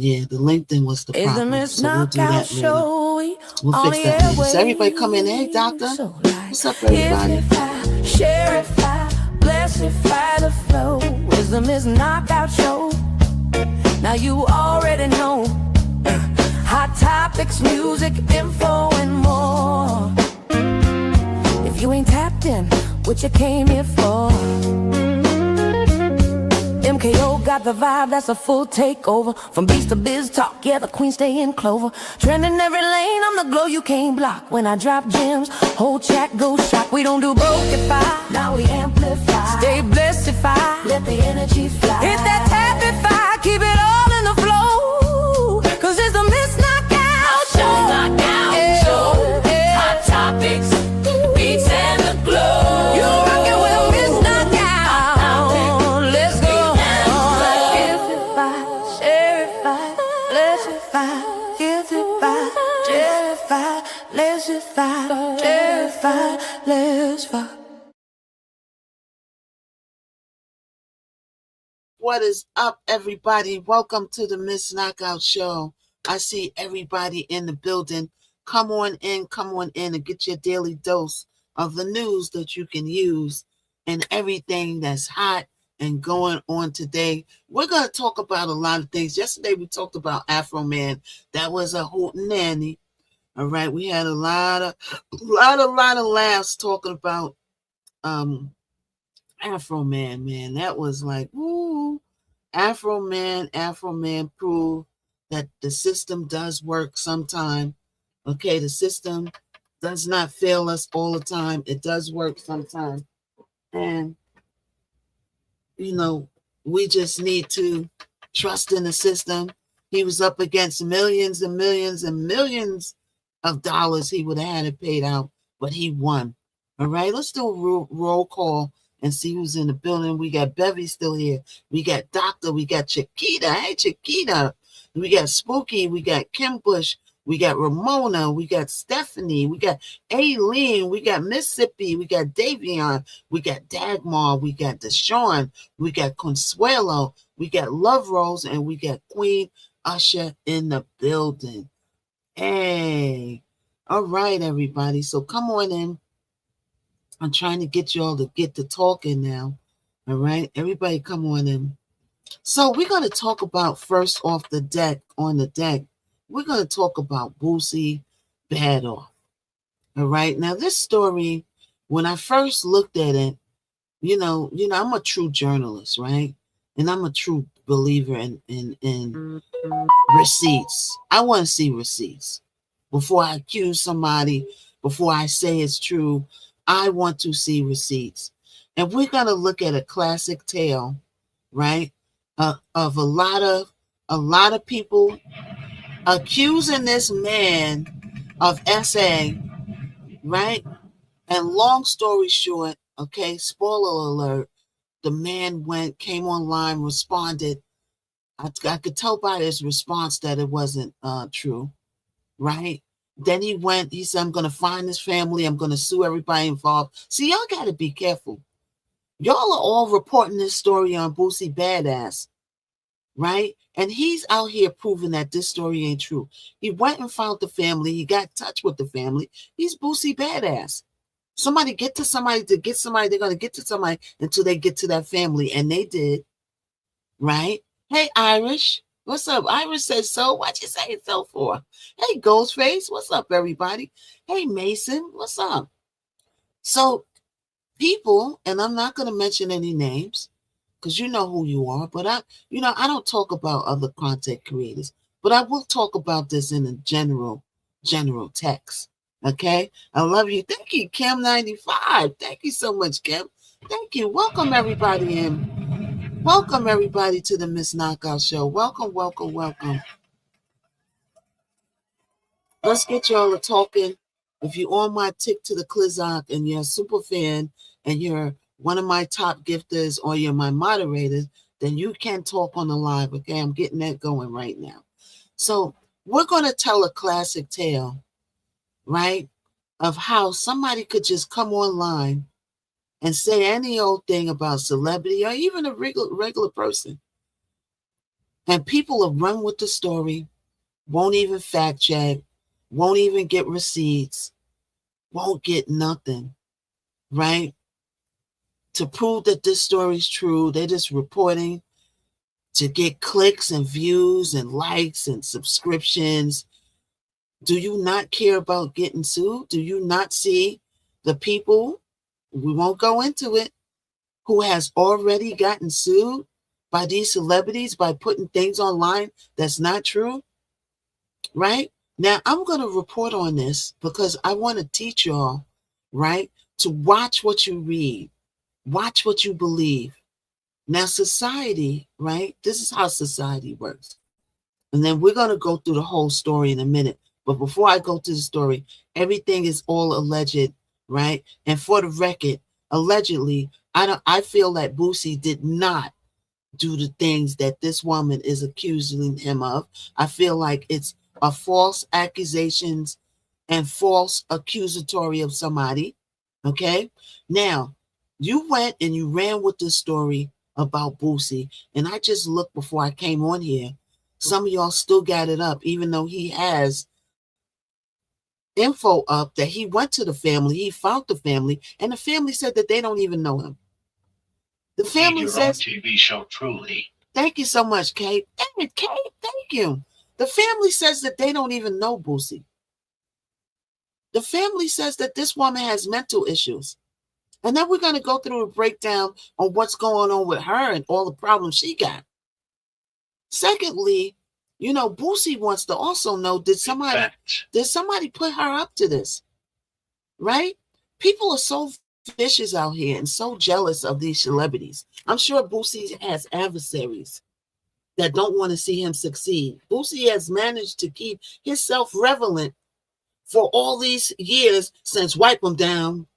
Yeah, the LinkedIn was the Is the problem, so we'll do missknockout that later. show We'll on fix the that later. So everybody come in. Hey, airwaves? doctor. So like, What's up, everybody? ifify, shareify, blessify the flow. Is the missknockout show? Now you already know. Hot topics, music, info, and more. If you ain't tapped in, what you came here for? MKO got the vibe, that's a full takeover. From beast to biz talk, yeah, the queen stay in clover. Trending every lane, I'm the glow you can't block. When I drop gems, whole chat goes shock. We don't do brokeify, now we amplify. Stay blessified, let the energy fly. Hit that tapify, keep it all in the flow. Cause it's the missknockout show. Knockout show, hot topics, beats and the glow. You rockin' with a missknockout. Let's go. What is up, everybody? Welcome to the Miss Knockout Show. I see everybody in the building. Come on in and get your daily dose of the news that you can use and everything that's hot and going on today. We're going to talk about a lot of things. Yesterday we talked about Afro Man. That was a hootenanny. All right, we had a lot of laughs talking about Afro Man, man. That was like, woo. Afro Man proved that the system does work sometime. Okay, the system does not fail us all the time. It does work sometime. And, you know, we just need to trust in the system. He was up against millions and millions and millions of dollars he would have had it paid out, but he won. All right, let's do a roll call and see who's in the building. We got Bevy still here. We got Doctor. We got Chiquita. Hey, Chiquita. We got Spooky. We got Kim Bush. We got Ramona. We got Stephanie. We got Aileen. We got Mississippi. We got Davion. We got Dagmar. We got Deshawn. We got Consuelo. We got Love Rose. And we got Queen Usher in the building. Hey. All right, everybody. So come on in. I'm trying to get you all to get to talking now. All right, everybody come on in. So we're going to talk about first off the deck, on the deck, we're going to talk about Boosie Badoff. All right, now this story, when I first looked at it, you know, I'm a true journalist, right? And I'm a true believer in receipts. I want to see receipts before I accuse somebody, before I say it's true. I want to see receipts. And we're going to look at a classic tale, right? Of a lot of people accusing this man of SA, right? And long story short, okay, spoiler alert, the man came online, responded. I could tell by his response that it wasn't true, right? Then he said, I'm going to find his family. I'm going to sue everybody involved. See, y'all got to be careful. Y'all are all reporting this story on Boosie Badass, right? And he's out here proving that this story ain't true. He went and found the family. He got in touch with the family. He's Boosie Badass. Somebody get to somebody to get somebody. They're going to get to somebody until they get to that family. And they did, right? Hey, Irish. What's up? Irish says so. What you say so for? Hey, Ghostface. What's up, everybody? Hey, Mason. What's up? So people, and I'm not going to mention any names because you know who you are, but I don't talk about other content creators, but I will talk about this in a general text. Okay. I love you. Thank you, Kim95. Thank you so much, Kim. Thank you. Welcome everybody in. Welcome everybody to the Miss Knockout Show. Welcome. Let's get y'all to talking. If you're on my tick to the Clizock and you're a super fan and you're one of my top gifters or you're my moderators, then you can talk on the live. Okay, I'm getting that going right now. So we're going to tell a classic tale, right, of how somebody could just come online and say any old thing about celebrity or even a regular person And people will run with the story, won't even fact check, won't even get receipts, won't get nothing, right? To prove that this story is true, they're just reporting to get clicks and views and likes and subscriptions. Do you not care about getting sued? Do you not see the people, we won't go into it, who has already gotten sued by these celebrities by putting things online that's not true, right? Now, I'm going to report on this because I want to teach y'all, right, to watch what you read, watch what you believe. Now, society, right, this is how society works. And then we're going to go through the whole story in a minute. But before I go to the story, everything is all alleged, right? And for the record, allegedly, I feel that Boosie did not do the things that this woman is accusing him of. I feel like it's a false accusations and false accusatory of somebody. Okay. Now, you went and you ran with this story about Boosie, and I just looked before I came on here. Some of y'all still got it up, even though he has info up that he went to the family, he found the family, and the family said that they don't even know him. The family says, TV show, truly. Thank you so much, Kate. Damn it, Kate. Thank you. The family says that they don't even know Boosie. The family says that this woman has mental issues. And then we're going to go through a breakdown on what's going on with her and all the problems she got. Secondly, you know, Boosie wants to also know, did somebody put her up to this? Right? People are so vicious out here and so jealous of these celebrities. I'm sure Boosie has adversaries that don't want to see him succeed. Boosie has managed to keep himself relevant for all these years since Wipe 'Em Down.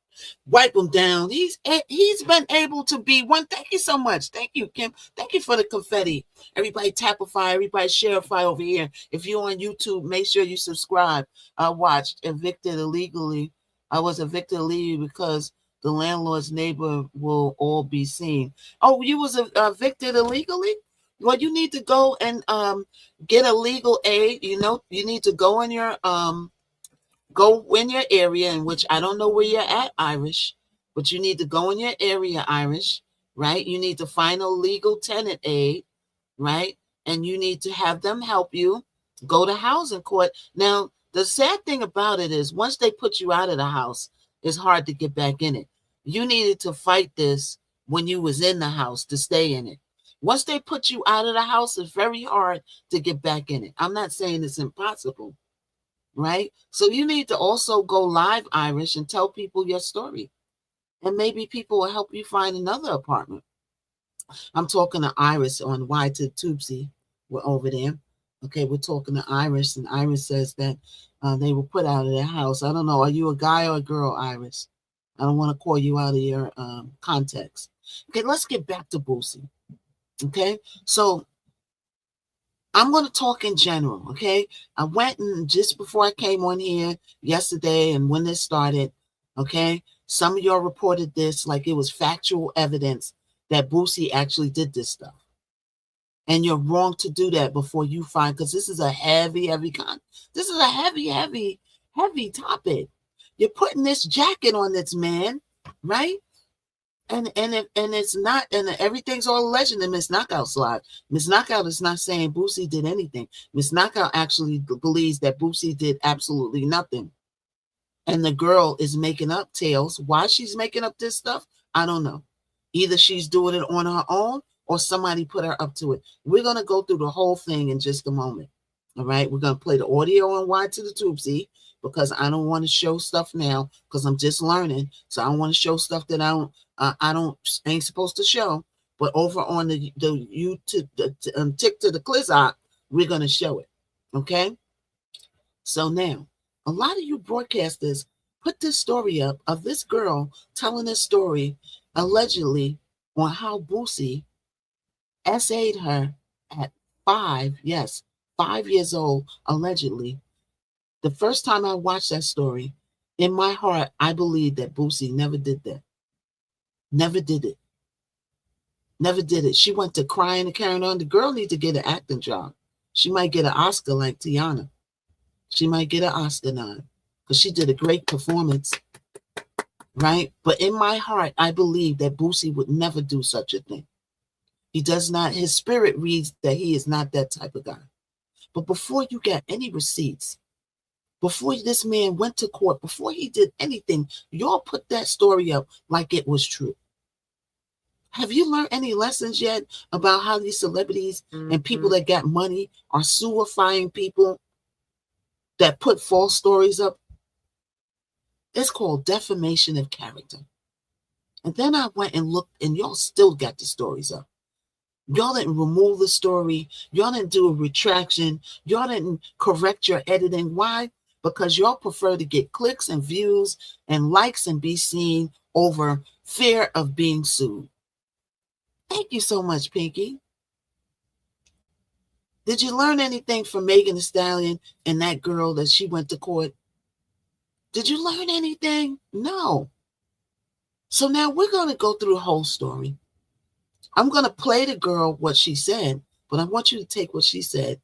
Wipe him down. He's been able to be one. Thank you so much. Thank you, Kim. Thank you for the confetti. Everybody tapify, everybody shareify over here. If you're on YouTube, make sure you subscribe. I watched Evicted Illegally. I was evicted illegally because the landlord's neighbor will all be seen. Oh, you was evicted illegally? Well, you need to go and get a legal aid. You know, you need to go in your go in your area, in which I don't know where you're at, Irish, but you need to go in your area, Irish, right? You need to find a legal tenant aid, right? And you need to have them help you go to housing court. Now, the sad thing about it is once they put you out of the house, it's hard to get back in it. You needed to fight this when you was in the house to stay in it. Once they put you out of the house, it's very hard to get back in it. I'm not saying it's impossible, right? So you need to also go live, Irish, and tell people your story. And maybe people will help you find another apartment. I'm talking to Iris on Y to Tubesy. We're over there. Okay, we're talking to Iris, and Iris says that they were put out of their house. I don't know. Are you a guy or a girl, Iris? I don't want to call you out of your context. Okay, let's get back to Boosie. Okay, so I'm going to talk in general, okay? I went and just before I came on here yesterday and when this started, okay, some of y'all reported this like it was factual evidence that Boosie actually did this stuff. And you're wrong to do that before you find, because this is a heavy topic. You're putting this jacket on this man, right? And it's not, and everything's all alleged in Miss Knockout's live. Miss Knockout is not saying Boosie did anything. Miss Knockout actually believes that Boosie did absolutely nothing. And the girl is making up tales. Why she's making up this stuff, I don't know. Either she's doing it on her own or somebody put her up to it. We're going to go through the whole thing in just a moment. All right, we're going to play the audio on Y to the Tubesy because I don't want to show stuff now because I'm just learning. So I don't want to show stuff that I ain't supposed to show. But over on the YouTube, tick to the Clizot, we're going to show it. Okay. So now, a lot of you broadcasters put this story up of this girl telling this story allegedly on how Boosie SA'd her at 5 years old, allegedly. The first time I watched that story, in my heart, I believe that Boosie never did that. Never did it. Never did it. She went to crying and carrying on. The girl needs to get an acting job. She might get an Oscar like Tiana. She might get an Oscar nod because she did a great performance, right? But in my heart, I believe that Boosie would never do such a thing. He does not, his spirit reads that he is not that type of guy. But before you got any receipts, before this man went to court, before he did anything, y'all put that story up like it was true. Have you learned any lessons yet about how these celebrities and people that got money are suifying people that put false stories up? It's called defamation of character. And then I went and looked, and y'all still got the stories up. Y'all didn't remove the story. Y'all didn't do a retraction. Y'all didn't correct your editing. Why? Because y'all prefer to get clicks and views and likes and be seen over fear of being sued. Thank you so much, Pinky. Did you learn anything from Megan Thee Stallion and that girl that she went to court? Did you learn anything? No. So now we're going to go through the whole story. I'm going to play the girl what she said, but I want you to take what she said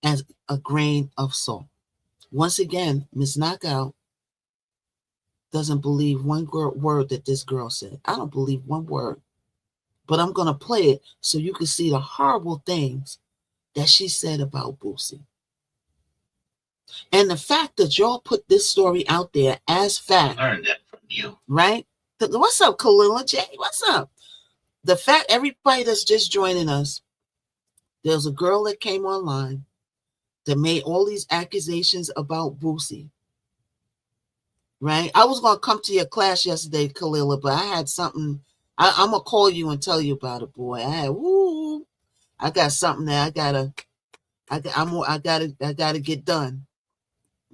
as a grain of salt. Once again, Miss Knockout doesn't believe one word that this girl said. I don't believe one word. But I'm going to play it so you can see the horrible things that she said about Boosie. And the fact that y'all put this story out there as fact. I learned that from you. Right? What's up, Kalila J? What's up? The fact, everybody that's just joining us, there's a girl that came online that made all these accusations about Boosie. Right? I was going to come to your class yesterday, Kalila, but I had something. I'm going to call you and tell you about it, boy. I got something that I gotta get done.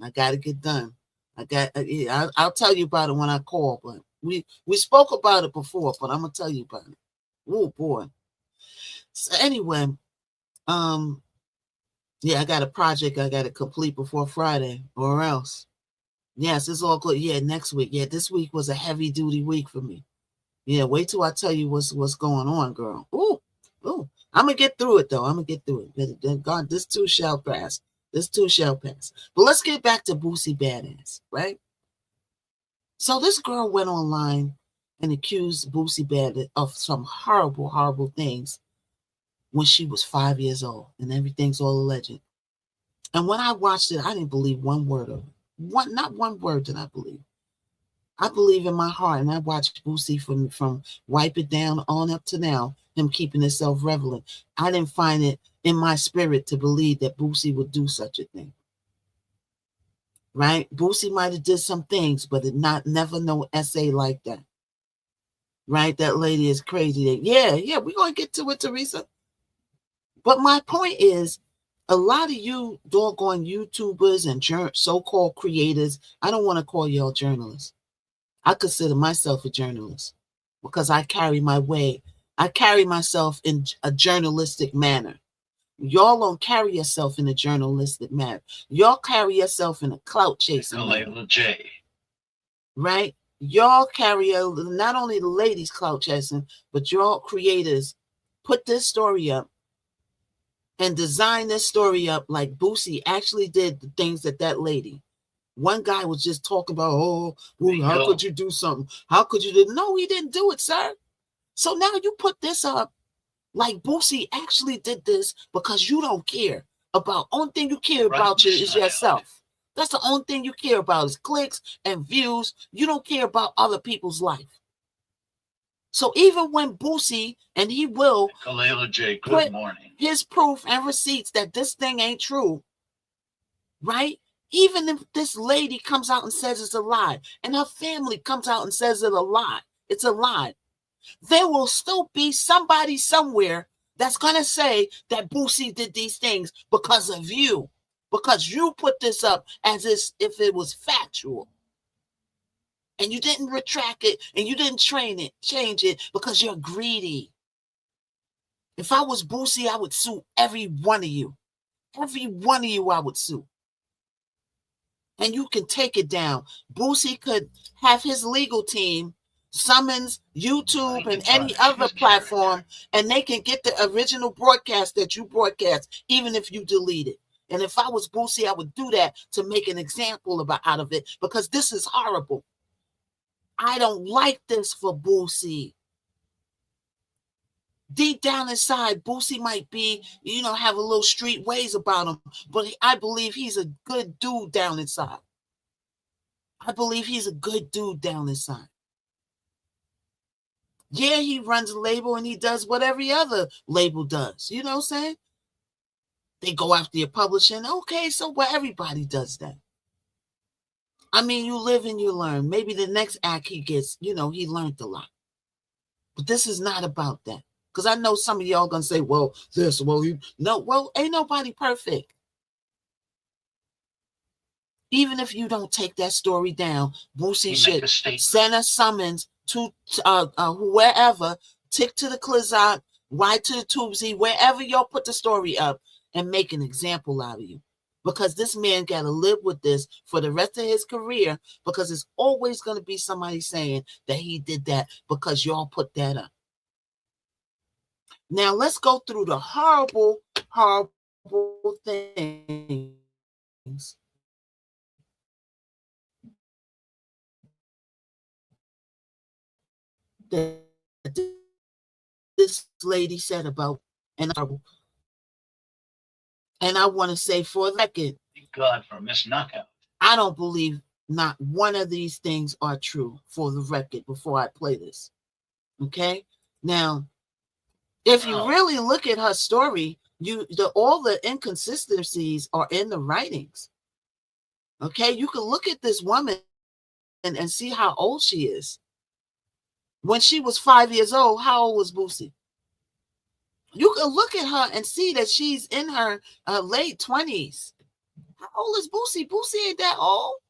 I gotta get done. I'll tell you about it when I call, but we spoke about it before, but I'm gonna tell you about it. Oh boy. So anyway, yeah, I got a project I gotta complete before Friday, or else. Yes, it's all good. Yeah, next week. Yeah, this week was a heavy duty week for me. Yeah, wait till I tell you what's going on, girl. Ooh. I'm gonna get through it though. I'm gonna get through it. God, this too shall pass. This too shall pass. But let's get back to Boosie Badass, right? So this girl went online and accused Boosie Badass of some horrible, horrible things when she was 5 years old, and everything's all alleged. And when I watched it, I didn't believe one word of it. Not one word did I believe. I believe in my heart, and I watched Boosie from Wipe It Down on up to now, him keeping himself relevant. I didn't find it in my spirit to believe that Boosie would do such a thing. Right? Boosie might have did some things, but never no essay like that. Right? That lady is crazy. Yeah, we're going to get to it, Teresa. But my point is, a lot of you doggone YouTubers and so-called creators, I don't want to call y'all journalists. I consider myself a journalist because I carry my way. I carry myself in a journalistic manner. Y'all don't carry yourself in a journalistic manner. Y'all carry yourself in a clout chasing manner. J. Right? Y'all carry not only the ladies clout chasing, but y'all creators put this story up and design this story up like Boosie actually did the things that lady. One guy was just talking about, how could you do something? How could you do? No, he didn't do it, sir. So now you put this up like Boosie actually did this because you don't care about. Only thing you care about is yourself. That's the only thing you care about is clicks and views. You don't care about other people's life. So even when Boosie, and he will put his proof and receipts that this thing ain't true, right? Even if this lady comes out and says it's a lie, and her family comes out and says it's a lie, there will still be somebody somewhere that's going to say that Boosie did these things because of you, because you put this up as if it was factual. And you didn't retract it, and you didn't change it because you're greedy. If I was Boosie, I would sue every one of you. Every one of you I would sue. And you can take it down. Boosie could have his legal team summons YouTube and any other platform, and they can get the original broadcast that you broadcast, even if you delete it. And if I was Boosie, I would do that to make an example out of it, because this is horrible. I don't like this for Boosie. Deep down inside, Boosie might be, have a little street ways about him, but I believe he's a good dude down inside. I believe he's a good dude down inside. Yeah, he runs a label and he does what every other label does. You know what I'm saying? They go after your publishing. Okay, so what? Everybody does that. I mean, you live and you learn. Maybe the next act he gets, he learned a lot. But this is not about that. Because I know some of y'all going to say, well, ain't nobody perfect. Even if you don't take that story down, Boosie should send a summons to wherever, tick to the Clizot, write to the Tubesy, wherever y'all put the story up, and make an example out of you. Because this man got to live with this for the rest of his career, because it's always going to be somebody saying that he did that because y'all put that up. Now, let's go through the horrible, horrible things that this lady said about, and I want to say for the record, thank God for missknockout. I don't believe not one of these things are true, for the record, before I play this. Okay? Now, if you really look at her story, all the inconsistencies are in the writings. Okay? You can look at this woman and see how old she is. When she was 5 years old, how old was Boosie? You can look at her and see that she's in her late 20s. How old is Boosie? Boosie ain't that old.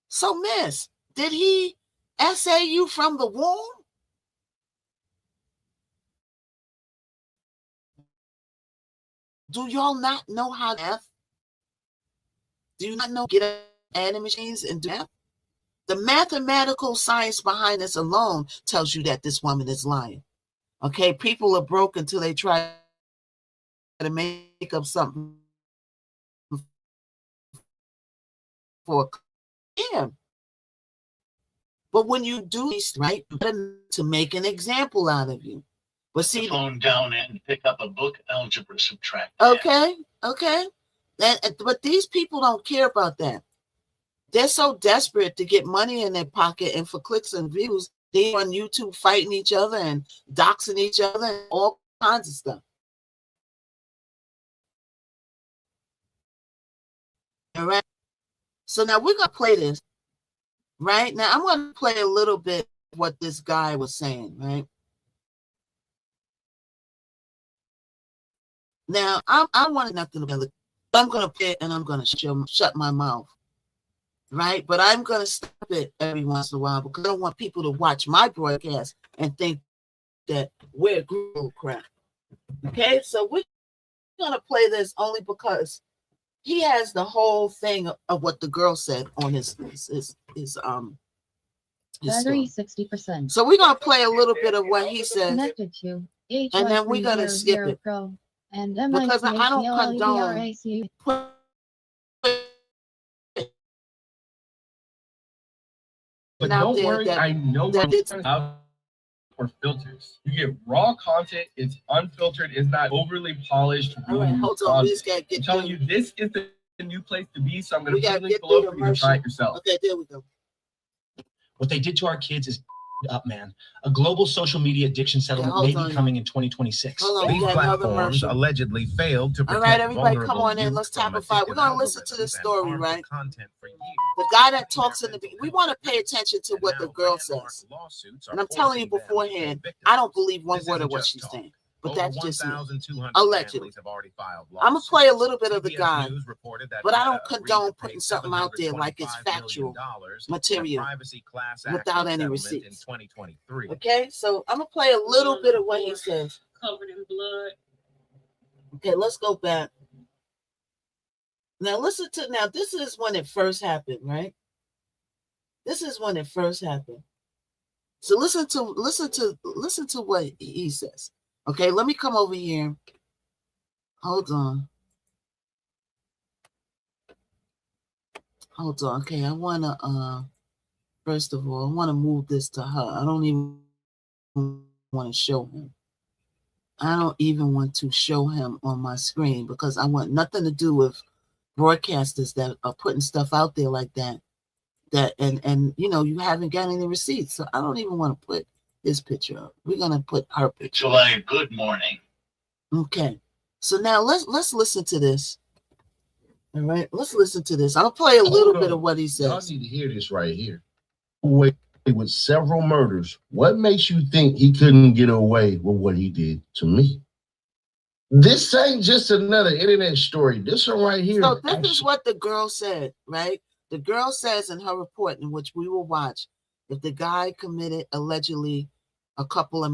So, miss, did he essay you from the womb? Do y'all not know how to math? Do you not know get adding machines and do math? The mathematical science behind this alone tells you that this woman is lying. Okay, people are broke until they try to make up something for him. But when you do this, right, to make an example out of you. But see, phone down and pick up a book, algebra subtract. Okay. But these people don't care about that. They're so desperate to get money in their pocket and for clicks and views, they on YouTube fighting each other and doxing each other and all kinds of stuff. All right. So now we're going to play this. Right? Now I'm going to play a little bit of what this guy was saying, right? Now, I wanted nothing about it. I'm going to play it and I'm going to shut my mouth. Right? But I'm going to stop it every once in a while because I don't want people to watch my broadcast and think that we're Google crap. Okay? So we're going to play this only because he has the whole thing of what the girl said on his battery 60%. So we're going to play a little bit of what he said. Connected to and then we're going to skip it. Pro and because I don't condone but don't worry, I know it's out for filters. You get raw content, it's unfiltered, it's not overly polished. All right, hold on, I'm telling you, this is the new place to be, so I'm going to put a link below for you to try it yourself. Okay, there we go. What they did to our kids is up, man. A global social media addiction settlement may be coming in 2026. These platforms allegedly failed to protect. All right, everybody, come on in. Let's talk about. We're gonna listen to this story, right? The guy that talks in the beginning. We want to pay attention to what the girl says. And I'm telling you beforehand, I don't believe one word of what she's saying. But that's just me. Allegedly. I'm going to play a little bit of the guy, but I don't condone putting something out there like it's factual material without any receipts. Okay, so I'm going to play a little bit of what he says. Covered in blood. Okay, let's go back. Now, this is when it first happened, right? This is when it first happened. So listen to what he says. Okay, let me come over here. Hold on. Okay, I wanna first of all, I wanna move this to her. I don't even want to show him. I don't even want to show him on my screen because I want nothing to do with broadcasters that are putting stuff out there like that. And you know, you haven't got any receipts. So I don't even want to put his picture up. We're gonna put her picture. July, good morning. Okay. So now let's listen to this. All right, let's listen to this. I'll play a little bit of what he says. Y'all need to hear this right here. Wait, with several murders, what makes you think he couldn't get away with what he did to me? This ain't just another internet story. This one right here. So this is what the girl said, right? The girl says in her report, in which we will watch, if the guy committed allegedly a couple of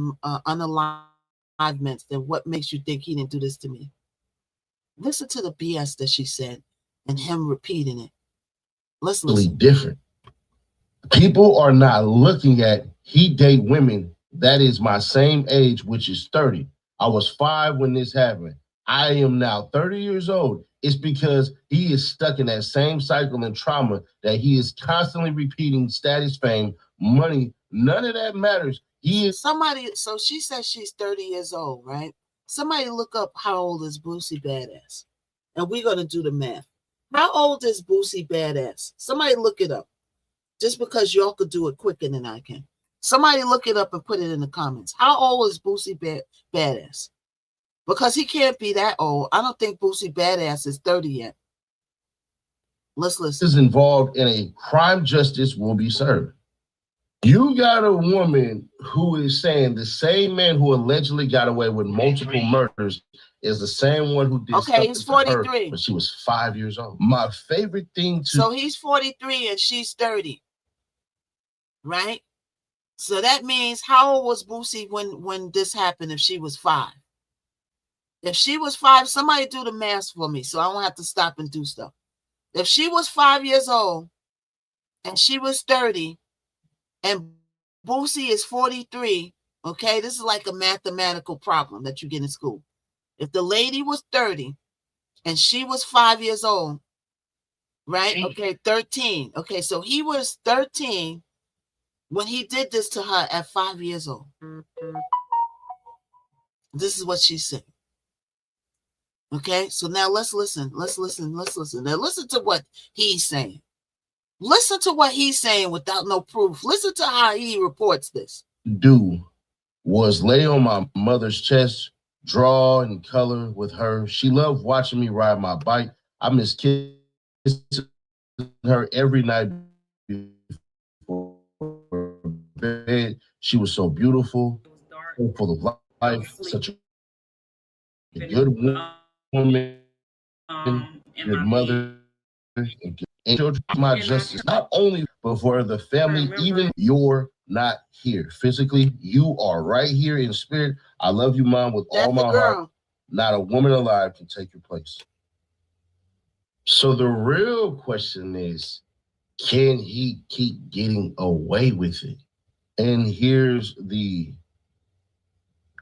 unalivements, then what makes you think he didn't do this to me? Listen to the BS that she said and him repeating it. Let's listen. Different. People are not looking at he date women that is my same age, which is 30. I was 5 when this happened. I am now 30 years old. It's because he is stuck in that same cycle and trauma that he is constantly repeating: status, fame, money. None of that matters. He is somebody. So she says she's 30 years old, right? Somebody look up how old is Boosie Badass. And we're going to do the math. How old is Boosie Badass? Somebody look it up. Just because y'all could do it quicker than I can. Somebody look it up and put it in the comments. How old is Boosie Badass? Because he can't be that old. I don't think Boosie Badass is 30 yet. Let's listen. Is involved in a crime, justice will be served. You got a woman who is saying the same man who allegedly got away with multiple murders is the same one who did okay, he's 43. Her when she was 5 years old. My favorite thing to... So he's 43 and she's 30. Right? So that means how old was Boosie when this happened if she was 5? If she was 5, somebody do the math for me so I don't have to stop and do stuff. If she was 5 years old and she was 30 and Boosie is 43, okay, this is like a mathematical problem that you get in school. If the lady was 30 and she was 5 years old, right? Okay, 13. Okay, so he was 13 when he did this to her at 5 years old. This is what she said. Okay, so now let's listen. Let's listen. Now listen to what he's saying. Listen to what he's saying without no proof. Listen to how he reports this. Do was lay on my mother's chest, draw and color with her. She loved watching me ride my bike. I miss kissing her every night before bed. She was so beautiful, so full of life, such a good woman, good mother, and children. My justice, not only but for the family, even you're not here physically. You are right here in spirit. I love you, Mom, with all my heart. Not a woman alive can take your place. So the real question is, can he keep getting away with it? And here's the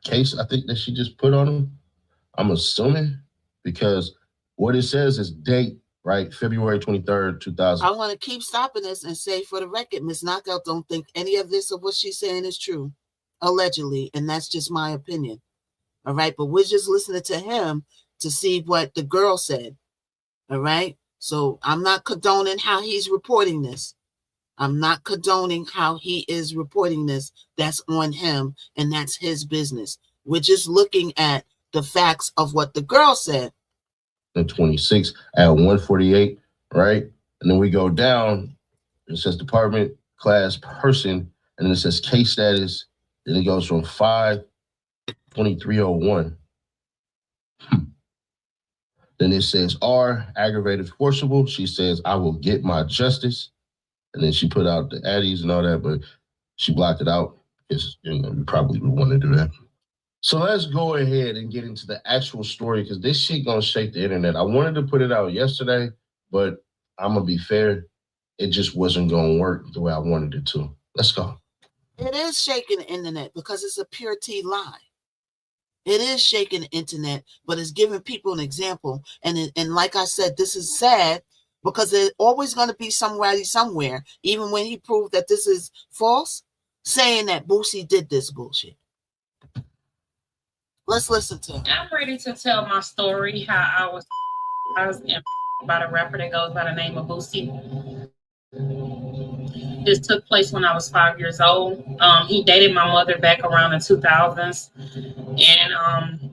case I think that she just put on him. I'm assuming, because what it says is date, right? February 23rd, 2000. I want to keep stopping this and say, for the record, Miss Knockout don't think any of this of what she's saying is true, allegedly, and that's just my opinion. All right, but we're just listening to him to see what the girl said. All right, so I'm not condoning how he's reporting this. I'm not condoning how he is reporting this. That's on him, and that's his business. We're just looking at the facts of what the girl said. 26 at 148, right? And then we go down, it says department, class, person, and then it says case status. Then it goes from 5/2301. Then it says R, aggravated forcible. She says, I will get my justice. And then she put out the addies and all that, but she blocked it out because, you know, you probably would want to do that. So let's go ahead and get into the actual story, because this shit gonna shake the internet. I wanted to put it out yesterday, but I'm gonna be fair, it just wasn't gonna work the way I wanted it to. Let's go. It is shaking the internet because it's a pure T lie. It is shaking the internet, but it's giving people an example. And like I said, this is sad because there's always going to be somebody somewhere, even when he proved that this is false, saying that Boosie did this bullshit. Let's listen to him. I'm ready to tell my story, how I was by a rapper that goes by the name of Boosie. This took place when I was 5 years old. He dated my mother back around the 2000s. And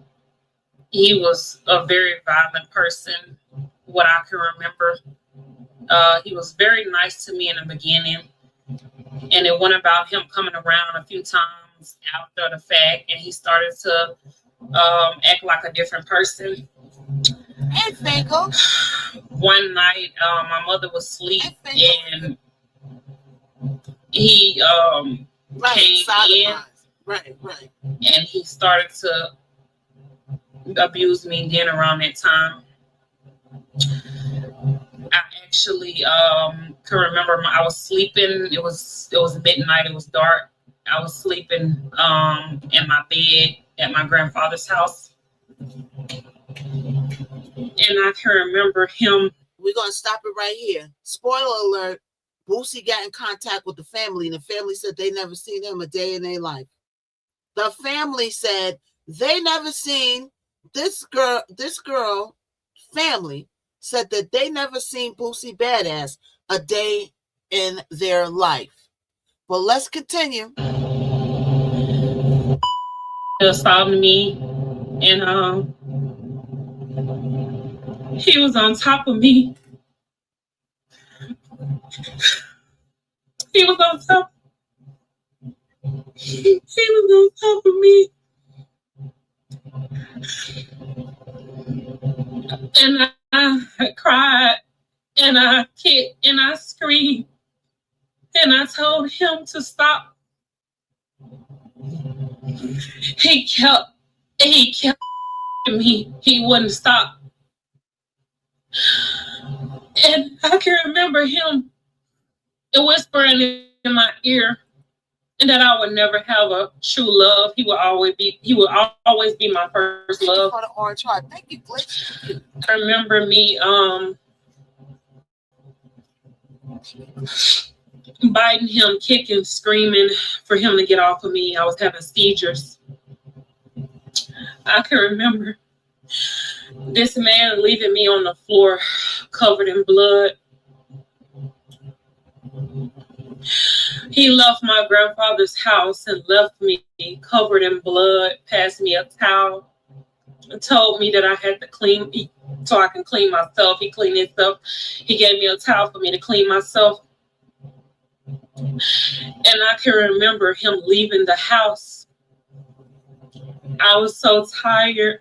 he was a very violent person, what I can remember. He was very nice to me in the beginning. And it went about him coming around a few times after the fact. And he started to act like a different person. Hey, Finkel. One night, my mother was asleep and he came in. Right. And he started to abuse me then around that time. I actually can remember I was sleeping. It was midnight. It was dark. I was sleeping in my bed at my grandfather's house. And I can remember him. We're going to stop it right here. Spoiler alert. Boosie got in contact with the family, and the family said they never seen him a day in their life. The family said they never seen this girl family said that they never seen Boosie Badass a day in their life. But let's continue. He assaulted me, and he was on top of me. He was on top of me. And I cried, and I kicked, and I screamed, and I told him to stop. He kept me. He wouldn't stop. And I can remember him whispering in my ear, and that I would never have a true love. He would always be my first love. For the orange heart. Thank you, Glitch. I remember me biting him, kicking, screaming for him to get off of me. I was having seizures. I can remember this man leaving me on the floor covered in blood. He left my grandfather's house and left me covered in blood, passed me a towel, and told me that I had to clean so I can clean myself. He cleaned himself. He gave me a towel for me to clean myself. And I can remember him leaving the house. I was so tired.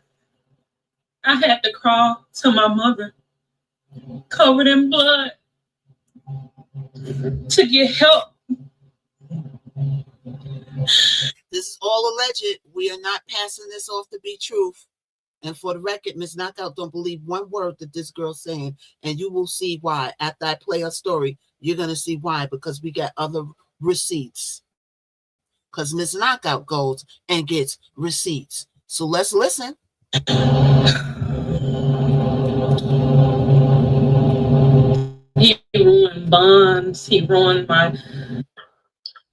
I had to crawl to my mother, covered in blood, to get help. This is all alleged. We are not passing this off to be truth. And for the record, Miss Knockout don't believe one word that this girl's saying. And you will see why. After I play her story, you're going to see why. Because we got other receipts. Because Miss Knockout goes and gets receipts. So let's listen. He ruined bonds. He ruined my...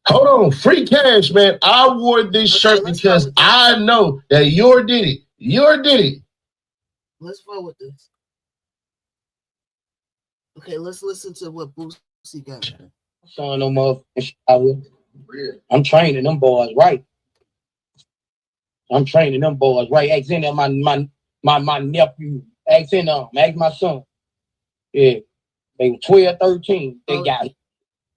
Hold on, free cash, man. I wore this shirt because I know that you did it. You did it. Let's forward this. Okay, let's listen to what Boosie got. Showing them motherfuckers. I'm training them boys right. Ask in my nephew. Ask my son. Yeah. They were 12, 13. They got it.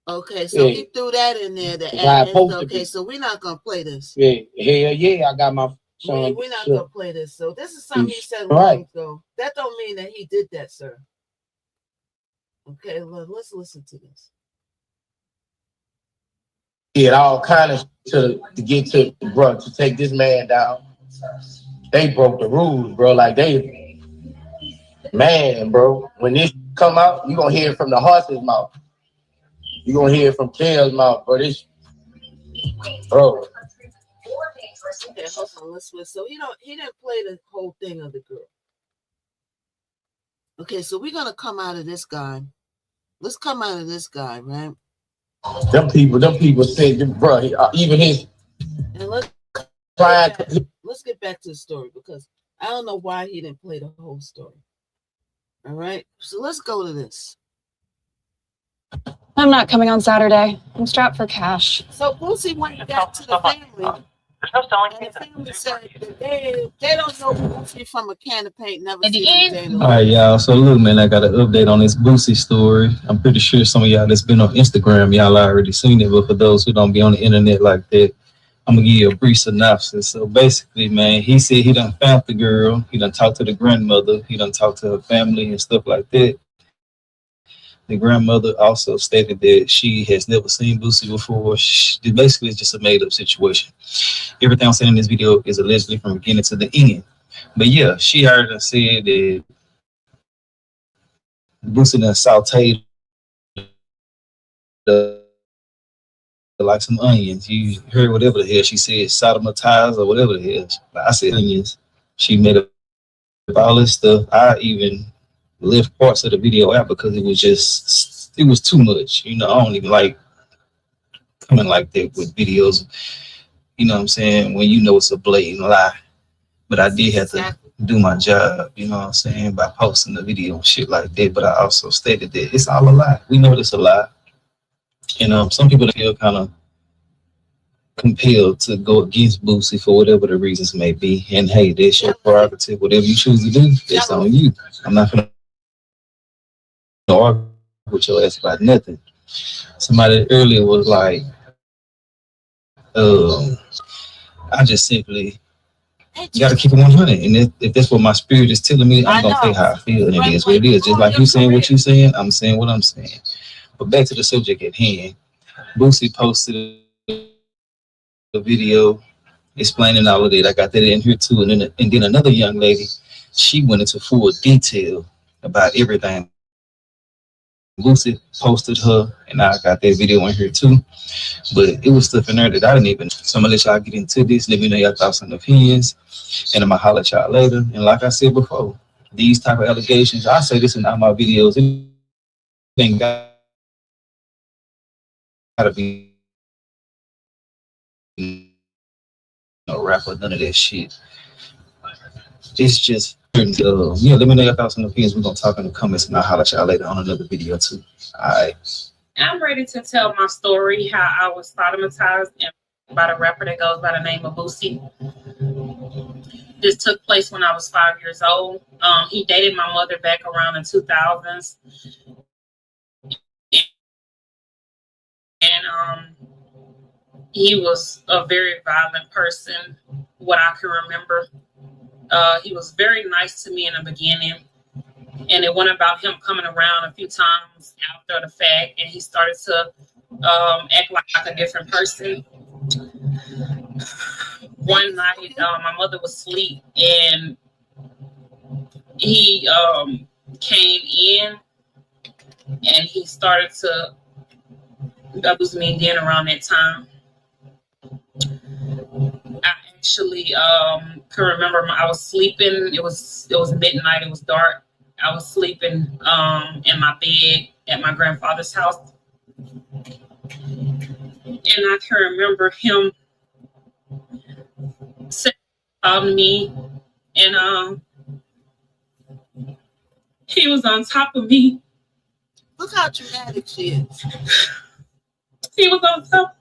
Okay, so he threw that in there to add. Okay, so we're not gonna play this. Yeah, hell yeah, I got my son. We're not gonna play this. So this is something he said long ago. That don't mean that he did that, sir. Okay, let's listen to this. Did all kind of to get to bro to take this man down. They broke the rules, bro. Like bro. When this come out, you gonna hear it from the horse's mouth. You gonna hear it from Kale's mouth, bro. Bro. Okay, hold on. Let's switch. So he didn't play the whole thing of the girl. Okay, so we're gonna come out of this guy. Let's come out of this guy, right? Them people said, bro, even his and let's get back to the story because I don't know why he didn't play the whole story. All right, so let's go to this. I'm not coming on Saturday. I'm strapped for cash. So Boosie went back to the family. And the family said that they don't know Boosie from a can of paint. Never seen him day in the life. All right, y'all. So look, man, I got an update on this Boosie story. I'm pretty sure some of y'all that's been on Instagram, y'all already seen it. But for those who don't be on the internet like that, I'm gonna give you a brief synopsis. So basically, man, he said he done found the girl. He done talked to the grandmother. He done talked to her family and stuff like that. The grandmother also stated that she has never seen Boosie before. Basically, it's just a made-up situation. Everything I'm saying in this video is allegedly from beginning to the end. But yeah, she heard and said that Boosie done sauteed like some onions. You heard whatever the hell she said, sodomatized or whatever the hell. I said onions. She made up all this stuff. I even left parts of the video out because it was too much. You know, I don't even like coming like that with videos. You know what I'm saying? When you know it's a blatant lie. But I did have to do my job, you know what I'm saying, by posting the video and shit like that. But I also stated that it's all a lie. We know it's a lie. And some people feel kind of compelled to go against Boosie for whatever the reasons may be. And hey, that's your prerogative. Whatever you choose to do, it's on you. I'm not gonna argue with your ass about nothing. Somebody earlier was like, I just simply gotta keep it 100. And if that's what my spirit is telling me, I'm gonna say how I feel, and it is what it is. Just like you saying what you saying, I'm saying what I'm saying. But back to the subject at hand. Boosie posted a video explaining all of that. I got that in here too. And then another young lady, she went into full detail about everything. Boosie posted her, and I got that video in here too. But it was stuff in there that I didn't even. So I'm gonna let y'all get into this. Let me know your thoughts and opinions, and I'm gonna holler at y'all later. And like I said before, these type of allegations, I say this in all my videos. It ain't gotta be no rap or none of that shit. It's just yeah, let me know your thoughts and opinions. We're gonna talk in the comments, and I'll holler at y'all later on another video too. All right. I'm ready to tell my story, how I was sodomized by the rapper that goes by the name of Boosie. This took place when I was 5 years old. He dated my mother back around the 2000s. And he was a very violent person, what I can remember. He was very nice to me in the beginning. And it went about him coming around a few times after the fact, and he started to act like a different person. One night, my mother was asleep, and he came in, and he started to abuse me again around that time. I actually can remember I was sleeping. It was midnight. It was dark. I was sleeping in my bed at my grandfather's house. And I can remember him sitting on me, and he was on top of me. Look how dramatic she is. He was on top.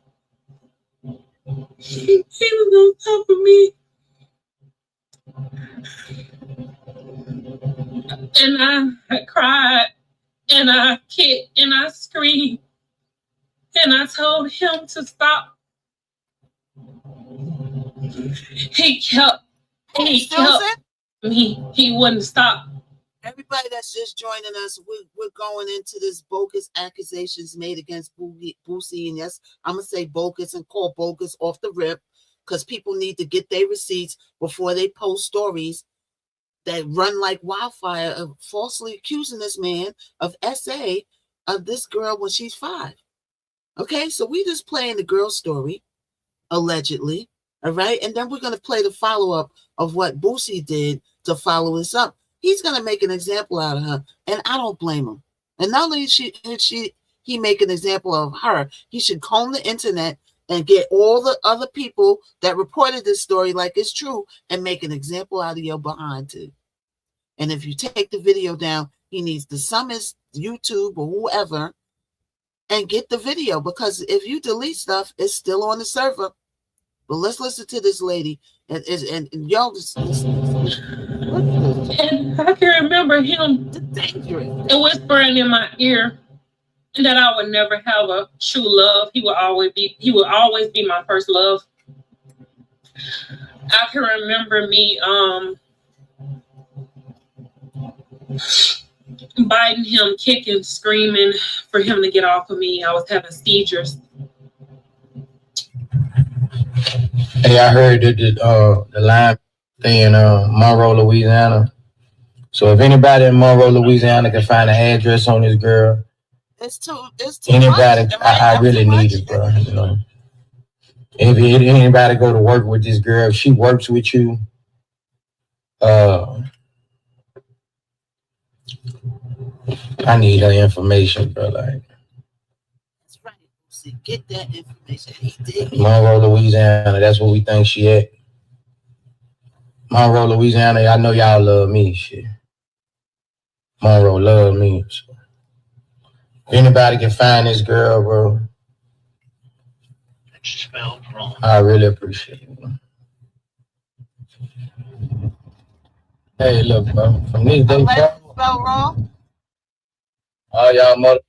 He was on top of me. And I cried, and I kicked, and I screamed, and I told him to stop. He kept me. He wouldn't stop. Everybody that's just joining us, we're going into this bogus accusations made against Boosie. And yes, I'm going to say bogus and call bogus off the rip, because people need to get their receipts before they post stories that run like wildfire of falsely accusing this man of SA of this girl when she's 5. Okay, so we just playing the girl story. allegedly. All right. And then we're going to play the follow-up of what Boosie did to follow this up. He's going to make an example out of her, and I don't blame him. And not only he make an example of her, he should comb the internet and get all the other people that reported this story like it's true and make an example out of your behind too. And if you take the video down, he needs to summons YouTube or whoever and get the video, because if you delete stuff, it's still on the server. But let's listen to this lady, and y'all just listen. And I can remember him whispering in my ear that I would never have a true love. He would always be my first love. I can remember me biting him, kicking, screaming for him to get off of me. I was having seizures. Hey, I heard that the line thing in Monroe, Louisiana. So if anybody in Monroe, Louisiana can find an address on this girl, it's too anybody, much. I really need it, bro. You know, if anybody go to work with this girl, if she works with you, I need her information, bro. Like, that's right. See, get that information. He did. Monroe, Louisiana. That's where we think she at. Monroe, Louisiana. I know y'all love me. Shit. Monroe love me. So. If anybody can find this girl, bro, It's spelled wrong. I really appreciate it. Hey, look, bro. From this day forward, spelled wrong. All y'all mother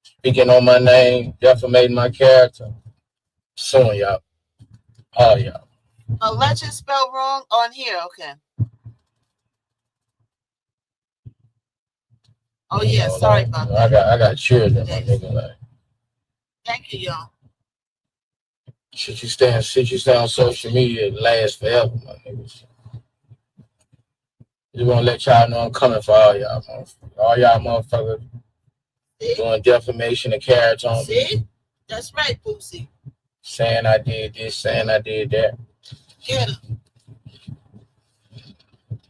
speaking on my name, defamating my character, suing y'all. All y'all. Alleged spelled wrong on here. Okay. Oh yeah, sorry about that. I got children, my nigga. Like, thank you, y'all. Shit you stay on social media, it lasts forever, my niggas. Just want to let y'all know I'm coming for all y'all motherfuckers. All y'all motherfuckers doing defamation of character on me. See? That's right, Boosie. Saying I did this, saying I did that. Get him.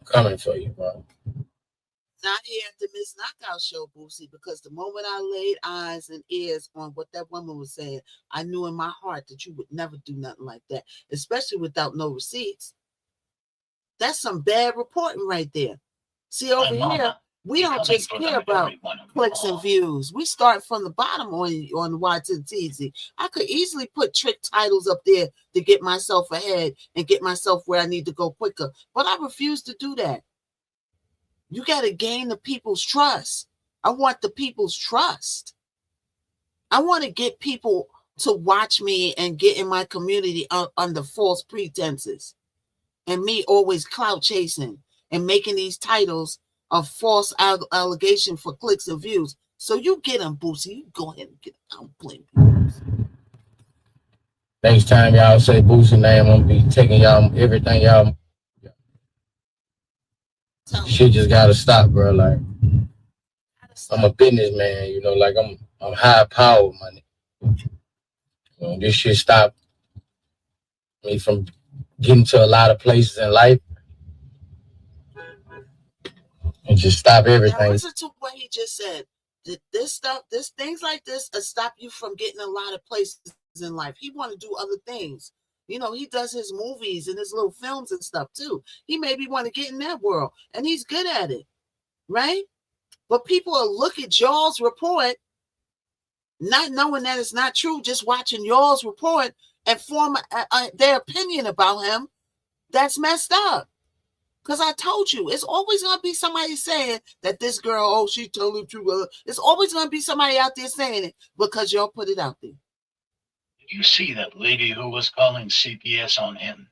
Coming for you, bro. Not here at the Miss Knockout show, Boosie, because the moment I laid eyes and ears on what that woman was saying, I knew in my heart that you would never do nothing like that, especially without no receipts. That's some bad reporting right there. See, over here, we don't just care about clicks and views. We start from the bottom on Y to the TZ. I could easily put trick titles up there to get myself ahead and get myself where I need to go quicker, but I refuse to do that. You got to gain the people's trust. I want the people's trust. I want to get people to watch me and get in my community under false pretenses. And me always clout chasing and making these titles of false allegation for clicks and views. So you get them, Boosie. You go ahead and get them. I don't blame you. Next time y'all say Boosie name, I'm going to be taking y'all everything y'all. Shit just gotta stop, bro. Like, I'm a businessman, you know, like I'm high power, money. You know, this shit stopped me from getting to a lot of places in life. And just stop everything. Now listen to what he just said. Things like this stop you from getting a lot of places in life. He want to do other things. You know, he does his movies and his little films and stuff too. He maybe want to get in that world, and he's good at it, right? But people will look at y'all's report, not knowing that it's not true, just watching y'all's report and form their opinion about him. That's messed up. Because I told you, it's always going to be somebody saying that this girl, oh, she told the truth. It's always going to be somebody out there saying it because y'all put it out there. You see that lady who was calling CPS on him?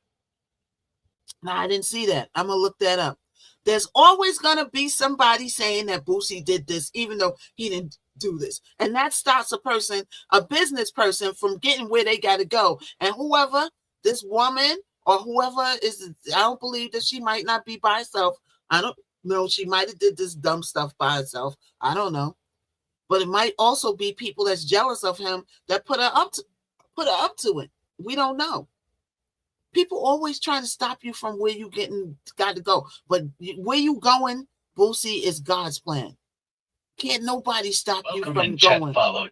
No, I didn't see that. I'm going to look that up. There's always going to be somebody saying that Boosie did this, even though he didn't do this. And that stops a business person from getting where they got to go. And whoever, this woman or whoever is, I don't believe that she might not be by herself. I don't know. She might have did this dumb stuff by herself. I don't know. But it might also be people that's jealous of him that put her up put her up to it. We don't know. People always try to stop you from where you got to go. But where you going, Boosie, is God's plan. Can't nobody stop you from going. Follow,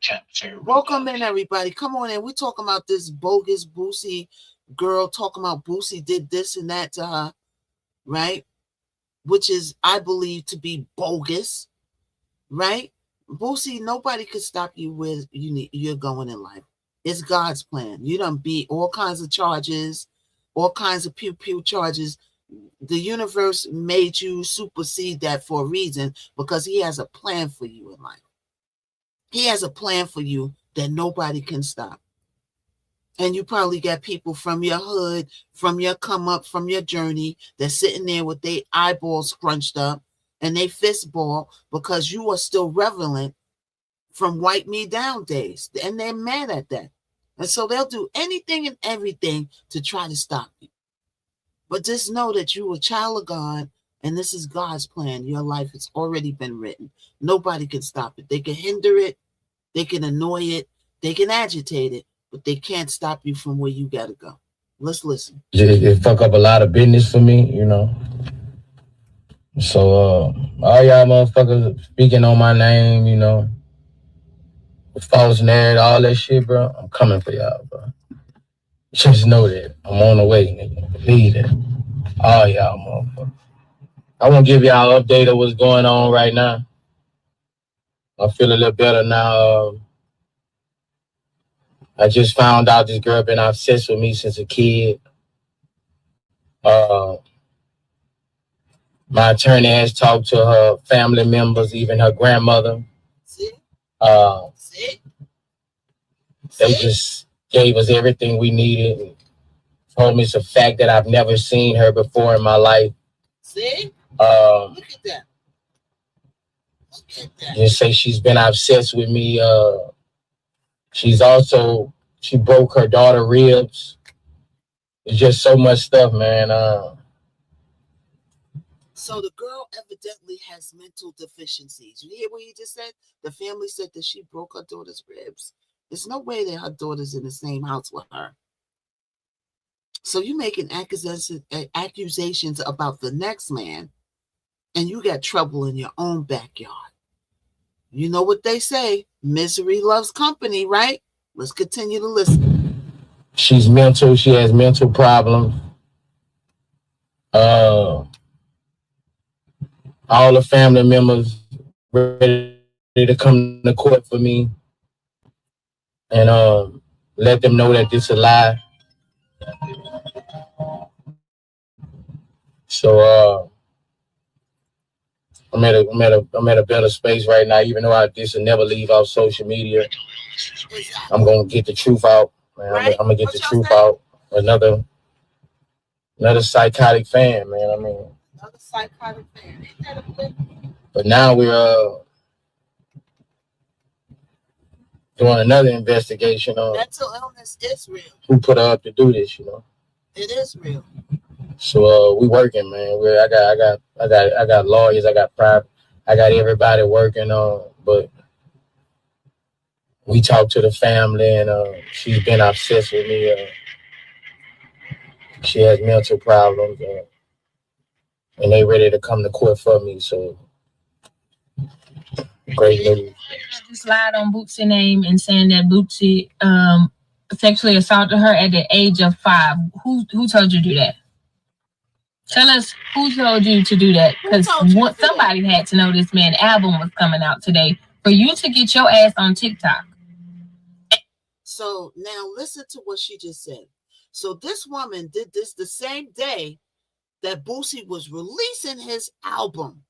Welcome in, everybody. Come on in. We're talking about this bogus Boosie girl, talking about Boosie did this and that to her, right? Which is, I believe, to be bogus, right? Boosie, nobody could stop you where you're going in life. It's God's plan. You done beat all kinds of charges, all kinds of pew-pew charges. The universe made you supersede that for a reason, because he has a plan for you in life. He has a plan for you that nobody can stop. And you probably got people from your hood, from your come up, from your journey, that's sitting there with their eyeballs scrunched up and they fist ball because you are still relevant from Wipe Me Down days. And they're mad at that. And so they'll do anything and everything to try to stop you. But just know that you're a child of God, and this is God's plan. Your life has already been written. Nobody can stop it. They can hinder it. They can annoy it. They can agitate it. But they can't stop you from where you got to go. Let's listen. It fuck up a lot of business for me, you know. So, all y'all motherfuckers speaking on my name, you know, false narrative, all that shit, bro. I'm coming for y'all, bro. Just know that. I'm on the way, nigga. Believe it. All y'all motherfuckers. I want to give y'all an update of what's going on right now. I feel a little better now. I just found out this girl been obsessed with me since a kid. My attorney has talked to her family members, even her grandmother. They just gave us everything we needed. Told me it's a fact that I've never seen her before in my life. See? Look at that. Look at that. Just say she's been obsessed with me. She broke her daughter ribs. It's just so much stuff, man. So the girl evidently has mental deficiencies. You hear what he just said? The family said that she broke her daughter's ribs. There's no way that her daughter's in the same house with her. So you making accusations about the next man, and you got trouble in your own backyard. You know what they say, misery loves company, right? Let's continue to listen. She's mental. She has mental problems. All the family members ready to come to court for me and let them know that this is a lie. So I'm at a better space right now, even though this will never leave out social media. I'm gonna get the truth out, man. Right? I'm gonna get the truth out. Another psychotic fan, man. I mean, another psychotic fan. Ain't that a good? But now we're doing another investigation on mental illness is real. Who put her up to do this, you know? It is real. So we working, man. I got lawyers, I got everybody working on, but we talked to the family and she's been obsessed with me. She has mental problems and they ready to come to court for me. So great news. Just lied on Bootsy's name and saying that Bootsy sexually assaulted her at the age of 5. Who told you to do that? Tell us who told you to do that, because somebody had to know this man's album was coming out today for you to get your ass on TikTok. So now listen to what she just said. So this woman did this the same day that Boosie was releasing his album.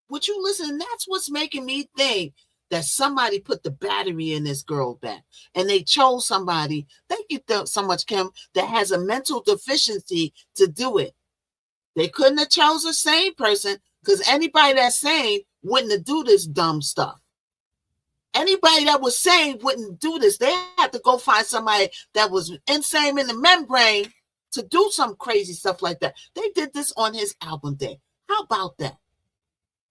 Would you listen? That's what's making me think that somebody put the battery in this girl back, and they chose somebody. Thank you so much, Kim, that has a mental deficiency to do it. They couldn't have chose the same person, because anybody that's sane wouldn't have do this dumb stuff. Anybody that was sane wouldn't do this. They had to go find somebody that was insane in the membrane to do some crazy stuff like that. They did this on his album day. How about that?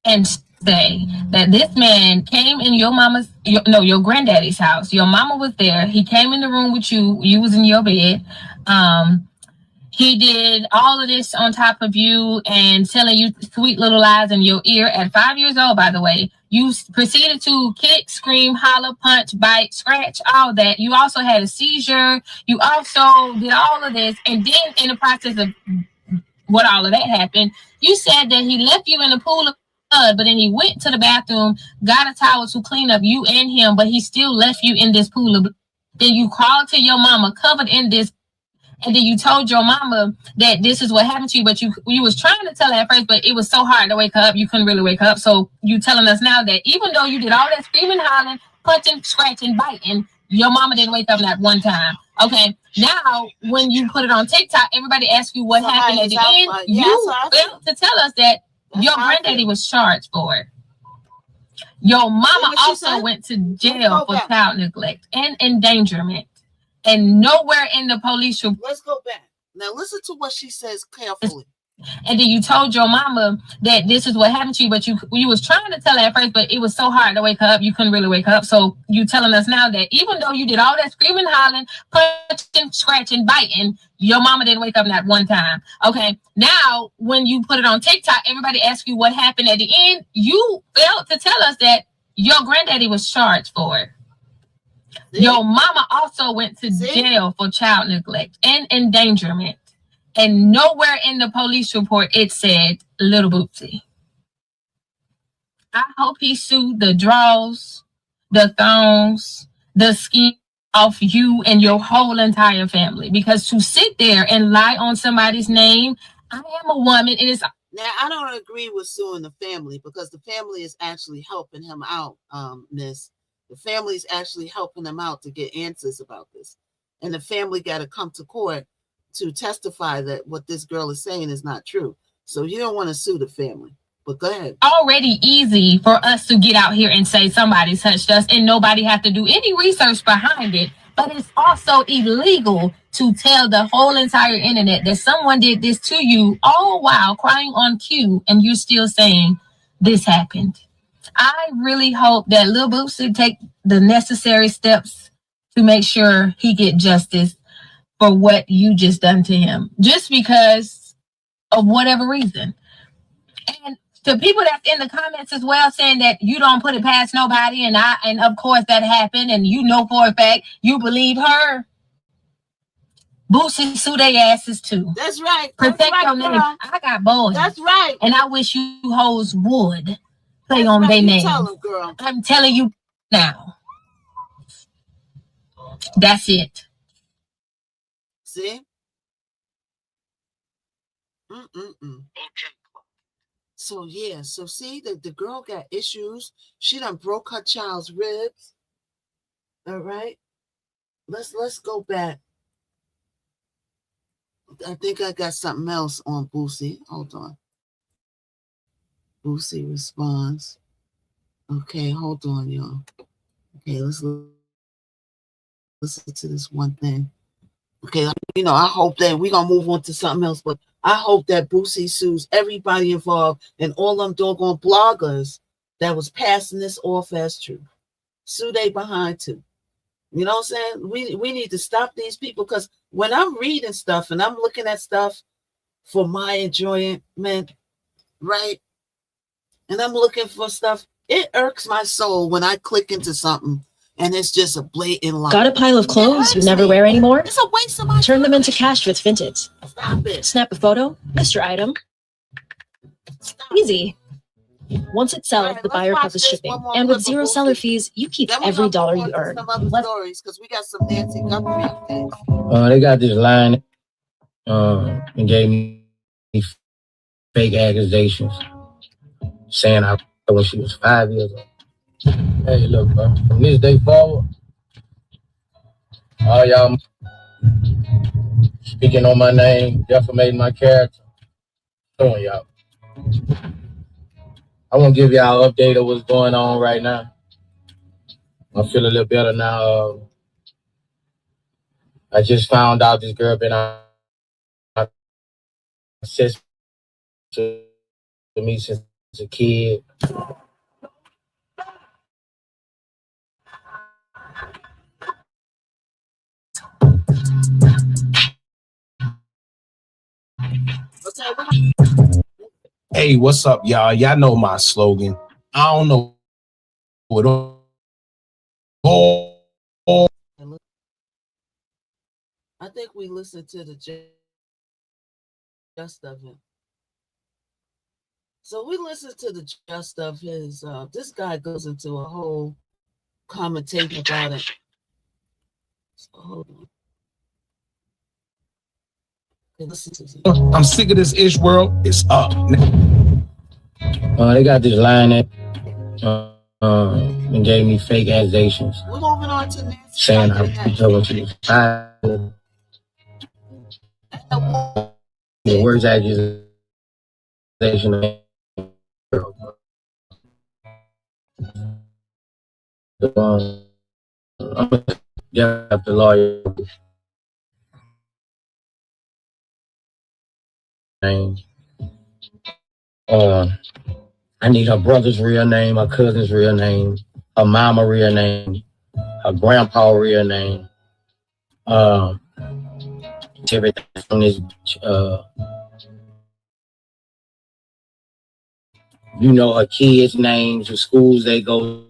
and say that this man came in your granddaddy's house. Your mama was there. He came in the room with you. You was in your bed. He did all of this on top of you and telling you sweet little lies in your ear at 5 years old, by the way. You proceeded to kick, scream, holler, punch, bite, scratch, all that. You also had a seizure. You also did all of this. And then in the process of what all of that happened, you said that he left you in a pool of blood, but then he went to the bathroom, got a towel to clean up you and him, but he still left you in this pool of blood. Then you called to your mama covered in this, and then you told your mama that this is what happened to you, but you was trying to tell her at first, but it was so hard to wake up, you couldn't really wake up. So you telling us now that even though you did all that screaming, hollering, punching, scratching, biting, your mama didn't wake up not one time. Okay, now when you put it on TikTok, everybody asks you what happened at the end. You failed to tell us that your granddaddy was charged for it. Your mama also went to jail for child neglect and endangerment. And nowhere in the police report. Let's go back. Now listen to what she says carefully. And then you told your mama that this is what happened to you, but you was trying to tell her at first, but it was so hard to wake up, you couldn't really wake up. So you telling us now that even though you did all that screaming, hollering, punching, scratching, biting, your mama didn't wake up not one time. Okay, now when you put it on TikTok, everybody asks you what happened at the end. You failed to tell us that your granddaddy was charged for it. See? Your mama also went to jail for child neglect and endangerment. And nowhere in the police report it said Little Bootsy. I hope he sued the draws, the thongs, the skin off you and your whole entire family. Because to sit there and lie on somebody's name, I am a woman. It is. Now, I don't agree with suing the family because the family is actually helping him out, Miss. The family is actually helping him out to get answers about this. And the family got to come to court to testify that what this girl is saying is not true. So you don't want to sue the family. But go ahead. Already easy for us to get out here and say somebody touched us and nobody have to do any research behind it. But it's also illegal to tell the whole entire internet that someone did this to you, all while crying on cue, and you're still saying this happened. I really hope that Lil Boosie take the necessary steps to make sure he get justice for what you just done to him, just because of whatever reason. And to people that's in the comments as well saying that you don't put it past nobody, and of course that happened, and you know for a fact you believe her. Boosie sue their asses too. That's right. Protect your name. I got boys. That's right. And I wish you hoes would play on their name. Girl. I'm telling you now. That's it. See? So yeah, so see that the girl got issues. She done broke her child's ribs. All right. Let's go back. I think I got something else on Boosie. Hold on. Boosie responds. Okay, hold on, y'all. Okay, let's listen to this one thing. Okay, I hope that we're going to move on to something else, but I hope that Boosie sues everybody involved and all them doggone bloggers that was passing this off as true. Sue they behind too. You know what I'm saying? We need to stop these people, because when I'm reading stuff and I'm looking at stuff for my enjoyment, right? And I'm looking for stuff, it irks my soul when I click into something and it's just a blatant lie. Got a pile of clothes you never wear anymore? It's a waste of my time. Turn them into cash with Vinted. Stop it. Snap a photo, list your item. Easy. Once it sells, the buyer covers shipping. And with zero seller fees, you keep every dollar you earn. Some other stories, because we got some Nancy Guthrie things. They got this line and gave me fake accusations saying I when she was 5 years old. Hey, look, bro, from this day forward, all y'all speaking on my name, defamating my character, showing y'all. I want to give y'all an update of what's going on right now. I feel a little better now. I just found out this girl been on access to me since a kid. Hey, what's up, y'all? Y'all know my slogan. I don't know what I think we listened to the gist of it. So we listened to the gist of his. This guy goes into a whole commentating about it. So hold on. I'm sick of this ish world. It's up. They got this line that and gave me fake accusations. We're moving on to Nancy. Saying I told she was fired. The worst accusation. I'm gonna get the lawyer name. I need her brother's real name, her cousin's real name, her mama real name, her grandpa real name. Everything from this. You know her kids' names, the schools they go.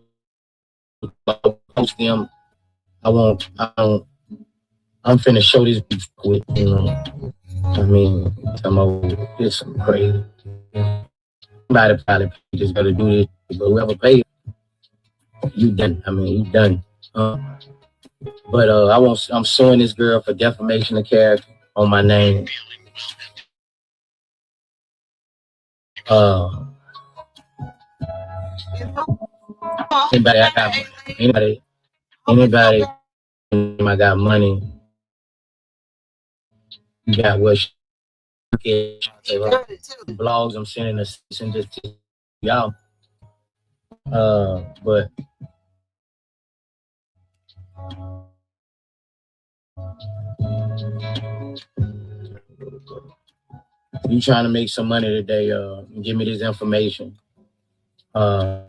Post them. I'm finna show this with, you know. I mean, it's crazy. Somebody probably just gotta do this, but whoever pays, you done. I mean, you done. But I'm suing this girl for defamation of character on my name. Anybody I got money, you got what blogs I'm sending this to y'all. But you trying to make some money today, give me this information. I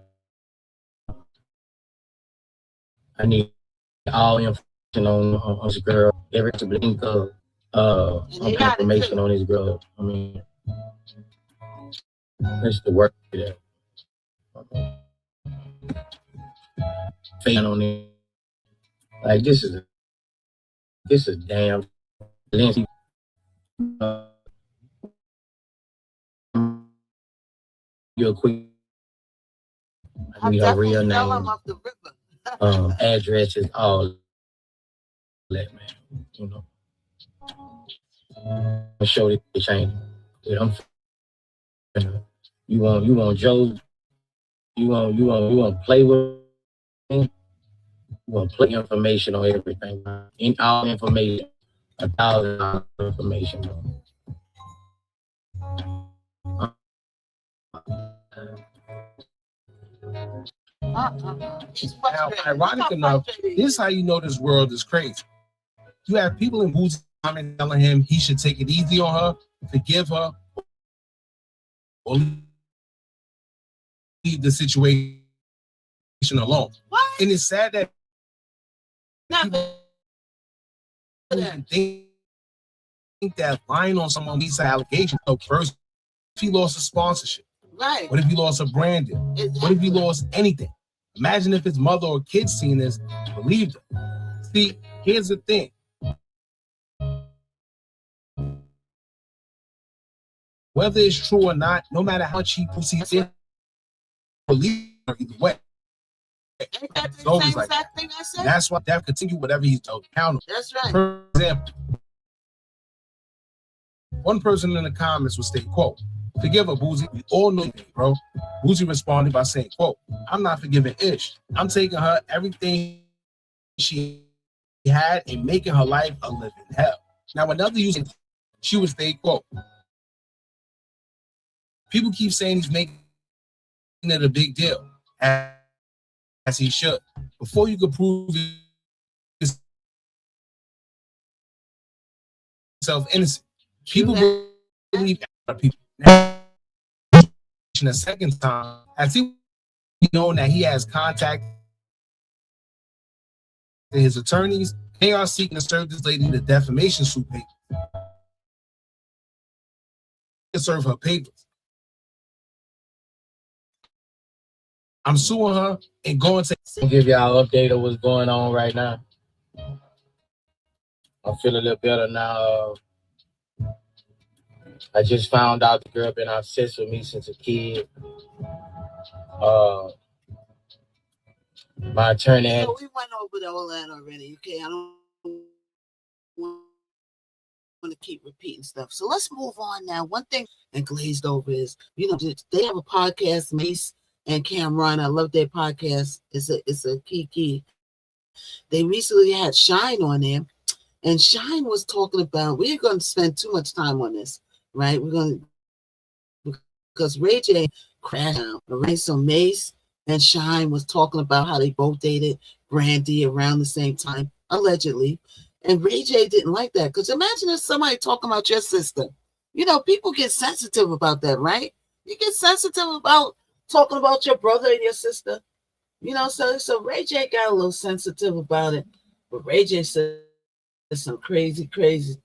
need all information on this girl, every link information on this girl. I mean, that's the work there. Fan on it. Like this is damn Lindsay. Real quick. I need her real name, addresses, all that, man. You know, I'll show this bitch ain't. You want Joe? You want to play with me? You want to play information on everything? In all information, 1,000 information. Now, ironic enough, this is how you know this world is crazy. You have people in Boo's comment telling him he should take it easy on her, forgive her, or leave the situation alone. What? And it's sad that people think that lying on someone meets an allegation. So first, if he lost a sponsorship, right? What if he lost a branding? Exactly. What if he lost anything? Imagine if his mother or kids seen this, believed him. See, here's the thing. Whether it's true or not, no matter how much he perceives it, believe her either way. Ain't that the same exact thing I said? That's why that continue whatever he's held accountable. That's right. For example, one person in the comments would state, quote, "Forgive her, Boozy. We all know you, bro." Boozy responded by saying, quote, "I'm not forgiving Ish. I'm taking her everything she had and making her life a living hell." Now, another user, she would state, quote, "People keep saying he's making it a big deal, as he should. Before you could prove yourself innocent, people believe people a second time, as he known that he has contact with his attorneys. They are seeking to serve this lady the defamation suit paper. To serve her papers. I'm suing her and going to give y'all an update of what's going on right now. I feel a little better now. I just found out the girl been obsessed with me since a kid. My attorney had. So we went over all that already. Okay, I don't want to keep repeating stuff. So let's move on now. One thing and glazed over is, they have a podcast, Mace and Cameron. I love their podcast. It's a key. They recently had Shine on there, and Shine was talking about. We're going to spend too much time on this, right? Because Ray J crashed out, right? So Mace and Shine was talking about how they both dated Brandy around the same time, allegedly. And Ray J didn't like that. Because imagine if somebody talking about your sister. People get sensitive about that, right? You get sensitive about talking about your brother and your sister. So Ray J got a little sensitive about it. But Ray J said some crazy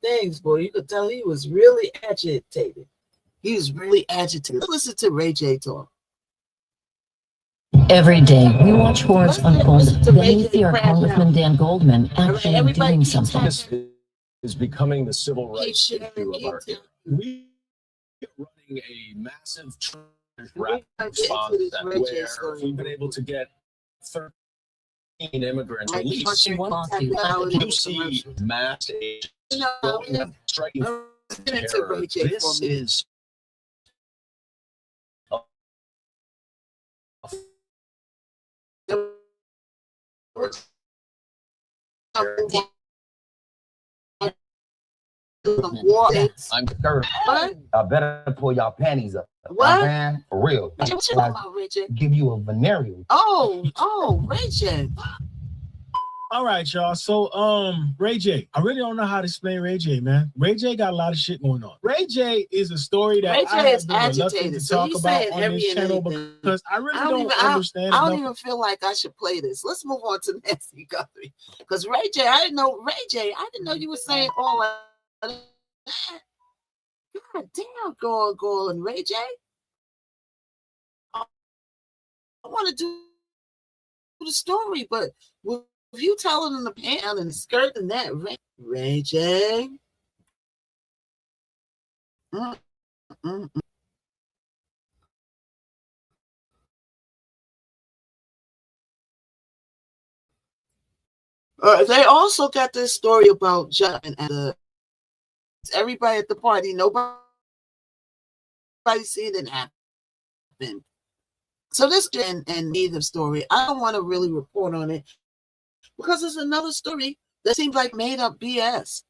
things, boy. You could tell he was really agitated. He was really agitated. Listen to Ray J talk. Every day, we watch horrors unfold. Then we see our Congressman Dan Goldman actually doing something. This is becoming the civil rights issue of our era. We are running a massive rapid response where we've been able to get 13 immigrants released. You see mass striking terror. This is I'm scared. I better pull y'all panties up. What? Man, for real. What you talking about, Ray J? Give you a venereal. Oh, Ray J. All right, y'all. So, Ray J. I really don't know how to explain Ray J, man. Ray J got a lot of shit going on. Ray J is a story that Ray J I have is been reluctant agitated, to so talk he's about saying on every this and channel anything. because I really don't understand. I don't even feel like I should play this. Let's move on to Nancy Guthrie. Because Ray J, I didn't know you were saying all of that. God damn, girl, and Ray J. I want to do the story, but with you telling them the pan and the skirt and that, Ray J. They also got this story about John and everybody at the party. Nobody seen it happen. So this and neither story, I don't want to really report on it because it's another story that seems like made up BS.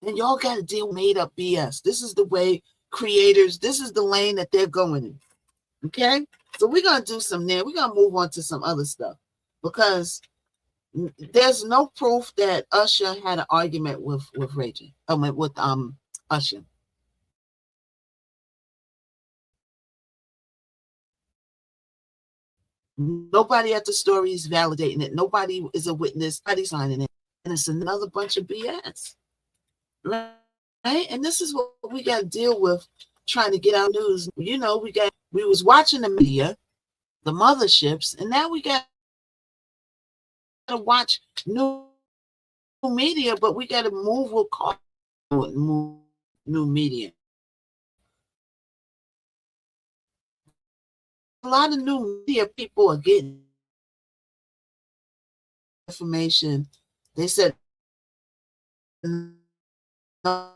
And y'all got to deal with made up BS. This is the way creators, this is the lane that they're going in. Okay? So we're going to do some there. We're going to move on to some other stuff because there's no proof that Usher had an argument with Ray J. With Usher. Nobody at the story is validating it. Nobody is a witness. Nobody's signing it. And it's another bunch of BS. Right? And this is what we got to deal with trying to get our news. We was watching the media, the motherships, and now we got to watch new media, but we got to move with caution with new media. A lot of new media people are getting information. They said no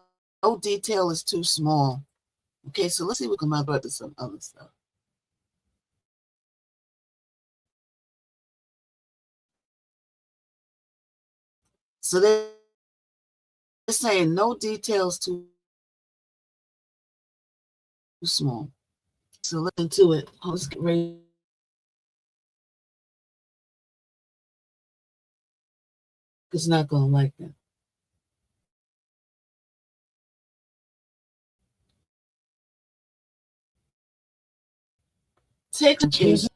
detail is too small. Okay, so let's see if we can map up to some other stuff. So they're saying no details too small. So look into it. Let's get ready. It's not going to like that. Take a case.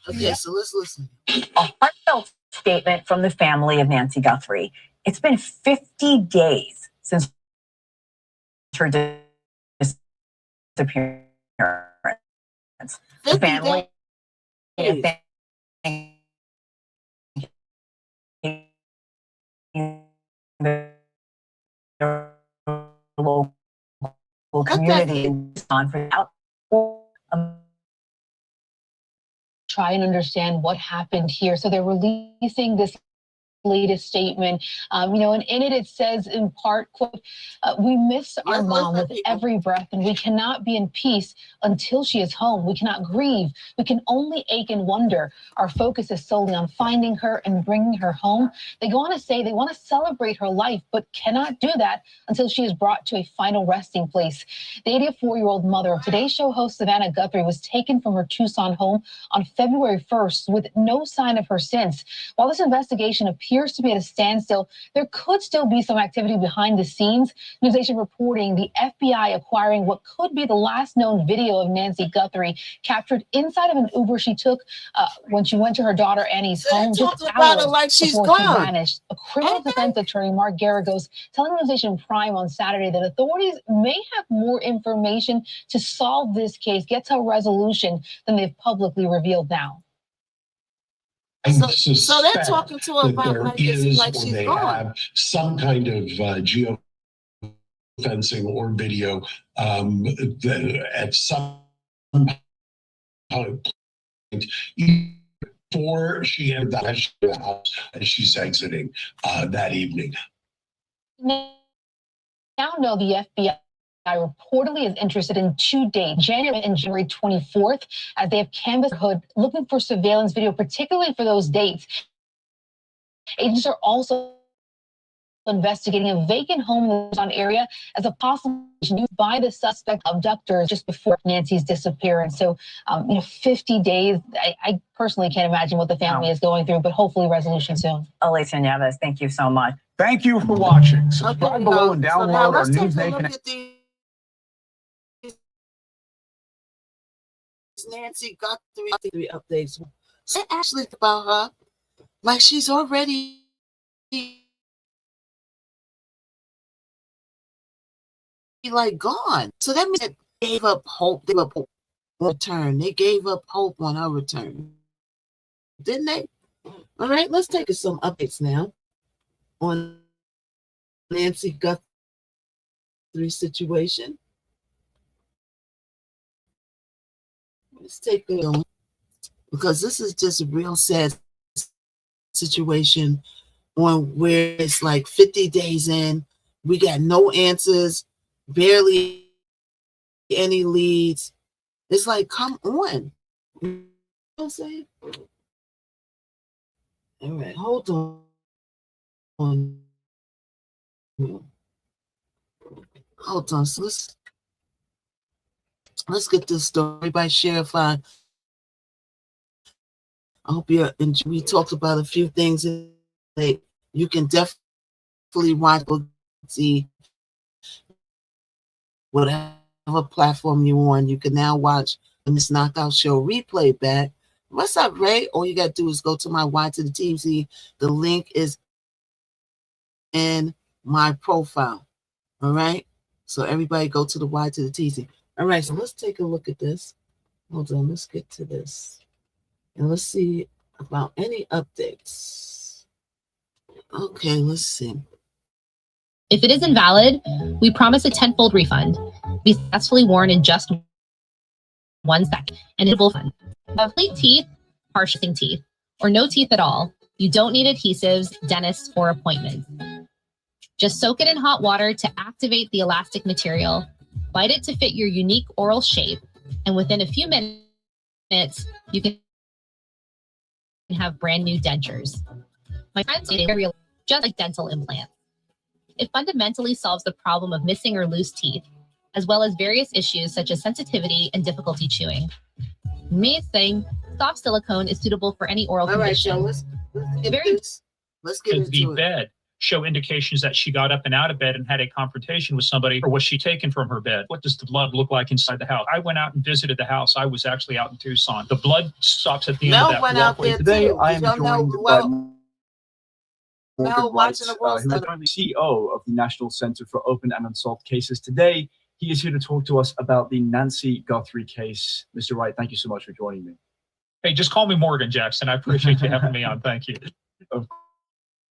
Okay, so let's listen. A heartfelt statement from the family of Nancy Guthrie. It's been 50 days since her disappearance. The family local community on for try and understand what happened here. So they're releasing this latest statement, and in it says in part, quote, we miss our mom with every breath, and we cannot be in peace until she is home. We cannot grieve. We can only ache and wonder. Our focus is solely on finding her and bringing her home. They go on to say they want to celebrate her life, but cannot do that until she is brought to a final resting place. The 84-year-old mother of Today's Show host Savannah Guthrie was taken from her Tucson home on February 1st with no sign of her since. While this investigation appears to be at a standstill, there could still be some activity behind the scenes. Newsnation reporting the FBI acquiring what could be the last known video of Nancy Guthrie captured inside of an Uber she took when she went to her daughter Annie's home just hours before she vanished. A criminal defense attorney, Mark Garagos, telling Newsnation Prime on Saturday that authorities may have more information to solve this case, get to a resolution than they've publicly revealed now. So they're talking to her about like she's gone. Have some kind of geofencing or video at some point before she entered the house as she's exiting that evening. Now know the FBI reportedly is interested in 2 dates, January and January 24th, as they have canvassed Hood looking for surveillance video, particularly for those dates. Agents are also investigating a vacant home in the Tucson area as a possible used by the suspect abductors just before Nancy's disappearance. So, 50 days, I personally can't imagine what the family is going through, but hopefully resolution soon. Alicia Nieves, thank you so much. Thank you for watching. Subscribe below and download our News Nation. Nancy got three updates. So actually about her, like she's already like gone. So that means they gave up hope. They gave up hope on return. They gave up hope on her return, didn't they? All right, let's take some updates now on Nancy Guthrie situation. Let's take a look, because this is just a real sad situation on where it's like 50 days in, we got no answers, barely any leads. It's like, come on. You know what I'm saying? All right, hold on. Hold on. So let's get this story by Sheriff. I hope you're enjoying. We talked about a few things that you can definitely watch, see whatever platform you're on. You can now watch the Miss Knockout Show replay back. What's up, Ray? All you got to do is go to my Y to the TZ. The link is in my profile. All right? So everybody go to the Y to the TZ. All right, so let's take a look at this. Hold on, let's get to this. And let's see about any updates. Okay, let's see. If it is invalid, we promise a tenfold refund. Be successfully worn in just 1 second. And it will fund. Complete teeth, harsh missing teeth, or no teeth at all. You don't need adhesives, dentists, or appointments. Just soak it in hot water to activate the elastic material. Bite it to fit your unique oral shape, and within a few minutes, you can have brand new dentures. My friends say they're just like dental implants. It fundamentally solves the problem of missing or loose teeth, as well as various issues such as sensitivity and difficulty chewing. Main thing, soft silicone is suitable for any oral condition. All right, so let's get into it. show indications that she got up and out of bed and had a confrontation with somebody, or was she taken from her bed? What does the blood look like inside the house? I went out and visited the house. I was actually out in Tucson. The blood stops at the end of that went out there Today, too. I am Y'all know, joined by Morgan Wright, who is the CEO of the National Center for Open and Unsolved Cases. Today, he is here to talk to us about the Nancy Guthrie case. Mr. Wright, thank you so much for joining me. Hey, just call me Morgan, Jackson. I appreciate you having me on. Thank you. Of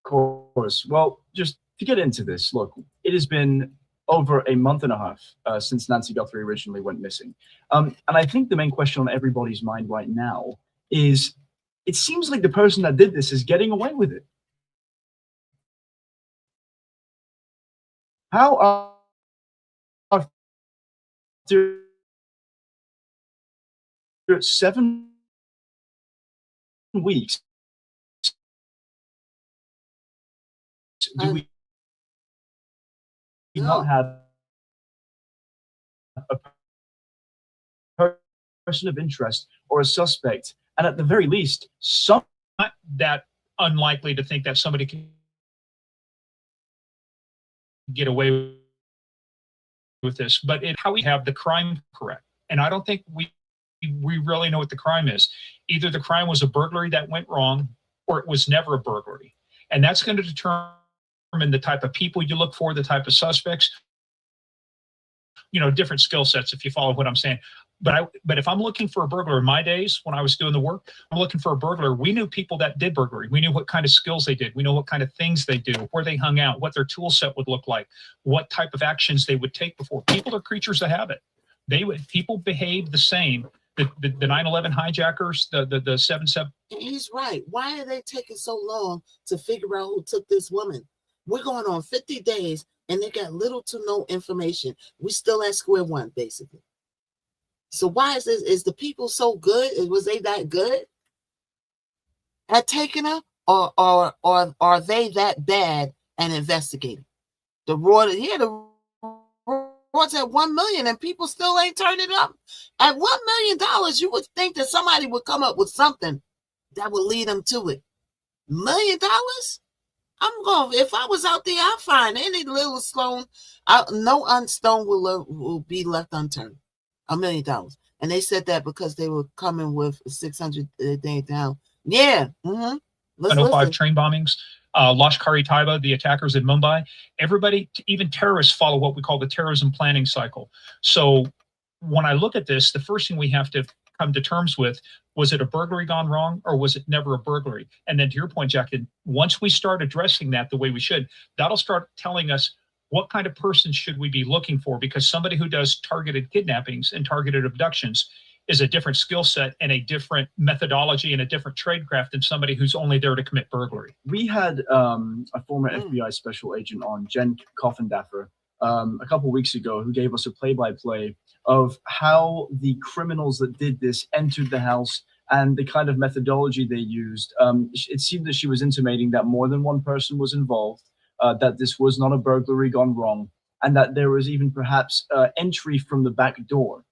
course. Well, just to get into this, look, it has been over a month and a half since Nancy Guthrie originally went missing. And I think the main question on everybody's mind right now is, it seems like the person that did this is getting away with it. How after 7 weeks do we not have a person of interest or a suspect, and at the very least, some not that unlikely to think that somebody can get away with this, but how we have the crime correct. And I don't think we really know what the crime is. Either the crime was a burglary that went wrong, or it was never a burglary. And that's going to determine the type of people you look for, the type of suspects, different skill sets, if you follow what I'm saying. But if I'm looking for a burglar in my days when I was doing the work, I'm looking for a burglar. We knew people that did burglary. We knew what kind of skills they did. We know what kind of things they do, where they hung out, what their tool set would look like, what type of actions they would take before. People are creatures of habit. People behave the same. The 9/11 hijackers, the 7/7. He's right. Why are they taking so long to figure out who took this woman? We're going on 50 days and they got little to no information. We still at square one, basically. So why is this? Is the people so good? Was they that good at taking her, or are they that bad at investigating? The Royals at $1 million, and people still ain't turning it up. At $1 million, you would think that somebody would come up with something that would lead them to it. $1 million? I'm going. If I was out there, I'd find any little stone. No stone will be left unturned. $1 million, and they said that because they were coming with 600 a day down. Yeah. 105 train bombings, Lashkar-e Taiba, the attackers in Mumbai. Everybody, even terrorists, follow what we call the terrorism planning cycle. So when I look at this, the first thing we have to come to terms with, was it a burglary gone wrong, or was it never a burglary? And then to your point, Jack, once we start addressing that the way we should, that'll start telling us what kind of person should we be looking for, because somebody who does targeted kidnappings and targeted abductions is a different skill set and a different methodology and a different tradecraft than somebody who's only there to commit burglary. We had a former FBI special agent on, Jen Coffindaffer, a couple of weeks ago, who gave us a play-by-play of how the criminals that did this entered the house and the kind of methodology they used. It seemed that she was intimating that more than one person was involved, that this was not a burglary gone wrong, and that there was even perhaps entry from the back door.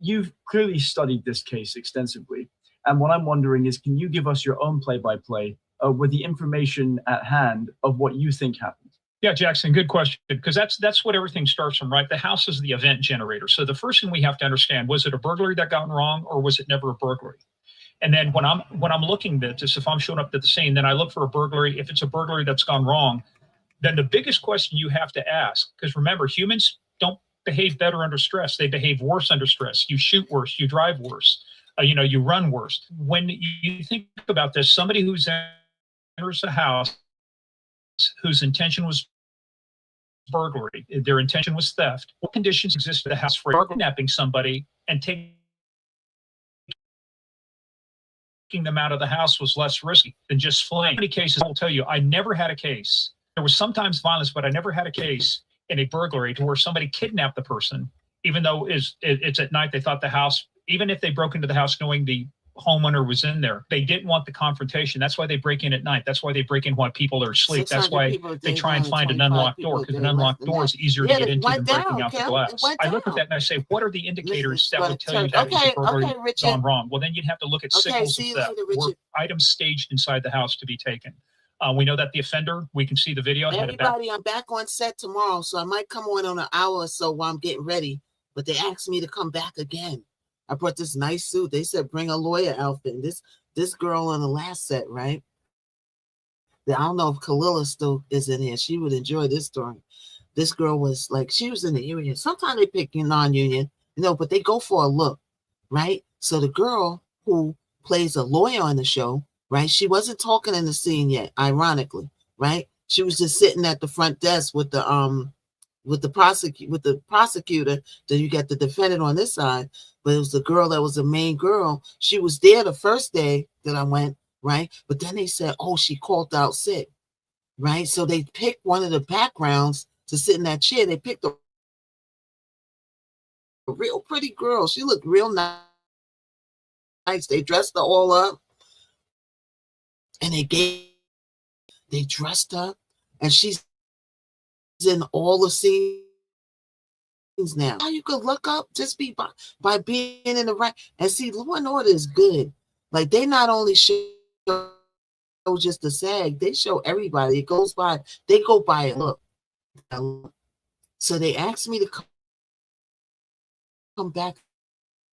You've clearly studied this case extensively, and what I'm wondering is, can you give us your own play-by-play with the information at hand of what you think happened? Yeah, Jackson, good question, because that's what everything starts from, right? The house is the event generator. So the first thing we have to understand, was it a burglary that got wrong, or was it never a burglary? And then when I'm looking at this, if I'm showing up at the scene, then I look for a burglary. If it's a burglary that's gone wrong, then the biggest question you have to ask, because remember, humans don't behave better under stress. They behave worse under stress. You shoot worse, you drive worse, you run worse. When you think about this, somebody who enters a house whose intention was burglary, their intention was theft, what conditions exist in the house for kidnapping somebody and taking them out of the house was less risky than just fleeing? In many cases, I will tell you, I never had a case. There was sometimes violence, but I never had a case in a burglary to where somebody kidnapped the person, even though it's at night. They thought the house, even if they broke into the house knowing the homeowner was in there, they didn't want the confrontation. That's why they break in at night. That's why they break in while people are asleep. That's why they try and find an unlocked door, because an unlocked door is easier to get into than breaking out the glass. I look at that and I say, what are the indicators that would tell you that it's a burglary gone wrong? Well, then you'd have to look at signals of theft, or items staged inside the house to be taken. We know that the offender, we can see the video. Everybody, I'm back on set tomorrow, so I might come on an hour or so while I'm getting ready. But they asked me to come back again. I brought this nice suit. They said bring a lawyer outfit. And this girl on the last set, right? I don't know if Kalila still is in here. She would enjoy this story. This girl was like, she was in the union. Sometimes they pick non-union, but they go for a look, right? So the girl who plays a lawyer on the show, right? She wasn't talking in the scene yet, ironically, right? She was just sitting at the front desk with the prosecutor. Then you got the defendant on this side, but it was the girl that was the main girl. She was there the first day that I went, right? But then they said, oh, she called out sick, right? So they picked one of the backgrounds to sit in that chair. They picked a real pretty girl. She looked real nice. They dressed her all up, and they dressed her, and she's in all the scenes now. How you could look up just by being in the right and see. Law and Order is good. Like they not only show just the SAG, they show everybody. It goes by. They go by a look. So they asked me to come back.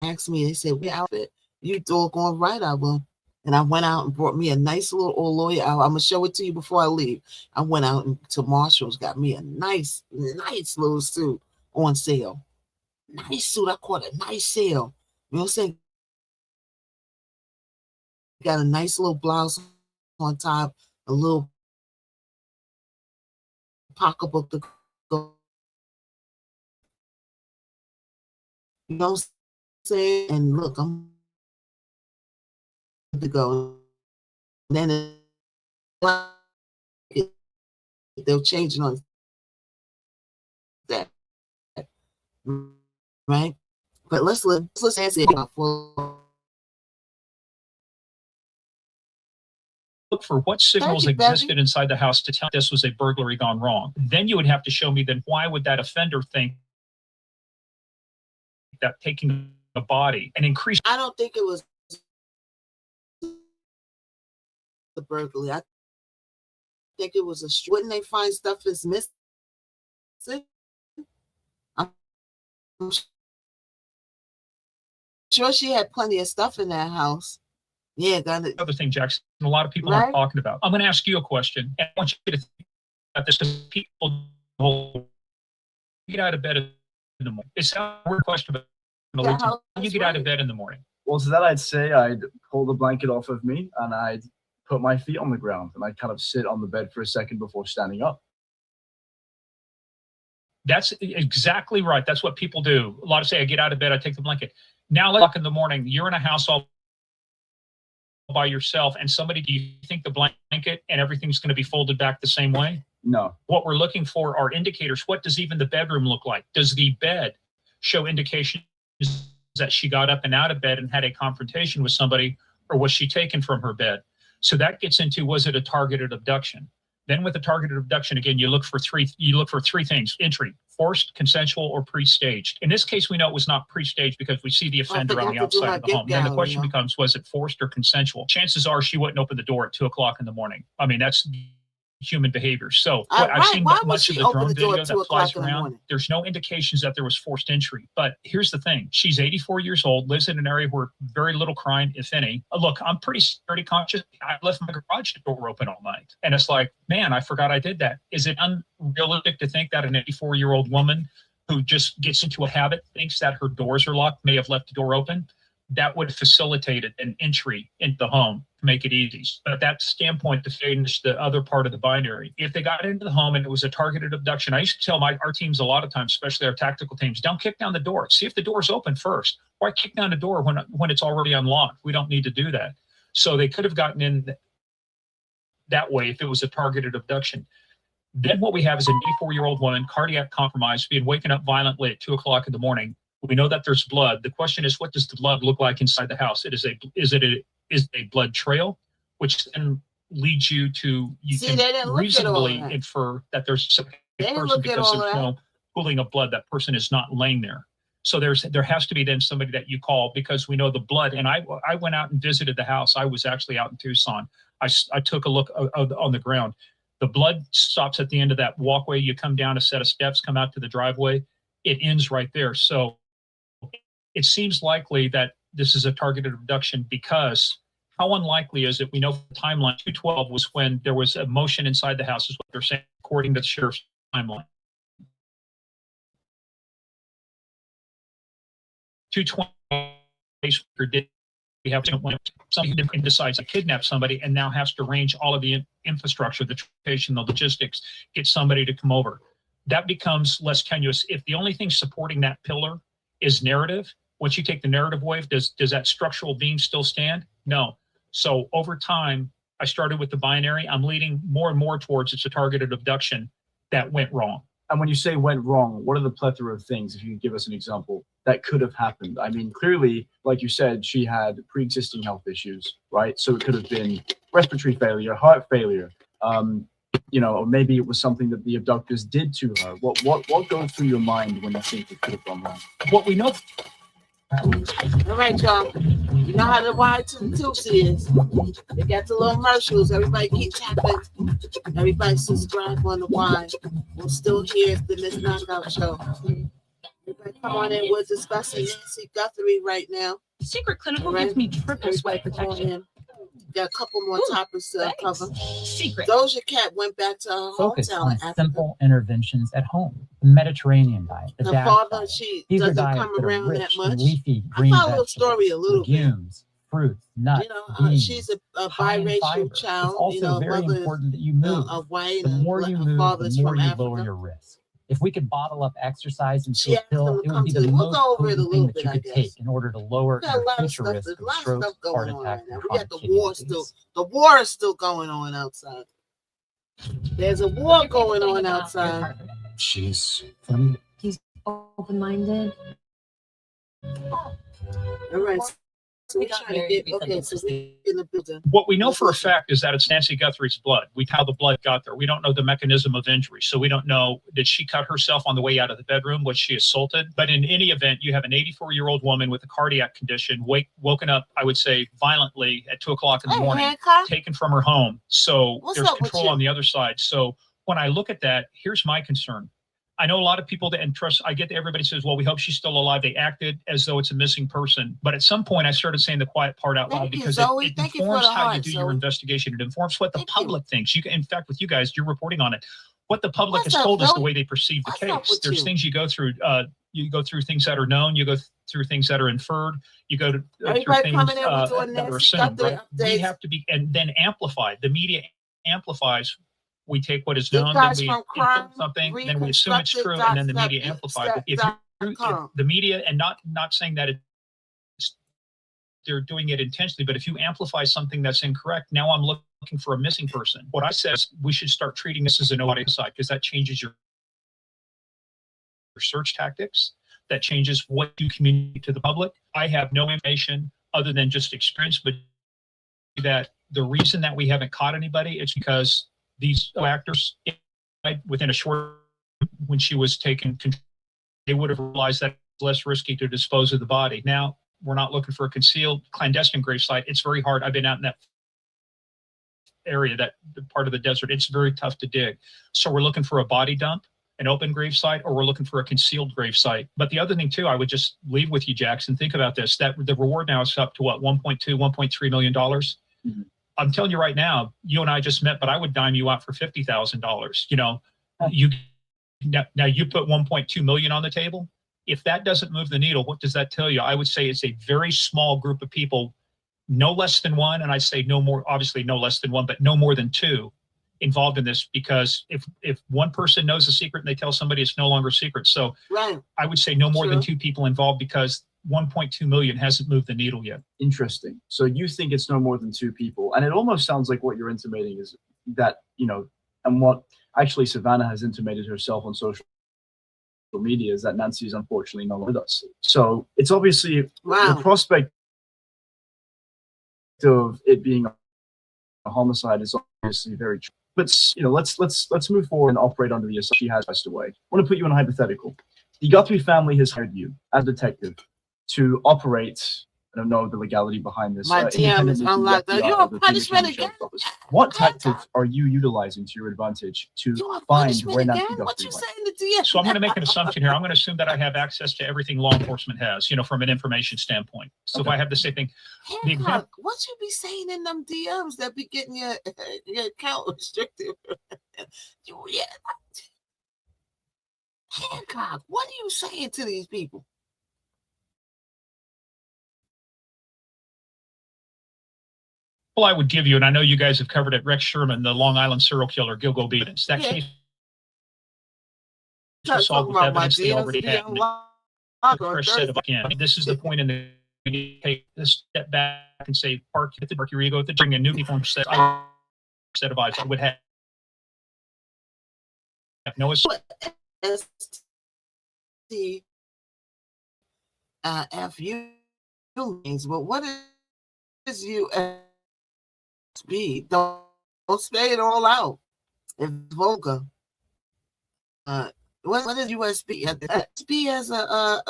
Asked me. They said, "What outfit? You doggone right, I will." And I went out and brought me a nice little old lawyer out. I'm going to show it to you before I leave. I went out to Marshall's, got me a nice little suit on sale. Nice suit. I caught a nice sale. You know what I'm saying? Got a nice little blouse on top, a little pocketbook to go. You know what I'm saying? And look, I'm to go. And then they'll change it on that, right? But let's answer it for. Look for what signals existed inside the house to tell this was a burglary gone wrong. Then you would have to show me then why would that offender think that taking a body and increase. I don't think it was the burglary. I think it was wouldn't they find stuff is missing? I'm sure she had plenty of stuff in that house. Yeah, got it. Other thing, Jackson, a lot of people aren't talking about. I'm going to ask you a question, and I want you to think about this because people get out of bed in the morning. It's a weird question, but you get out of bed in the morning. Well, to that I'd say I'd pull the blanket off of me and I'd put my feet on the ground and I'd kind of sit on the bed for a second before standing up. That's exactly right. That's what people do. A lot of say, I get out of bed, I take the blanket. Now, like in the morning, you're in a house all by yourself, and somebody, do you think the blanket and everything's going to be folded back the same way? No. What we're looking for are indicators. What does even the bedroom look like? Does the bed show indications that she got up and out of bed and had a confrontation with somebody, or was she taken from her bed? So that gets into, was it a targeted abduction? Then with a targeted abduction, again, you look for three things: entry, forced, consensual, or pre-staged. In this case, we know it was not pre-staged because we see the offender on the outside of the home. Then the question becomes, was it forced or consensual? Chances are she wouldn't open the door at 2:00 in the morning. I mean, that's human behavior. So I've seen much of the drone video that flies around. There's no indications that there was forced entry. But here's the thing. She's 84 years old, lives in an area where very little crime, if any. Look, I'm pretty security conscious. I left my garage door open all night. And it's like, man, I forgot I did that. Is it unrealistic to think that an 84-year-old woman who just gets into a habit, thinks that her doors are locked, may have left the door open? That would facilitate an entry into the home to make it easy. But at that standpoint, to finish the other part of the binary, if they got into the home and it was a targeted abduction, I used to tell our teams a lot of times, especially our tactical teams, don't kick down the door. See if the door's open first. Why kick down the door when it's already unlocked? We don't need to do that. So they could have gotten in that way if it was a targeted abduction. Then what we have is an 84-year-old woman, cardiac compromise, being waken up violently at 2:00 in the morning. We know that there's blood. The question is, what does the blood look like inside the house? Is it a blood trail, which then leads you to can reasonably infer that there's a person, because there's no pooling of blood. That person is not laying there. So there has to be then somebody that you call, because we know the blood. And I went out and visited the house. I was actually out in Tucson. I took a look on the ground. The blood stops at the end of that walkway. You come down a set of steps, come out to the driveway. It ends right there. So it seems likely that this is a targeted abduction, because how unlikely is it? We know the timeline 212 was when there was a motion inside the house, is what they're saying, according to the sheriff's timeline. 220 we have somebody who decides to kidnap somebody and now has to arrange all of the infrastructure, the transportation, the logistics, get somebody to come over. That becomes less tenuous. If the only thing supporting that pillar is narrative, once you take the narrative away, does that structural beam still stand? No. So over time, I started with the binary. I'm leading more and more towards it's a targeted abduction that went wrong. And when you say went wrong, what are the plethora of things, if you could give us an example, that could have happened? I mean, clearly, like you said, she had pre-existing health issues, right? So it could have been respiratory failure, heart failure, or maybe it was something that the abductors did to her. What goes through your mind when you think it could have gone wrong? What we know. All right, y'all. You know how the wide to the Tuesday is. They got the little commercials. Everybody keep tapping. Everybody subscribe on the wide. We're still here at the Miss Knockout Show. Everybody come on in. We're discussing Nancy Guthrie right now. Secret Clinical gives me triple sweat protection. Got a couple more topics to cover. Secret. Doja Cat went back to her Focus hometown on in Africa. simple interventions at home. The Mediterranean diet, the Her DAF father, diet. she These are doesn't diets come that are around that rich much. in leafy I green follow the vegetables, story a little bit. legumes, fruits, nuts, beans, she's a high in biracial fiber. child. It's also very mother important that you move. a white The more and you her move, father's the more from you Africa. lower your risk. If we could bottle up exercise into She a asked them pill, to it would come be to the we'll most go over it a potent little thing that bit, you I could guess. take in order to lower We got a your lot of future stuff. risk There's a of lot of strokes, stuff heart going on attack, right now. and We chronic got the kidney war disease. still. The war is still going on outside. There's a war going on outside. She's funny. He's open-minded. All right. So we're trying to get so we in the building. What we know for a fact is that it's Nancy Guthrie's blood. How the blood got there. We don't know the mechanism of injury. So we don't know, did she cut herself on the way out of the bedroom? Was she assaulted? But in any event, you have an 84-year-old woman with a cardiac condition, woken up, I would say, violently at 2 o'clock in the morning, Hancock? taken from her home. So What's there's up with control you? on the other side. So when I look at that, here's my concern. I know a lot of people that trust. I get that everybody says, well, we hope she's still alive. They acted as though it's a missing person. But at some point, I started saying the quiet part out loud because it informs how you do your investigation. It informs what the public thinks. You can, in fact, with you guys, you're reporting on it. What the public has told us the way they perceive the case. There's things you go through. You go through things that are known. You go through things that are inferred. You go through things that are assumed. Right? We have to be, and then amplified. The media amplifies. We take what is known, then we infer something, then we assume it's true, and then the media amplifies. But if the media, and not saying that they're doing it intentionally, but if you amplify something that's incorrect, now I'm looking for a missing person. What I said is we should start treating this as a no side, because that changes your search tactics. That changes what you communicate to the public. I have no information other than just experience, but that the reason that we haven't caught anybody, it's because these actors, within a short, when she was taken, they would have realized that it's less risky to dispose of the body. Now, we're not looking for a concealed clandestine gravesite. It's very hard. I've been out in that area, that part of the desert. It's very tough to dig. So we're looking for a body dump, an open gravesite, or we're looking for a concealed gravesite. But the other thing too, I would just leave with you, Jackson, think about this, that the reward now is up to what, $1.2, $1.3 million. Mm-hmm. I'm telling you right now, you and I just met, but I would dime you out for $50,000. You know, now you put 1.2 million on the table. If that doesn't move the needle, what does that tell you? I would say it's a very small group of people, no less than one. And I say no more, obviously no less than one, but no more than two involved in this, because if one person knows a secret and they tell somebody, it's no longer a secret. So I would say no more than two people involved, because 1.2 million hasn't moved the needle yet. Interesting. So you think it's no more than two people. And it almost sounds like what you're intimating is that, and what actually Savannah has intimated herself on social media is that Nancy is unfortunately no longer with us. So it's obviously the prospect of it being a homicide is obviously very true. But let's move forward and operate under the assumption she has passed away. I want to put you in a hypothetical. the Guthrie family has hired you as a detective to operate. I don't know the legality behind this. My DM is independently from the unlocked. FBI You're or a the Phoenix punishment County again? Sheriff's Office. What tactics are you utilizing to your advantage to find where Nancy Guthrie What you went? saying to DM? So I'm going to make an assumption here. I'm going to assume that I have access to everything law enforcement has, you know, from an information standpoint. So if I have the same thing, the example, What you be saying in them DMs that be getting your account restricted? Yeah. Hancock, what are you saying to these people? I would give you, and I know you guys have covered it, Rex Sherman, the Long Island serial killer, Gilgo Beatons. That case was solved with evidence they already had. This is the point in the you take this step back and say, park your ego, to bring a new people and set of eyes. I would have no FU means, but what is USB? Don't say it all out. It's vulgar. What is USB? USB has a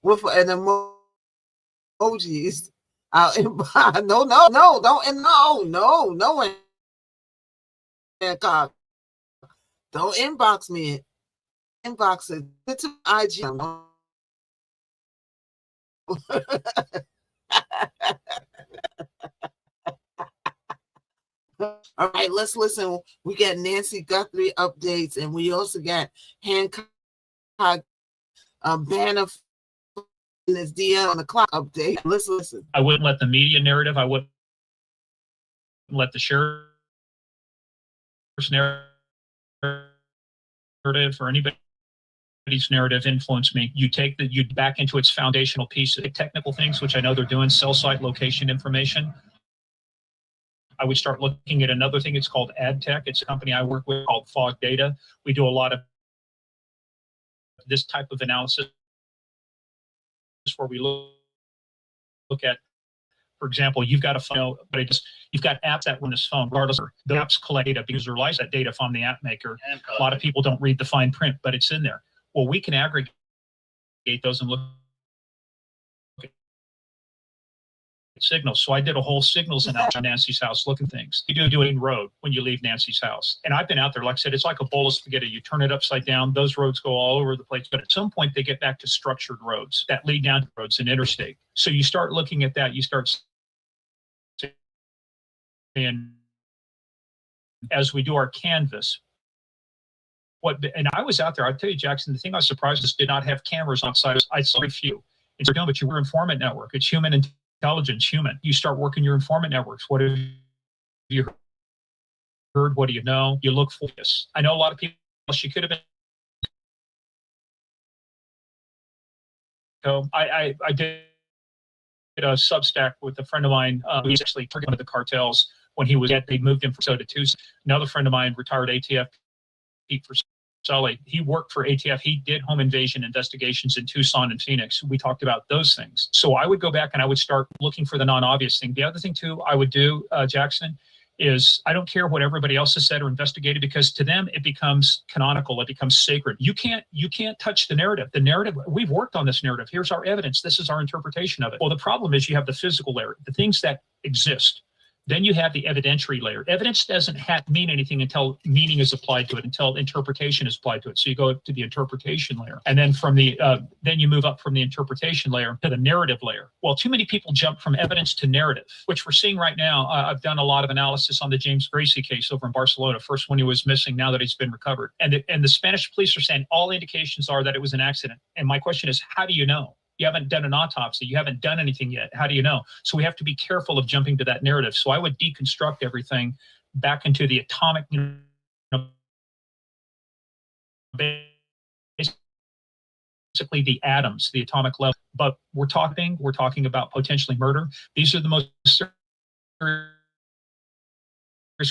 with an emojis. No, Hancock. Don't inbox me. Inbox it. It's an IG. All right, let's listen. We got Nancy Guthrie updates, and we also got Hancock banner in his DM on the clock update. Let's listen. I wouldn't let the media narrative. I wouldn't let the sheriff's narrative or anybody's narrative influence me. You take you back into its foundational piece, technical things, which I know they're doing, cell site location information. I would start looking at another thing. It's called AdTech. It's a company I work with called Fog Data. We do a lot of this type of analysis where we look at, for example, you've got a phone, but you've got apps that run this phone, regardless of the apps collect data because they're licensed that data if I'm the app maker. A lot of people don't read the fine print, but it's in there. Well, we can aggregate those and look at signals. So I did a whole signals analysis on Nancy's house, looking things. You do in road when you leave Nancy's house. And I've been out there, like I said, it's like a bowl of spaghetti. You turn it upside down, those roads go all over the place. But at some point, they get back to structured roads that lead down to roads and interstate. So you start looking at that, you start saying, as we do our canvas, and I was out there, I'll tell you, Jackson, the thing I was surprised is did not have cameras on site. I saw very few. It's done, but you're informant network. It's human intelligence, human. You start working your informant networks. What have you heard? What do you know? You look for this. I know a lot of people, she could have been. So I did a Substack with a friend of mine who was actually targeting the cartels when he was they moved him from Soda to another friend of mine, retired ATF Pete for Sully. He worked for ATF. He did home invasion investigations in Tucson and Phoenix. We talked about those things. So I would go back and I would start looking for the non-obvious thing. The other thing too I would do, Jackson, is I don't care what everybody else has said or investigated, because to them it becomes canonical, it becomes sacred. You can't touch the narrative. The narrative, we've worked on this narrative. Here's our evidence. This is our interpretation of it. Well, the problem is you have the physical layer, the things that exist. Then you have the evidentiary layer. Evidence doesn't mean anything until meaning is applied to it, until interpretation is applied to it. So you go to the interpretation layer, and then from the then you move up from the interpretation layer to the narrative layer. Well, too many people jump from evidence to narrative, which we're seeing right now. I've done a lot of analysis on the James Gracie case over in Barcelona. First when he was missing, now that he's been recovered, and the Spanish police are saying all indications are that it was an accident. And my question is, how do you know? You haven't done an autopsy. You haven't done anything yet. How do you know? So we have to be careful of jumping to that narrative. So I would deconstruct everything back into the atomic, basically the atoms, the atomic level. But we're talking about potentially murder. These are the most serious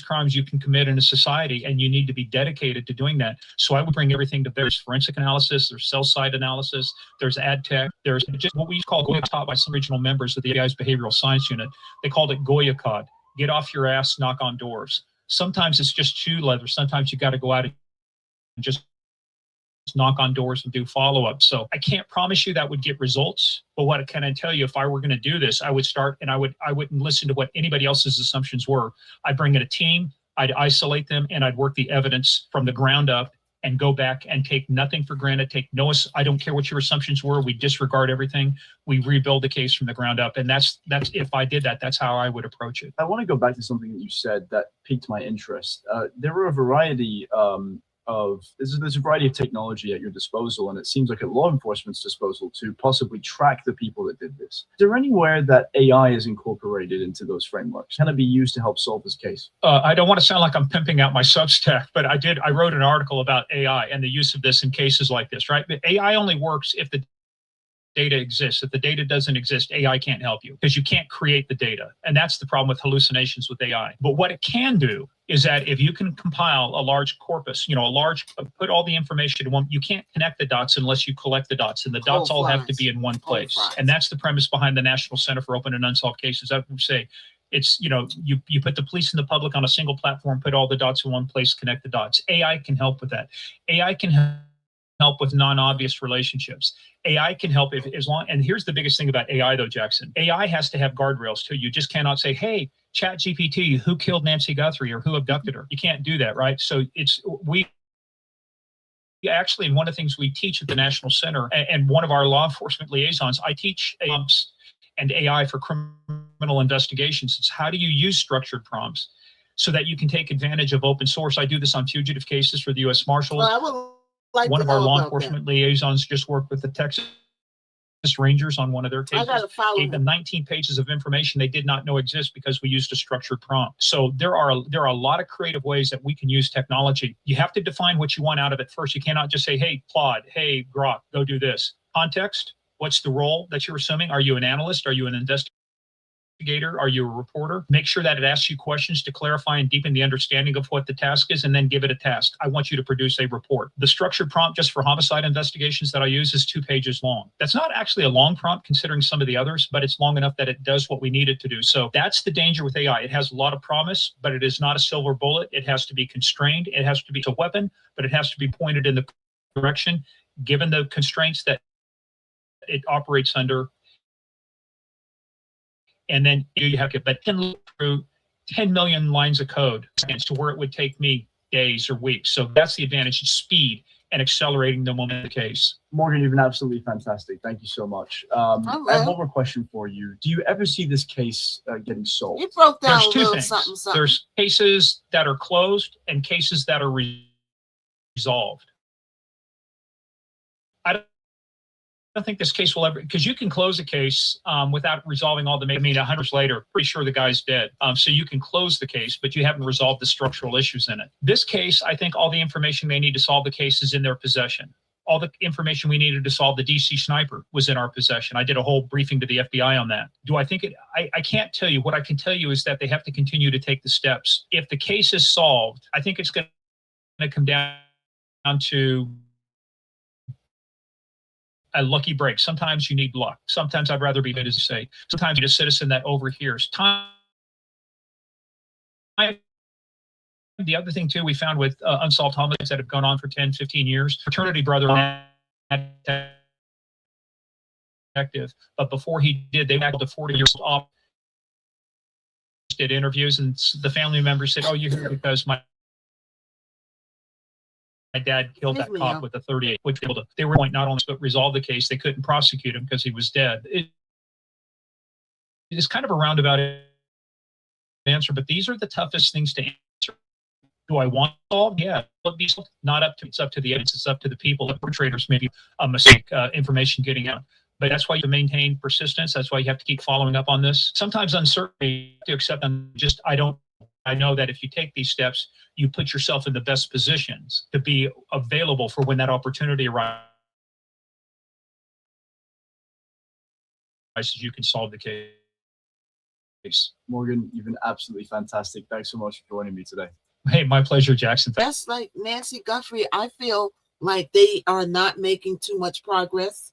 crimes you can commit in a society, and you need to be dedicated to doing that. So I would bring everything to bear. There's forensic analysis, there's cell site analysis, there's ad tech, there's just what we call Goya, taught by some regional members of the AI's behavioral science unit. They called it Goya Cod. Get off your ass, knock on doors. Sometimes it's just shoe leather. Sometimes you got to go out and just knock on doors and do follow-up. So I can't promise you that would get results, but what can I tell you? If I were going to do this, I would start, and I wouldn't listen to what anybody else's assumptions were. I'd bring in a team, I'd isolate them, and I'd work the evidence from the ground up and go back and take nothing for granted. I don't care what your assumptions were. We disregard everything. We rebuild the case from the ground up. And that's if I did that, that's how I would approach it. I want to go back to something that you said that piqued my interest. There were a variety there's a variety of technology at your disposal, and it seems like at law enforcement's disposal to possibly track the people that did this. Is there anywhere that AI is incorporated into those frameworks? Can it be used to help solve this case? I don't want to sound like I'm pimping out my Substack, but I wrote an article about AI and the use of this in cases like this, right? But AI only works if the data exists. If the data doesn't exist, AI can't help you because you can't create the data. And that's the problem with hallucinations with AI. But what it can do is that if you can compile a large corpus, put all the information in one, you can't connect the dots unless you collect the dots, and the dots all have to be in one place. And that's the premise behind the National Center for Open and Unsolved Cases. I would say it's, you put the police and the public on a single platform, put all the dots in one place, connect the dots. AI can help with that. AI can help with non-obvious relationships. AI can help and here's the biggest thing about AI though, Jackson. AI has to have guardrails too. You just cannot say, hey, Chat GPT, who killed Nancy Guthrie or who abducted her? You can't do that, right? So we actually, one of the things we teach at the National Center, and one of our law enforcement liaisons, I teach prompts and AI for criminal investigations. It's how do you use structured prompts so that you can take advantage of open source. I do this on fugitive cases for the U.S. Marshals. Well, I would like one to of our know law about enforcement that. liaisons just worked with the Texas Rangers on one of their cases. I gotta follow Gave them 19 pages of information they did not know exist because we used a structured prompt. So there are a lot of creative ways that we can use technology. You have to define what you want out of it first. You cannot just say, hey, Claude, hey, Grok, go do this. Context, what's the role that you're assuming? Are you an analyst? Are you an investigator? Are you a reporter? Make sure that it asks you questions to clarify and deepen the understanding of what the task is, and then give it a task. I want you to produce a report. The structured prompt just for homicide investigations that I use is 2 pages long. That's not actually a long prompt considering some of the others, but it's long enough that it does what we need it to do. So that's the danger with AI. It has a lot of promise, but it is not a silver bullet. It has to be constrained. It has to be a weapon, but it has to be pointed in the direction, given the constraints that it operates under. And then you have to look through 10 million lines of code to where it would take me days or weeks. So that's the advantage, speed and accelerating the moment of the case. Morgan, you've been absolutely fantastic. Thank you so much. I have one more question for you. Do you ever see this case getting solved? You broke down There's a two little things. something. There's cases that are closed and cases that are resolved. I don't think this case will ever, because you can close a case without resolving all the, 100 years later, pretty sure the guy's dead. So you can close the case, but you haven't resolved the structural issues in it. This case, I think all the information they need to solve the case is in their possession. All the information we needed to solve the DC sniper was in our possession. I did a whole briefing to the FBI on that. Do I think it? I can't tell you. What I can tell you is that they have to continue to take the steps. If the case is solved, I think it's going to come down to a lucky break. Sometimes you need luck. Sometimes I'd rather be good, as you say. Sometimes you're a citizen that overhears. Time. The other thing, too, we found with unsolved homicides that have gone on for 10, 15 years, fraternity brother detective, but before he did, they were 40 years off, did interviews, and the family members said, oh, you're here because my dad killed that cop with a 38, which they were not only but resolve the case, they couldn't prosecute him because he was dead. It is kind of a roundabout answer, but these are the toughest things to answer. Do I want to solve? Yeah, but not up to, it's up to the evidence, it's up to the people, the perpetrators, maybe a mistake, information getting out. But that's why you maintain persistence. That's why you have to keep following up on this. Sometimes uncertainty to accept I know that if you take these steps, you put yourself in the best positions to be available for when that opportunity arises, you can solve the case. Morgan, you've been absolutely fantastic. Thanks so much for joining me today. Hey, my pleasure, Jackson. That's like Nancy Guthrie. I feel like they are not making too much progress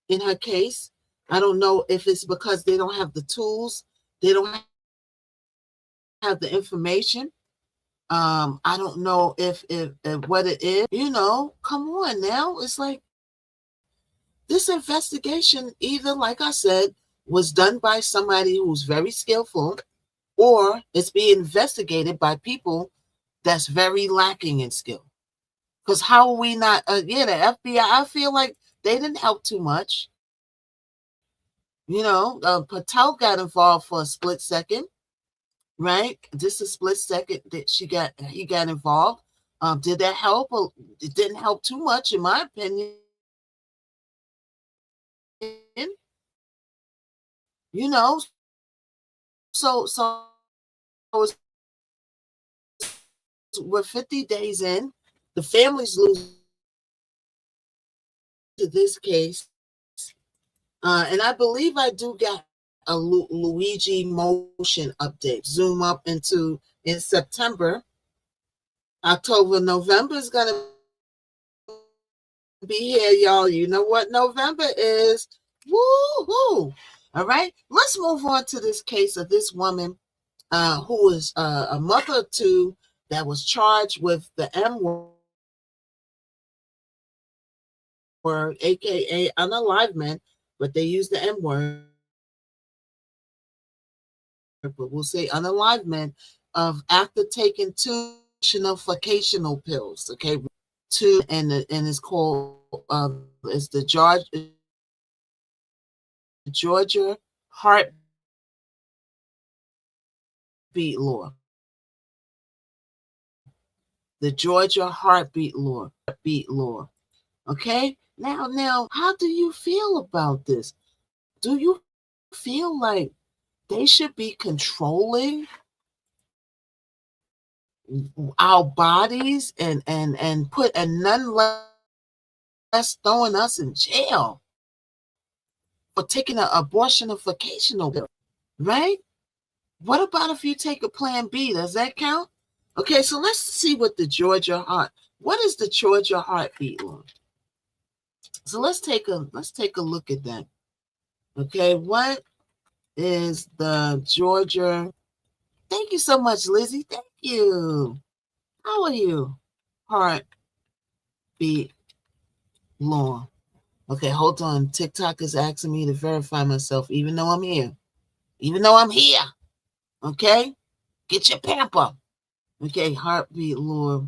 in her case. I don't know if it's because they don't have the tools, they don't have the information, I don't know if what it is. You know, come on now. It's like this investigation either, like I said, was done by somebody who's very skillful, or it's being investigated by people that's very lacking in skill. Because how are we not? The FBI. I feel like they didn't help too much. You know, Patel got involved for a split second, right? Just a split second that he got involved. Did that help? Well, it didn't help too much, in my opinion. You know, so we're 50 days in. The family's losing to this case, and I believe I do got a Luigi motion update. Zoom up into in September, October, November is gonna be here, y'all. You know what November is? Woo-hoo! All right, let's move on to this case of this woman who is a mother of two that was charged with the M word, aka unalivement, but they use the M word. But we'll say unalivement of after taking two vacational pills. Okay, two and it's called it's the Georgia heartbeat law. The Georgia heartbeat law. Okay, now, how do you feel about this? Do you feel like they should be controlling our bodies and put a none less throwing us in jail for taking an abortion of vacational pill, right? What about if you take a plan B? Does that count? Okay, so let's see what what is the Georgia heartbeat law? So let's take a look at that. Okay, what is the Georgia? Thank you so much, Lizzie. Thank you. How are you? Heartbeat law. Okay, hold on. TikTok is asking me to verify myself, even though I'm here. Okay, get your pamper. Okay, heartbeat law.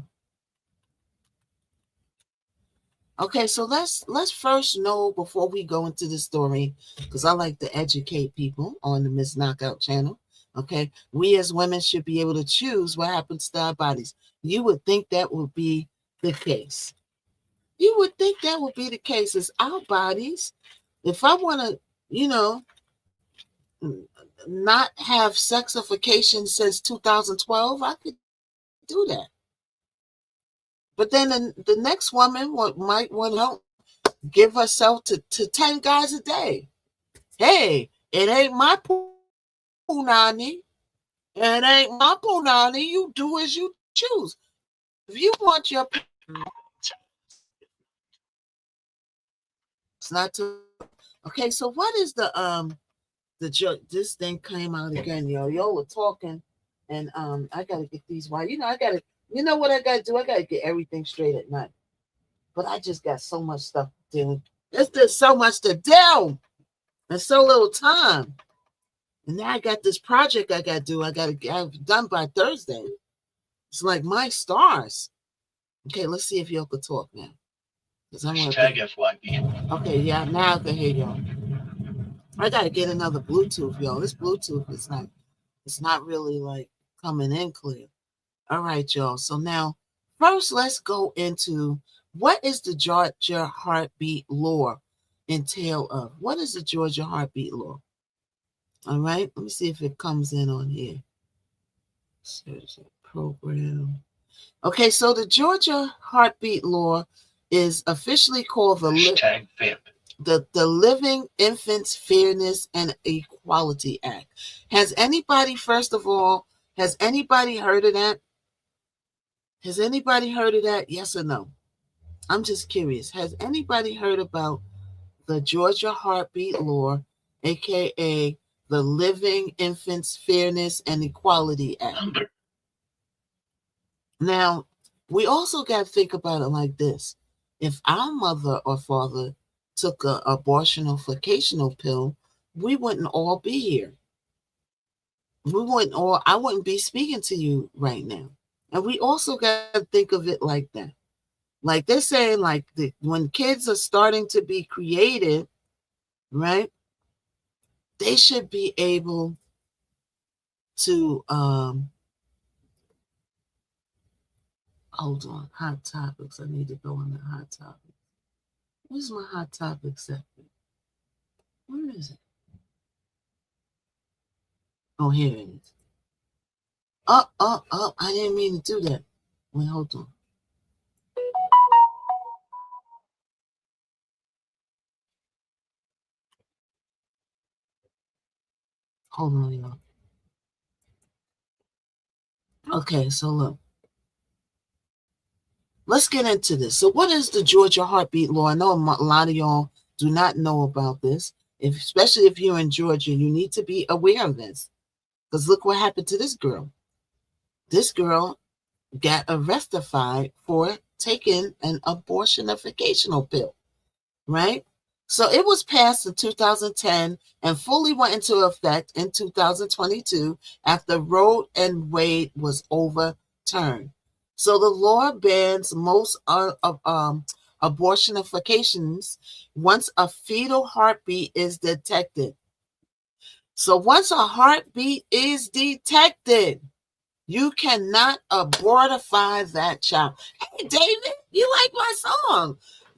Okay, so let's first know before we go into the story, because I like to educate people on the Miss Knockout channel. Okay, we as women should be able to choose what happens to our bodies. You would think that would be the case. You would think that would be the case. It's our bodies. If I want to, not have sexification since 2012, I could do that. But then the next woman might want to give herself to 10 guys a day. Hey, it ain't my punani. It ain't my punani. You do as you choose. If you want your... It's not too... Okay, so what is this thing came out again, yo. Y'all were talking, and I gotta get these wires. You know what I gotta do? I gotta get everything straight at night. But I just got so much stuff to do. There's just so much to do. And so little time. And now I got this project I gotta do. I gotta get done by Thursday. It's like my stars. Okay, let's see if y'all could talk now. Okay, yeah, now I can hear y'all. I gotta get another Bluetooth, y'all. This Bluetooth is like, it's not really like coming in clear. All right, y'all. So now, first, let's go into what is the Georgia heartbeat law entail of? What is the Georgia heartbeat law? All right, let me see if it comes in on here. Search program. Okay, so the Georgia heartbeat law is officially called the Living Infants Fairness and Equality Act. Has anybody heard of that? Has anybody heard of that? Yes or no? I'm just curious. Has anybody heard about the Georgia heartbeat law, aka the Living Infants Fairness and Equality Act? Now, we also got to think about it like this. If our mother or father took an abortionificational pill, we wouldn't all be here. I wouldn't be speaking to you right now. And we also got to think of it like that. Like they're saying, like when kids are starting to be created, right? They should be able to hold on, hot topics. I need to go on the hot topics. Where's my hot topics section? Where is it? Oh, here it is. Up. I didn't mean to do that. Wait, hold on. Hold on, y'all. Okay, so look. Let's get into this. So what is the Georgia heartbeat law? I know a lot of y'all do not know about this. Especially if you're in Georgia, you need to be aware of this. Because look what happened to this girl. This girl got arrested for taking an abortionificational pill, right? So it was passed in 2010 and fully went into effect in 2022 after Roe and Wade was overturned. So the law bans most abortionifications once a fetal heartbeat is detected. So once a heartbeat is detected, you cannot abortify that child. Hey, David, you like my song?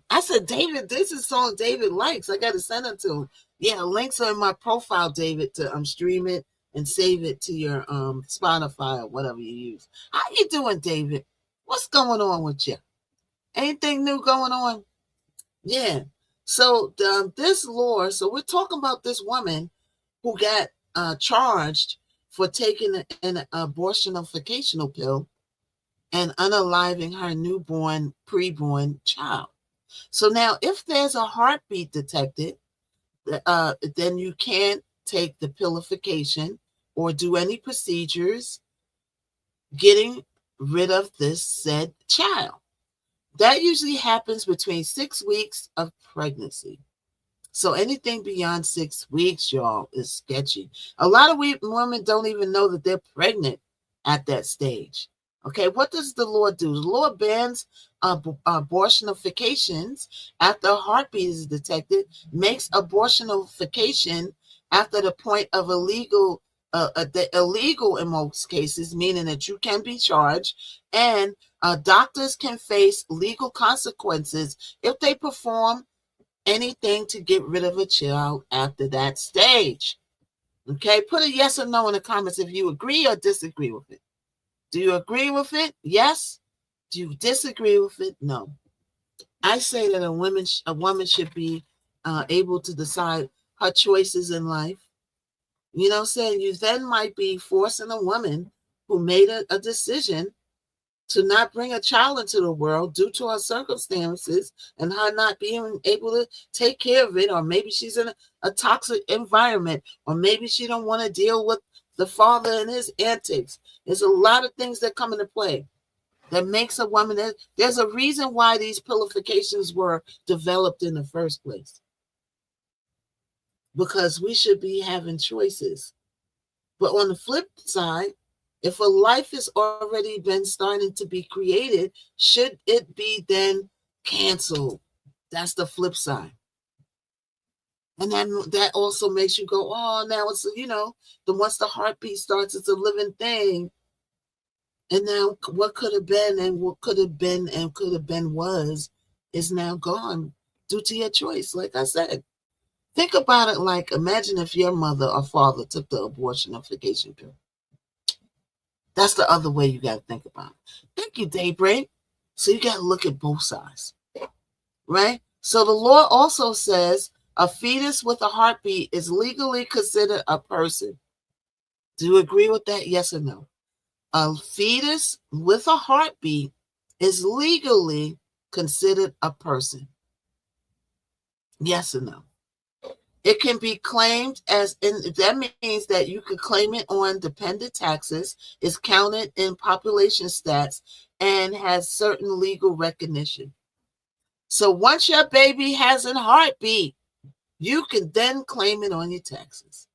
I said, David, this is a song David likes. I got to send it to him. Yeah, links are in my profile, David, to stream it and save it to your Spotify or whatever you use. How you doing, David? What's going on with you? Anything new going on? Yeah. So this law, so we're talking about this woman who got charged for taking an abortionificational pill and unaliving her newborn, preborn child. So now if there's a heartbeat detected, then you can't take the pillification or do any procedures getting rid of this said child. That usually happens between 6 weeks of pregnancy. So anything beyond 6 weeks, y'all, is sketchy. A lot of women don't even know that they're pregnant at that stage. Okay, what does the law do? The law bans abortionifications after a heartbeat is detected, makes abortionification after the point of illegal in most cases, meaning that you can be charged, and doctors can face legal consequences if they perform anything to get rid of a child after that stage. Okay, put a yes or no in the comments if you agree or disagree with it. Do you agree with it? Yes. Do you disagree with it? No. I say that a woman should be able to decide her choices in life. You know what I'm saying? You then might be forcing a woman who made a decision to not bring a child into the world due to her circumstances and her not being able to take care of it, or maybe she's in a toxic environment, or maybe she don't want to deal with the father and his antics. There's a lot of things that come into play that makes a woman. There's a reason why these pillifications were developed in the first place, because we should be having choices. But on the flip side, if a life has already been starting to be created, should it be then canceled? That's the flip side. And then that also makes you go, oh, now it's, once the heartbeat starts, it's a living thing. And now what could have been and what could have been and could have been was is now gone due to your choice. Like I said, think about it like, imagine if your mother or father took the abortionification pill. That's the other way you got to think about it. Thank you, Daybreak. So you got to look at both sides, right? So the law also says a fetus with a heartbeat is legally considered a person. Do you agree with that? Yes or no? A fetus with a heartbeat is legally considered a person. Yes or no? It can be claimed as, that means that you could claim it on dependent taxes, is counted in population stats, and has certain legal recognition. So once your baby has a heartbeat, you can then claim it on your taxes.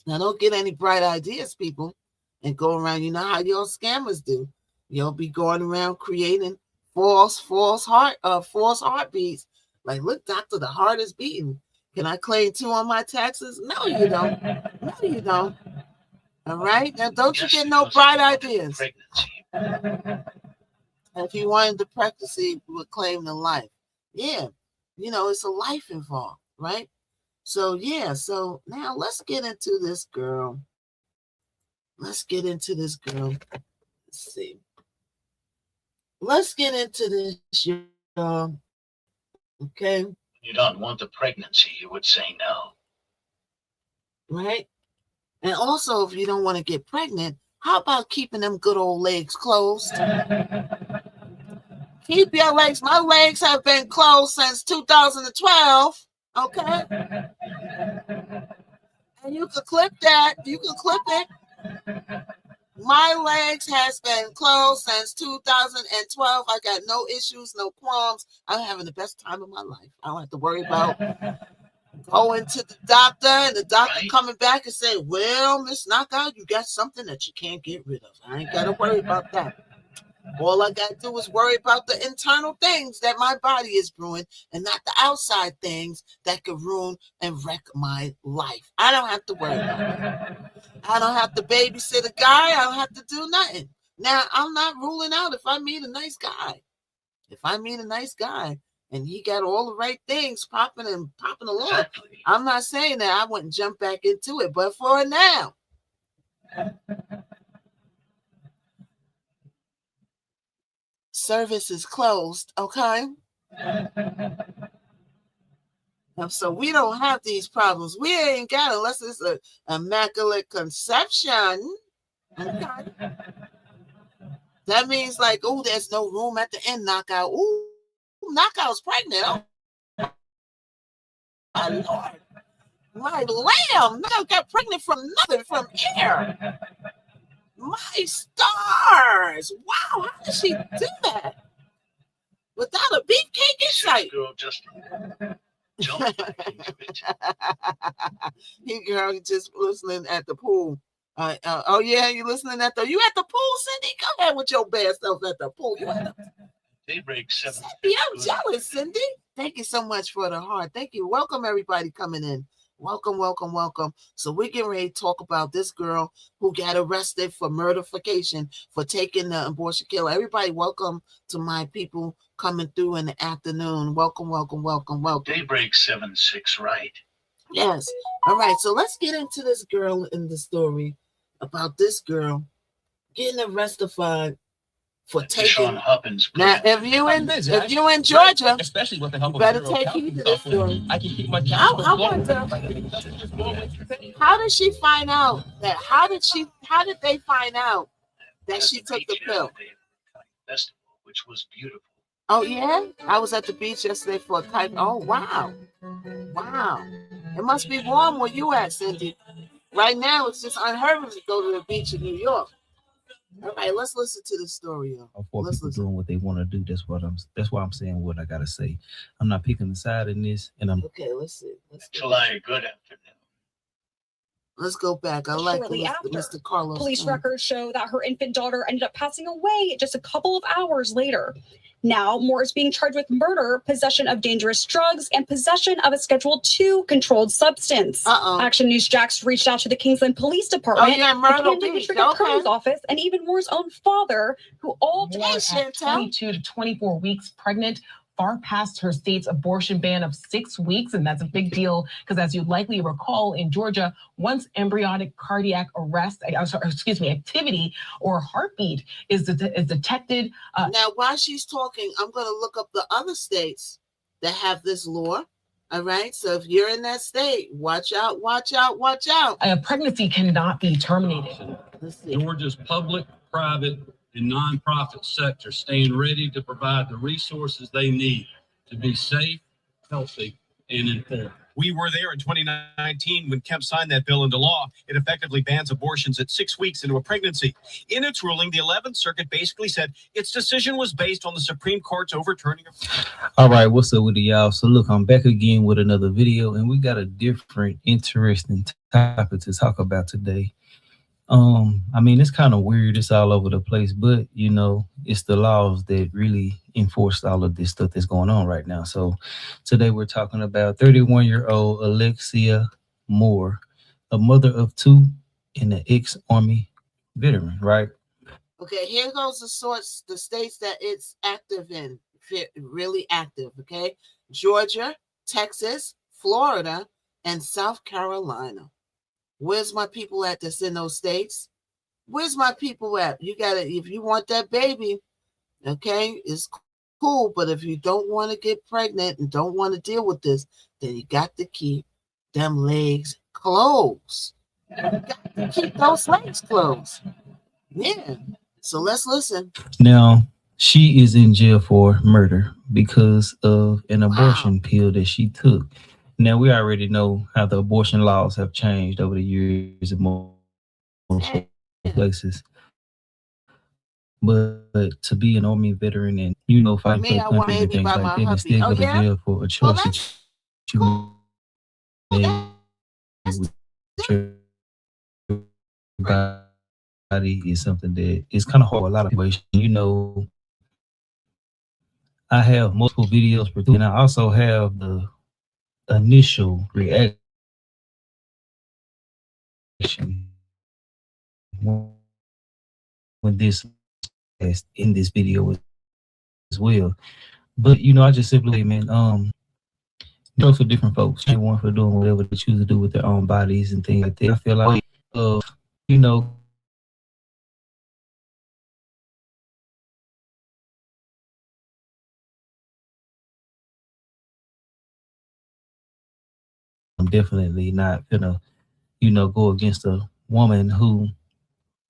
Now, don't get any bright ideas, people, and go around. You know how your scammers do. You'll be going around creating false heartbeats. Like, look, doctor, the heart is beating. Can I claim 2 on my taxes? No, you don't. No, you don't. All right? Now, don't you get no bright ideas. If you wanted the pregnancy, you would claim the life. Yeah. You know, it's a life involved, right? So, yeah. So, now let's get into this girl. Let's see. Let's get into this, y'all. Okay. You don't want the pregnancy, you would say no. Right? And also, if you don't want to get pregnant, how about keeping them good old legs closed? Keep your legs. My legs have been closed since 2012. Okay. And you can clip that. You can clip it. My legs has been closed since 2012. I got no issues, no qualms. I'm having the best time of my life. I don't have to worry about going to the doctor and the doctor coming back and saying, well, Miss Knockout, you got something that you can't get rid of. I ain't got to worry about that. All I got to do is worry about the internal things that my body is brewing and not the outside things that could ruin and wreck my life. I don't have to worry about that. I don't have to babysit a guy. I don't have to do nothing. Now, I'm not ruling out if I meet a nice guy. If I meet a nice guy and he got all the right things popping along, exactly. I'm not saying that I wouldn't jump back into it, but for now, service is closed, okay? So we don't have these problems. We ain't got, unless it's an immaculate conception. Okay. That means like, oh, there's no room at the end, Knockout. Ooh, Knockout's pregnant. Oh, my Lord. My lamb. Knockout got pregnant from nothing, from air. My stars. Wow, how did she do that? Without a beefcake in sight. Girl, just jump back into it. You girl just listening at the pool. Oh yeah, you listening at you at the pool, Cindy? Go ahead with your bad self at the pool. You at the Daybreak 7. Cindy, I'm jealous, Cindy. Thank you so much for the heart. Thank you. Welcome everybody coming in. Welcome, welcome, welcome. So we're getting ready to talk about this girl who got arrested for murderfication for taking the abortion killer. Everybody, welcome to my people coming through in the afternoon. Welcome, welcome, welcome, welcome. Daybreak 7-6, right? Yes. All right. So let's get into this girl in the story about this girl getting arrested for taking. Now, if you in Georgia, especially with the help you better take heed to this story. I can keep my I wonder, how did she find out that? How did they find out that she took the pill? Festival, which was beautiful. Oh yeah, I was at the beach yesterday for a kite. Oh wow, wow! It must be warm where you at, Cindy. Right now, it's just unheard of to go to the beach in New York. All right, let's listen to the story, y'all. Let's listen. Doing what they want to do. That's why I'm saying what I gotta say. I'm not picking the side in this, and I'm okay. Let's see. July, good afternoon. Let's go back. I like Mr. Carlos. Police records show that her infant daughter ended up passing away just a couple of hours later. Now, Moore is being charged with murder, possession of dangerous drugs, and possession of a Schedule II controlled substance. Action News Jax reached out to the Kingsland Police Department, the Camden District Attorney's Office, and even Moore's own father, who all told 22 to 24 weeks pregnant, far past her state's abortion ban of 6 weeks. And that's a big deal because, as you likely recall, in Georgia, once embryonic cardiac activity or heartbeat is detected. Now, while she's talking, I'm going to look up the other states that have this law. All right. So if you're in that state, watch out, watch out, watch out. A pregnancy cannot be terminated. Georgia's public, private, and nonprofit sector staying ready to provide the resources they need to be safe, healthy, and in full. We were there in 2019 when Kemp signed that bill into law. It effectively bans abortions at 6 weeks into a pregnancy. In its ruling, the 11th Circuit basically said its decision was based on the Supreme Court's overturning of... All right, what's up with y'all? So look, I'm back again with another video, and we got a different, interesting topic to talk about today. I mean, it's kind of weird. It's all over the place, but you know, it's the laws that really enforce all of this stuff that's going on right now. So today we're talking about 31-year-old Alexia Moore, a mother of two and an ex-Army veteran, right? Okay, here goes the states that it's active in, really active, okay? Georgia, Texas, Florida, and South Carolina. Where's my people at that's in those states? Where's my people at? You gotta, if you want that baby, okay, it's cool. But if you don't want to get pregnant and don't want to deal with this, then you got to keep them legs closed. You got to keep those legs closed. Yeah. So let's listen. Now, she is in jail for murder because of an abortion pill that she took. Now, we already know how the abortion laws have changed over the years in most places. But to be an Army veteran and, you know, fight for the country and things like that, and still go to jail for a choice that you made with your body is something that is kind of hard for a lot of people. You know, I have multiple videos produced, and I also have the initial reaction when this is in this video as well. But you know, I just simply, man, those for different folks. Everyone for doing whatever they choose to do with their own bodies and things like that. I feel like, you know, I'm definitely not gonna, you know, go against a woman who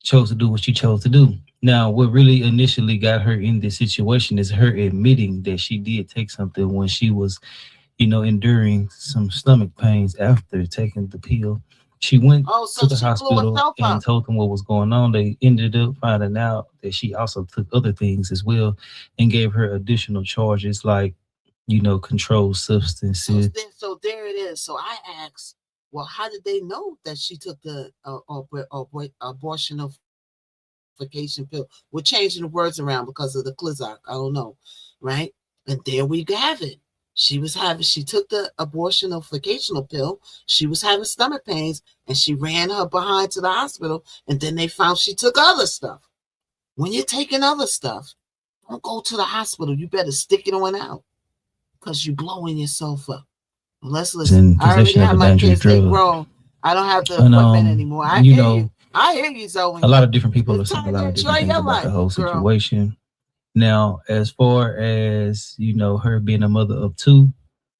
chose to do what she chose to do. Now, what really initially got her in this situation is her admitting that she did take something when she was, you know, enduring some stomach pains after taking the pill. She went to the hospital and told them what was going on. They ended up finding out that she also took other things as well and gave her additional charges like, you know, controlled substances. So there it is. So I asked, well, how did they know that she took the abortionification pill? We're changing the words around because of the Klizak. I don't know, right? And there we have it. She took the abortionification pill. She was having stomach pains, and she ran her behind to the hospital. And then they found she took other stuff. When you're taking other stuff, don't go to the hospital. You better stick it on out, because you're blowing yourself up. Well, let's listen. I already have my kids, they grown. I don't have the equipment anymore. I hear you, Zoe. A lot of different people are saying a lot of different things about the whole situation. Now, as far as, you know, her being a mother of two,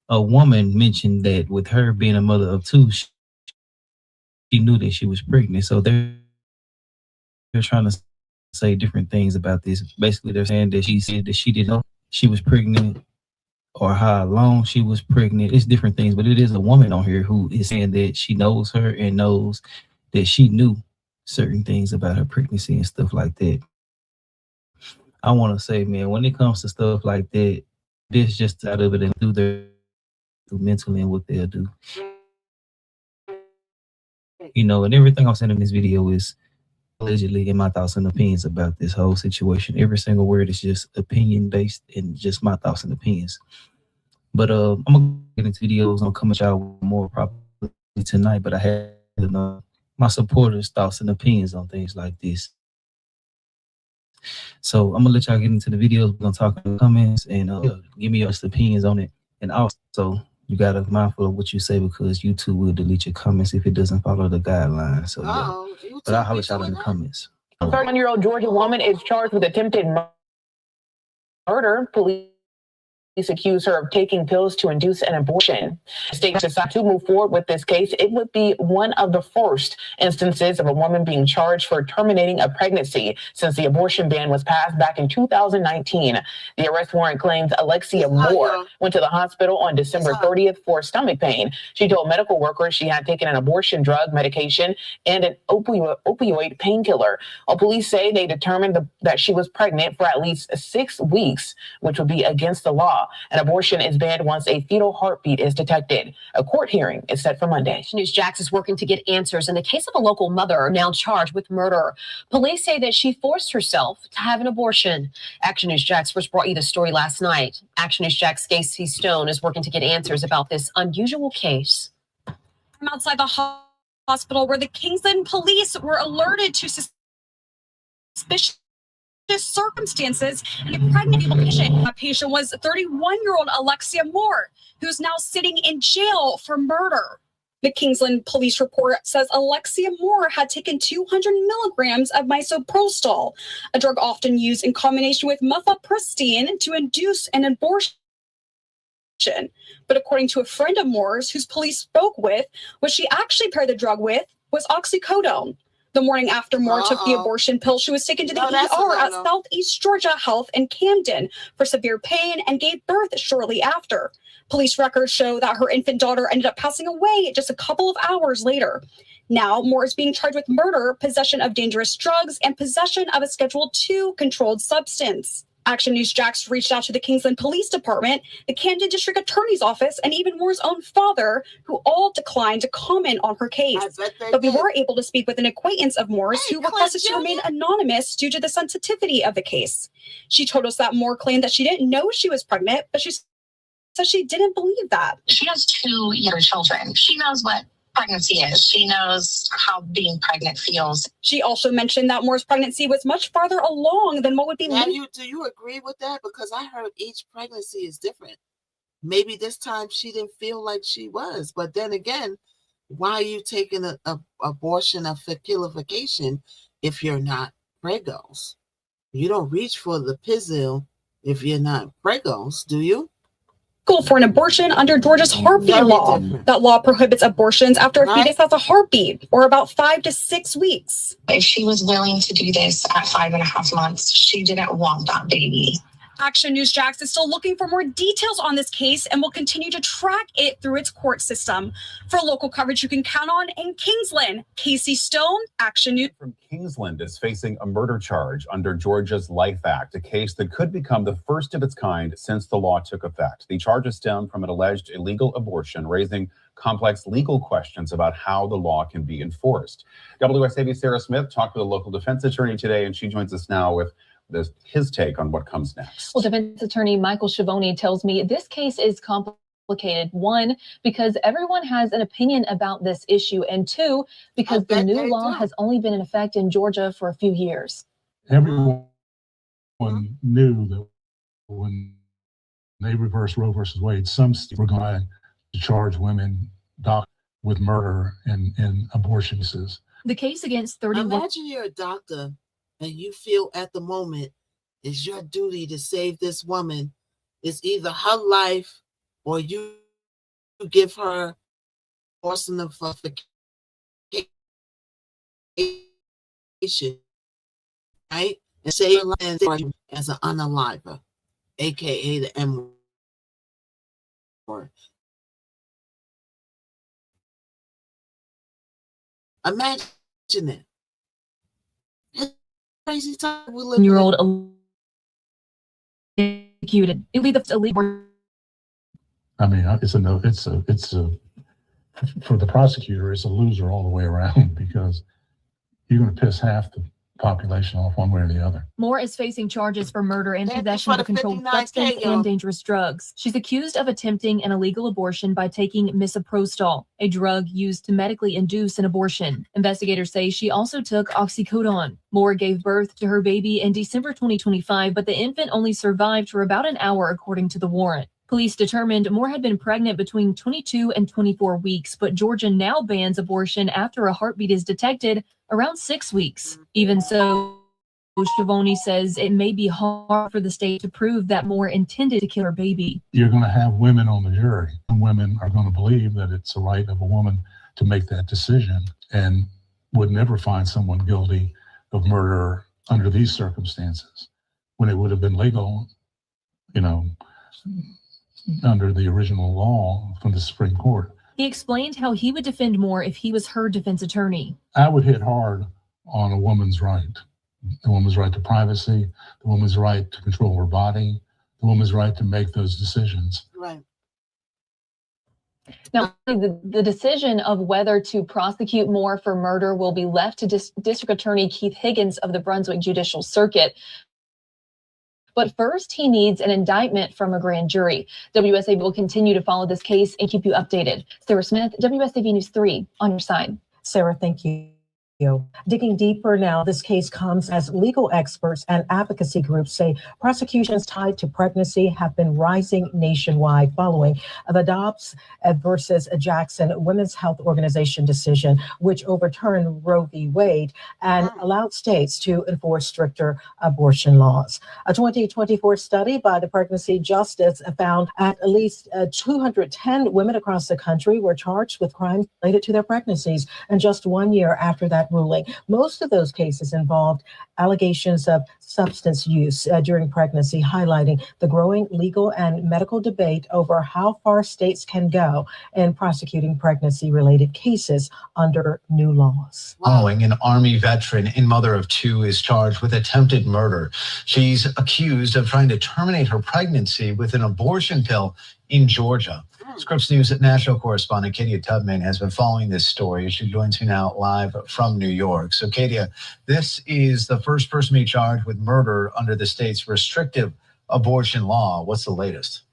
a woman mentioned that with her being a mother of two, she knew that she was pregnant. So they're trying to say different things about this. Basically, they're saying that she said that she didn't know she was pregnant or how long she was pregnant. It's different things, but it is a woman on here who is saying that she knows her and knows that she knew certain things about her pregnancy and stuff like that. I want to say, man, when it comes to stuff like that, this just out of it and through mentally and what they'll do. You know, and everything I'm saying in this video is allegedly in my thoughts and opinions about this whole situation. Every single word is just opinion based and just my thoughts and opinions. But I'm gonna get into videos. I'm coming out more probably tonight, but I have my supporters' thoughts and opinions on things like this. So I'm gonna let y'all get into the videos. We're gonna talk in the comments and give me your opinions on it. And also, you gotta be mindful of what you say because YouTube will delete your comments if it doesn't follow the guidelines. So yeah. But I'll holler at y'all in the comments. A 31-year-old Georgia woman is charged with attempted murder. Police accuse her of taking pills to induce an abortion. The state decided to move forward with this case. It would be one of the first instances of a woman being charged for terminating a pregnancy since the abortion ban was passed back in 2019. The arrest warrant claims Alexia Moore went to the hospital on December 30th for stomach pain. She told medical workers she had taken an abortion drug, medication, and an opioid painkiller. Well, police say they determined that she was pregnant for at least 6 weeks, which would be against the law. An abortion is banned once a fetal heartbeat is detected. A court hearing is set for Monday. News Jax is working to get answers in the case of a local mother now charged with murder. Police say that she forced herself to have an abortion. Action News Jax first brought you the story last night. Action News Jax Casey Stone is working to get answers about this unusual case. I'm outside the hospital where the Kingsland police were alerted to suspicious circumstances and a pregnant patient. That patient was 31-year-old Alexia Moore, who's now sitting in jail for murder. The Kingsland police report says Alexia Moore had taken 200 milligrams of misoprostol, a drug often used in combination with mifepristone to induce an abortion. But according to a friend of Moore's, whose police spoke with, what she actually paired the drug with was oxycodone. The morning after Moore took the abortion pill, she was taken to the ER at Southeast Georgia Health in Camden for severe pain and gave birth shortly after. Police records show that her infant daughter ended up passing away just a couple of hours later. Now, Moore is being charged with murder, possession of dangerous drugs, and possession of a Schedule II controlled substance. Action News Jax reached out to the Kingsland Police Department, the Camden District Attorney's Office, and even Moore's own father, who all declined to comment on her case. But we were able to speak with an acquaintance of Moore's who requested to remain anonymous due to the sensitivity of the case. She told us that Moore claimed that she didn't know she was pregnant, but she said she didn't believe that. She has 2 younger children. She knows what pregnancy is. She knows how being pregnant feels. She also mentioned that Moore's pregnancy was much farther along than what would be do you agree with that? Because I heard each pregnancy is different. Maybe this time she didn't feel like she was, but then again, why are you taking an abortion of fertilization if you're not pregos? You don't reach for the pill if you're not pregos, do you? For an abortion under Georgia's heartbeat law. That law prohibits abortions after a fetus has a heartbeat, or about 5 to 6 weeks. If she was willing to do this at 5.5 months, she didn't want that baby. Action News Jax is still looking for more details on this case and will continue to track it through its court system. For local coverage you can count on in Kingsland, Casey Stone, Action News. From Kingsland is facing a murder charge under Georgia's Life Act, a case that could become the first of its kind since the law took effect. The charges stem from an alleged illegal abortion, raising complex legal questions about how the law can be enforced. WSAV's Sarah Smith talked with a local defense attorney today, and she joins us now with his take on what comes next. Well, defense attorney Michael Schiavone tells me this case is complicated. 1, because everyone has an opinion about this issue, and 2, because the new law has only been in effect in Georgia for a few years. Everyone knew that when they reversed Roe versus Wade, some states were going to charge women with murder and abortion cases. The case against 31. Imagine you're a doctor and you feel at the moment it's your duty to save this woman. It's either her life or you give her abortion of right? And say her life as an unaliver, aka the M word. Imagine it. Crazy time we live in. Year-old executed. Illegal. I mean, it's a for the prosecutor, it's a loser all the way around because you're going to piss half the population off one way or the other. Moore is facing charges for murder and possession of a controlled substance and dangerous drugs. She's accused of attempting an illegal abortion by taking misoprostol, a drug used to medically induce an abortion. Investigators say she also took oxycodone. Moore gave birth to her baby in December 2025, but the infant only survived for about an hour, according to the warrant. Police determined Moore had been pregnant between 22 and 24 weeks, but Georgia now bans abortion after a heartbeat is detected around 6 weeks. Even so, Schiavone says it may be hard for the state to prove that Moore intended to kill her baby. You're going to have women on the jury, and women are going to believe that it's the right of a woman to make that decision and would never find someone guilty of murder under these circumstances when it would have been legal, under the original law from the Supreme Court. He explained how he would defend Moore if he was her defense attorney. I would hit hard on a woman's right. The woman's right to privacy, the woman's right to control her body, the woman's right to make those decisions. Right. Now, the decision of whether to prosecute Moore for murder will be left to District Attorney Keith Higgins of the Brunswick Judicial Circuit. But first, he needs an indictment from a grand jury. WSAV will continue to follow this case and keep you updated. Sarah Smith, WSAV News 3, on your side. Sarah, thank you. Digging deeper now, this case comes as legal experts and advocacy groups say prosecutions tied to pregnancy have been rising nationwide following the Dobbs versus Jackson Women's Health Organization decision, which overturned Roe v. Wade and allowed states to enforce stricter abortion laws. A 2024 study by the Pregnancy Justice found at least 210 women across the country were charged with crimes related to their pregnancies, and just 1 year after that ruling. Most of those cases involved allegations of substance use during pregnancy, highlighting the growing legal and medical debate over how far states can go in prosecuting pregnancy-related cases under new laws. Following, an Army veteran and mother of two is charged with attempted murder. She's accused of trying to terminate her pregnancy with an abortion pill in Georgia. Scripps News national correspondent Katia Tubman has been following this story. She joins me now live from New York. So, Katia, this is the first person to be charged with murder under the state's restrictive abortion law. What's the latest?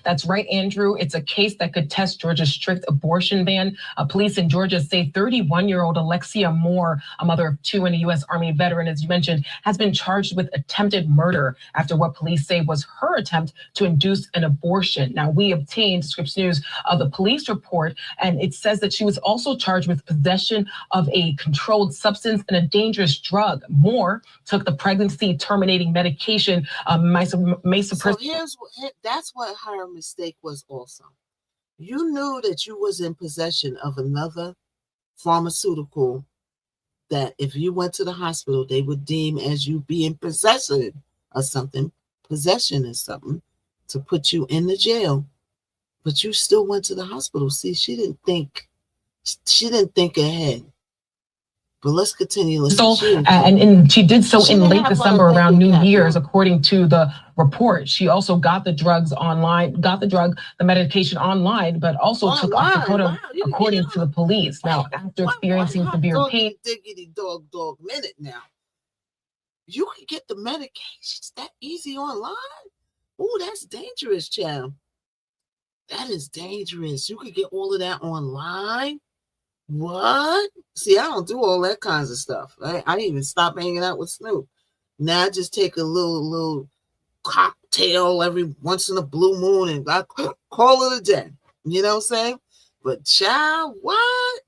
That's right, Andrew. It's a case that could test Georgia's strict abortion ban. Police in Georgia say 31-year-old Alexia Moore, a mother of two and a U.S. Army veteran, as you mentioned, has been charged with attempted murder after what police say was her attempt to induce an abortion. Now, we obtained, Scripps News, the police report, and it says that she was also charged with possession of a controlled substance and a dangerous drug. Moore took the pregnancy-terminating medication, So that's what her mistake was also. You knew that you was in possession of another pharmaceutical that if you went to the hospital, they would deem as you being possession of something. Possession is something to put you in the jail, but you still went to the hospital. See, she didn't think ahead. But let's continue. And she did so in late December around New Year's, according to the report. She also got the medication online, but also took oxycodone, according to the police. Now, after experiencing severe pain. Diggity dog minute now. You can get the medications that easy online? Oh, that's dangerous, child. That is dangerous. You could get all of that online. What? See, I don't do all that kinds of stuff. I even stopped hanging out with Snoop. Now I just take a little cocktail every once in a blue moon and I call it a day. You know what I'm saying? But child, what?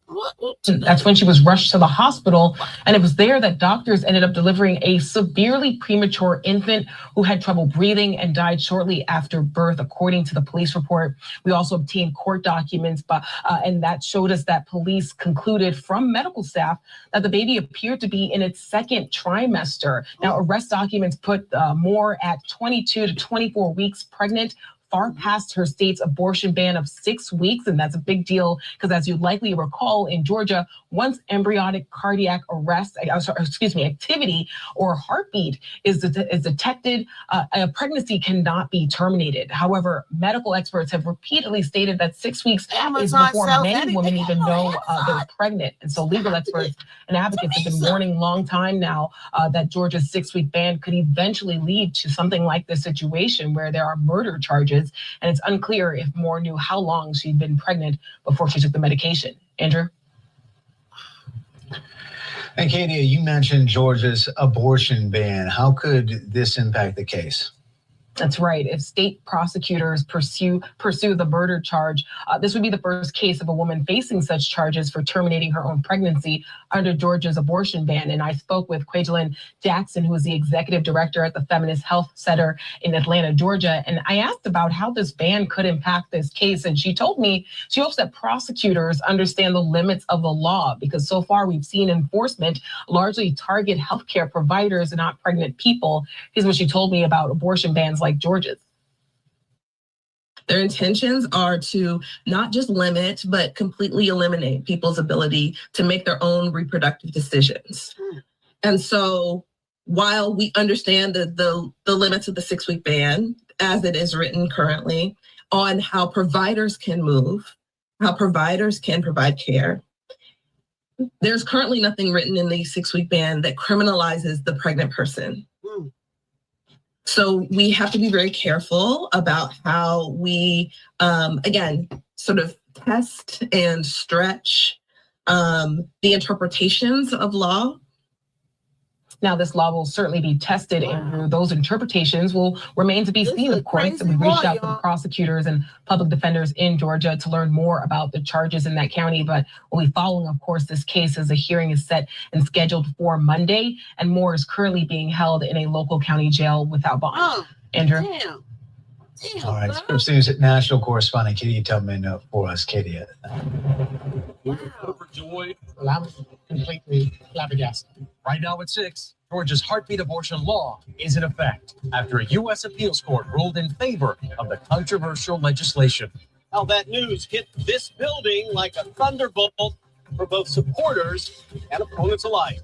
That's when she was rushed to the hospital, and it was there that doctors ended up delivering a severely premature infant who had trouble breathing and died shortly after birth, according to the police report. We also obtained court documents, and that showed us that police concluded from medical staff that the baby appeared to be in its second trimester. Now, arrest documents put Moore at 22 to 24 weeks pregnant, far past her state's abortion ban of 6 weeks. And that's a big deal because, as you likely recall, in Georgia, once embryonic cardiac activity or heartbeat is detected, a pregnancy cannot be terminated. However, medical experts have repeatedly stated that 6 weeks is before many women even know they're pregnant. And so legal experts and advocates have been warning long time now that Georgia's 6-week ban could eventually lead to something like this situation where there are murder charges. And it's unclear if Moore knew how long she'd been pregnant before she took the medication. Andrew? And Katie, you mentioned Georgia's abortion ban. How could this impact the case? That's right. If state prosecutors pursue the murder charge, this would be the first case of a woman facing such charges for terminating her own pregnancy under Georgia's abortion ban. And I spoke with Quajalyn Jackson, who is the executive director at the Feminist Health Center in Atlanta, Georgia. And I asked about how this ban could impact this case. And she told me she hopes that prosecutors understand the limits of the law, because so far we've seen enforcement largely target healthcare providers and not pregnant people. Here's what she told me about abortion bans like Georgia's. Their intentions are to not just limit, but completely eliminate people's ability to make their own reproductive decisions. And so while we understand the limits of the 6-week ban, as it is written currently, on how providers can move, how providers can provide care, there's currently nothing written in the 6-week ban that criminalizes the pregnant person. So we have to be very careful about how we, again, sort of test and stretch the interpretations of law. Now, this law will certainly be tested, and those interpretations will remain to be seen, of course. And we reached out to the prosecutors and public defenders in Georgia to learn more about the charges in that county. But we'll be following, of course, this case as a hearing is set and scheduled for Monday. And more is currently being held in a local county jail without bond. Andrew? All right, Scripps News national correspondent Katie Tubman for us. Katie. We're overjoyed. Well, I'm completely flabbergasted. Right now at 6, Georgia's heartbeat abortion law is in effect after a U.S. appeals court ruled in favor of the controversial legislation. How that news hit this building like a thunderbolt for both supporters and opponents alike.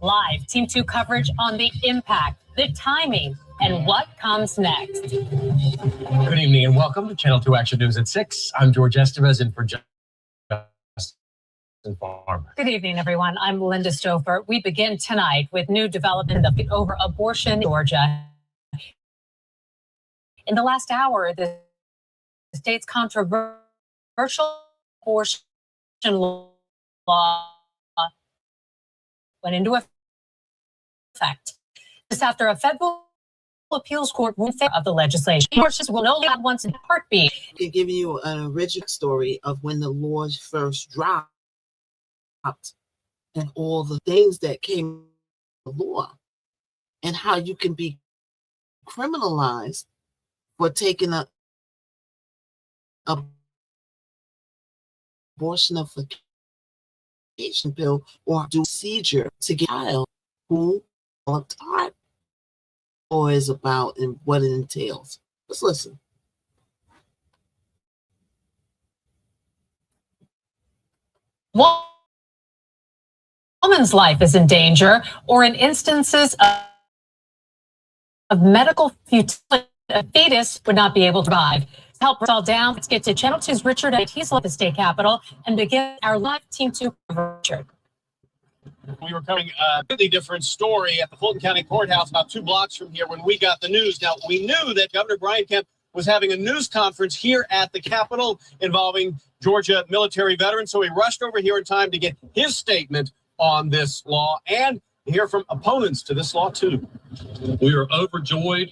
Live Team 2 coverage on the impact, the timing, and what comes next. Good evening and welcome to Channel 2 Action News at 6. I'm George Estevez in for Justin Farmer. Good evening, everyone. I'm Linda Stouffer. We begin tonight with new development over abortion in Georgia. In the last hour, the state's controversial abortion law went into effect. This after a federal appeals court ruled in favor of the legislation. Abortions will no longer once in heartbeat. I can give you an original story of when the laws first dropped and all the things that came with the law and how you can be criminalized for taking a abortionification pill or do procedure to get a child who developed heart or is about and what it entails. Let's listen. Woman's life is in danger, or in instances of medical futility, a fetus would not be able to survive. To help us all down, let's get to Channel 2's Richard. He's at the state capitol and begin our live Team 2 coverage. We were covering a completely different story at the Fulton County Courthouse about 2 blocks from here when we got the news. Now, we knew that Governor Brian Kemp was having a news conference here at the Capitol involving Georgia military veterans, so we rushed over here in time to get his statement on this law and hear from opponents to this law, too. We are overjoyed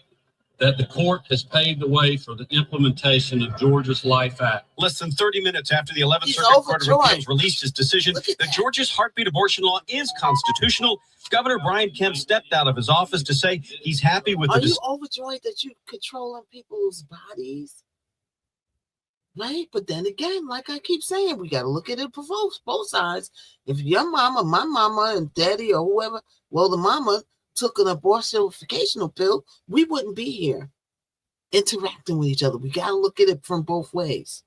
that the court has paved the way for the implementation of Georgia's Life Act. Less than 30 minutes after the 11th Circuit Court of Appeals released its decision that Georgia's heartbeat abortion law is constitutional, Governor Brian Kemp stepped out of his office to say he's happy with the decision. Are you overjoyed that you're controlling people's bodies? Right? But then again, like I keep saying, we got to look at it for both sides. If your mama, my mama, and daddy or whoever, well, the mama took an abortionification pill, we wouldn't be here interacting with each other. We got to look at it from both ways.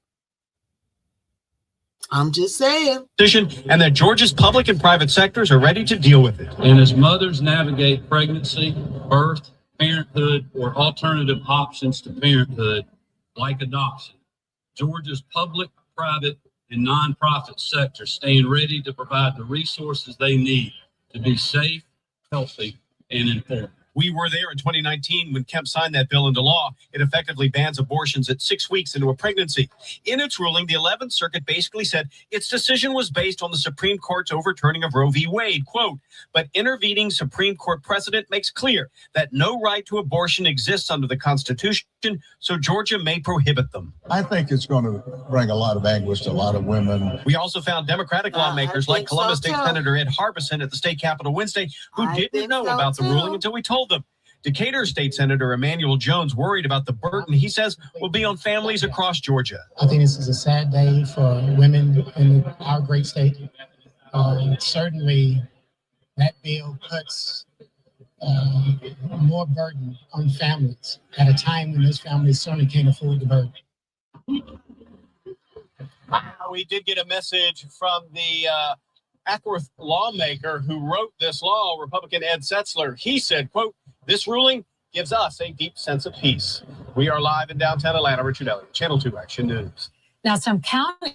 I'm just saying. And that Georgia's public and private sectors are ready to deal with it. And as mothers navigate pregnancy, birth, parenthood, or alternative options to parenthood, like adoption, Georgia's public, private, and nonprofit sectors stand ready to provide the resources they need to be safe, healthy, and informed. We were there in 2019 when Kemp signed that bill into law. It effectively bans abortions at 6 weeks into a pregnancy. In its ruling, the 11th Circuit basically said its decision was based on the Supreme Court's overturning of Roe v. Wade, quote, but intervening Supreme Court precedent makes clear that no right to abortion exists under the Constitution, so Georgia may prohibit them. I think it's going to bring a lot of anguish to a lot of women. We also found Democratic lawmakers like Columbus State Senator Ed Harbison at the state capitol Wednesday who didn't know about the ruling until we told them. Decatur State Senator Emmanuel Jones worried about the burden he says will be on families across Georgia. I think this is a sad day for women in our great state. Certainly, that bill puts more burden on families at a time when those families certainly can't afford the burden. We did get a message from the Ackworth lawmaker who wrote this law, Republican Ed Setzler. He said, quote, this ruling gives us a deep sense of peace. We are live in downtown Atlanta. Richard Elliott, Channel 2 Action News. Now, some counties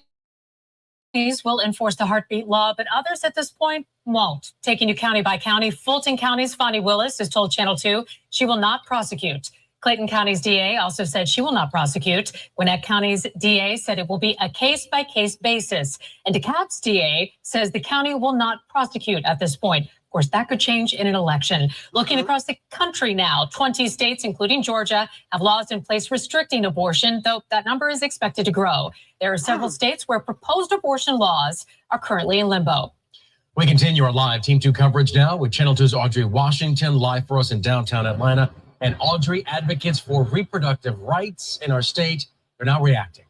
will enforce the heartbeat law, but others at this point won't. Taking you county by county, Fulton County's Fonnie Willis has told Channel 2 she will not prosecute. Clayton County's DA also said she will not prosecute. Gwinnett County's DA said it will be a case-by-case basis. And DeKalb's DA says the county will not prosecute at this point. Of course, that could change in an election. Looking across the country now, 20 states, including Georgia, have laws in place restricting abortion, though that number is expected to grow. There are several states where proposed abortion laws are currently in limbo. We continue our live Team 2 coverage now with Channel 2's Audrey Washington live for us in downtown Atlanta. And Audrey, advocates for reproductive rights in our state are now reacting.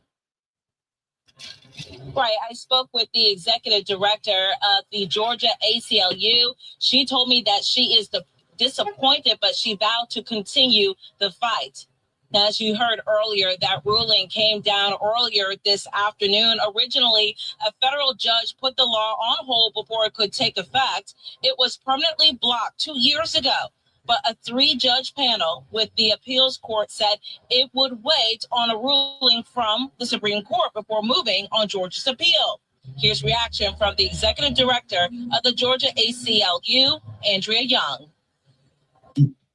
Right. I spoke with the executive director of the Georgia ACLU. She told me that she is disappointed, but she vowed to continue the fight. Now, as you heard earlier, that ruling came down earlier this afternoon. Originally, a federal judge put the law on hold before it could take effect. It was permanently blocked 2 years ago. But a 3-judge panel with the appeals court said it would wait on a ruling from the Supreme Court before moving on Georgia's appeal. Here's reaction from the executive director of the Georgia ACLU, Andrea Young.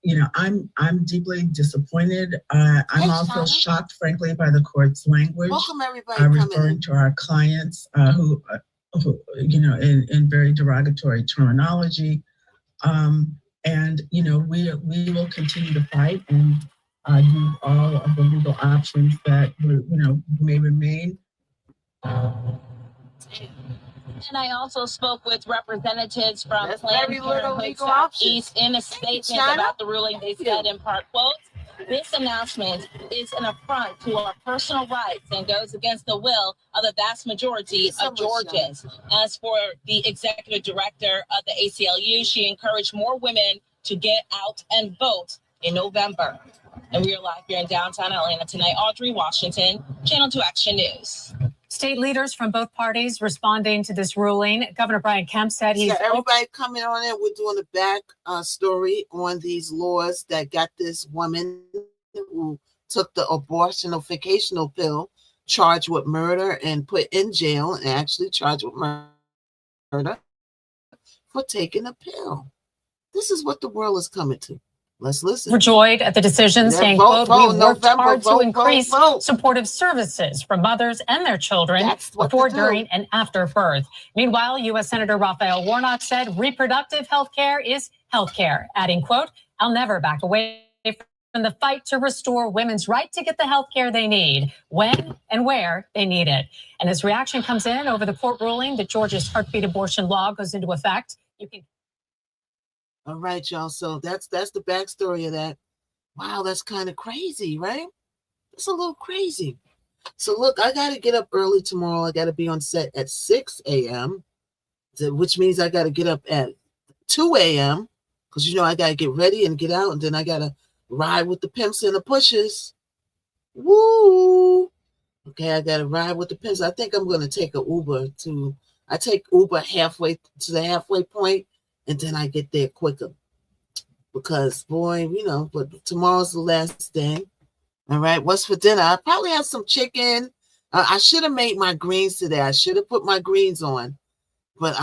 You know, I'm deeply disappointed. I'm also shocked, frankly, by the court's language. Welcome everybody. Referring to our clients who you know, in very derogatory terminology. And, you know, we will continue to fight and use all of the legal options that, you know, may remain. And I also spoke with representatives from Planned Parenthood Southeast in a statement about the ruling. They said in part, quote, this announcement is an affront to our personal rights and goes against the will of the vast majority of Georgians. As for the executive director of the ACLU, she encouraged more women to get out and vote in November. And we are live here in downtown Atlanta tonight. Audrey Washington, Channel 2 Action News. State leaders from both parties responding to this ruling. Governor Brian Kemp said he's... Yeah, everybody coming on it. We're doing a back story on these laws that got this woman who took the abortionificational pill charged with murder and put in jail and actually charged with murder for taking a pill. This is what the world is coming to. Let's listen. Overjoyed at the decision, saying, quote, we worked hard to increase supportive services for mothers and their children before, during, and after birth. Meanwhile, U.S. Senator Raphael Warnock said reproductive health care is health care, adding, quote, I'll never back away from the fight to restore women's right to get the health care they need, when and where they need it. And his reaction comes in over the court ruling that Georgia's heartbeat abortion law goes into effect. You can... All right, y'all. So that's the backstory of that. Wow, that's kind of crazy, right? It's a little crazy. So look, I got to get up early tomorrow. I got to be on set at 6 a.m., which means I got to get up at 2 a.m. because, you know, I got to get ready and get out, and then I got to ride with the pimps and the pushes. Woo! Okay, I got to ride with the pimps. I think I'm going to take an Uber I take Uber halfway to the halfway point, and then I get there quicker. Because, boy, you know, but tomorrow's the last day. All right, what's for dinner? I probably have some chicken. I should have made my greens today. I should have put my greens on. But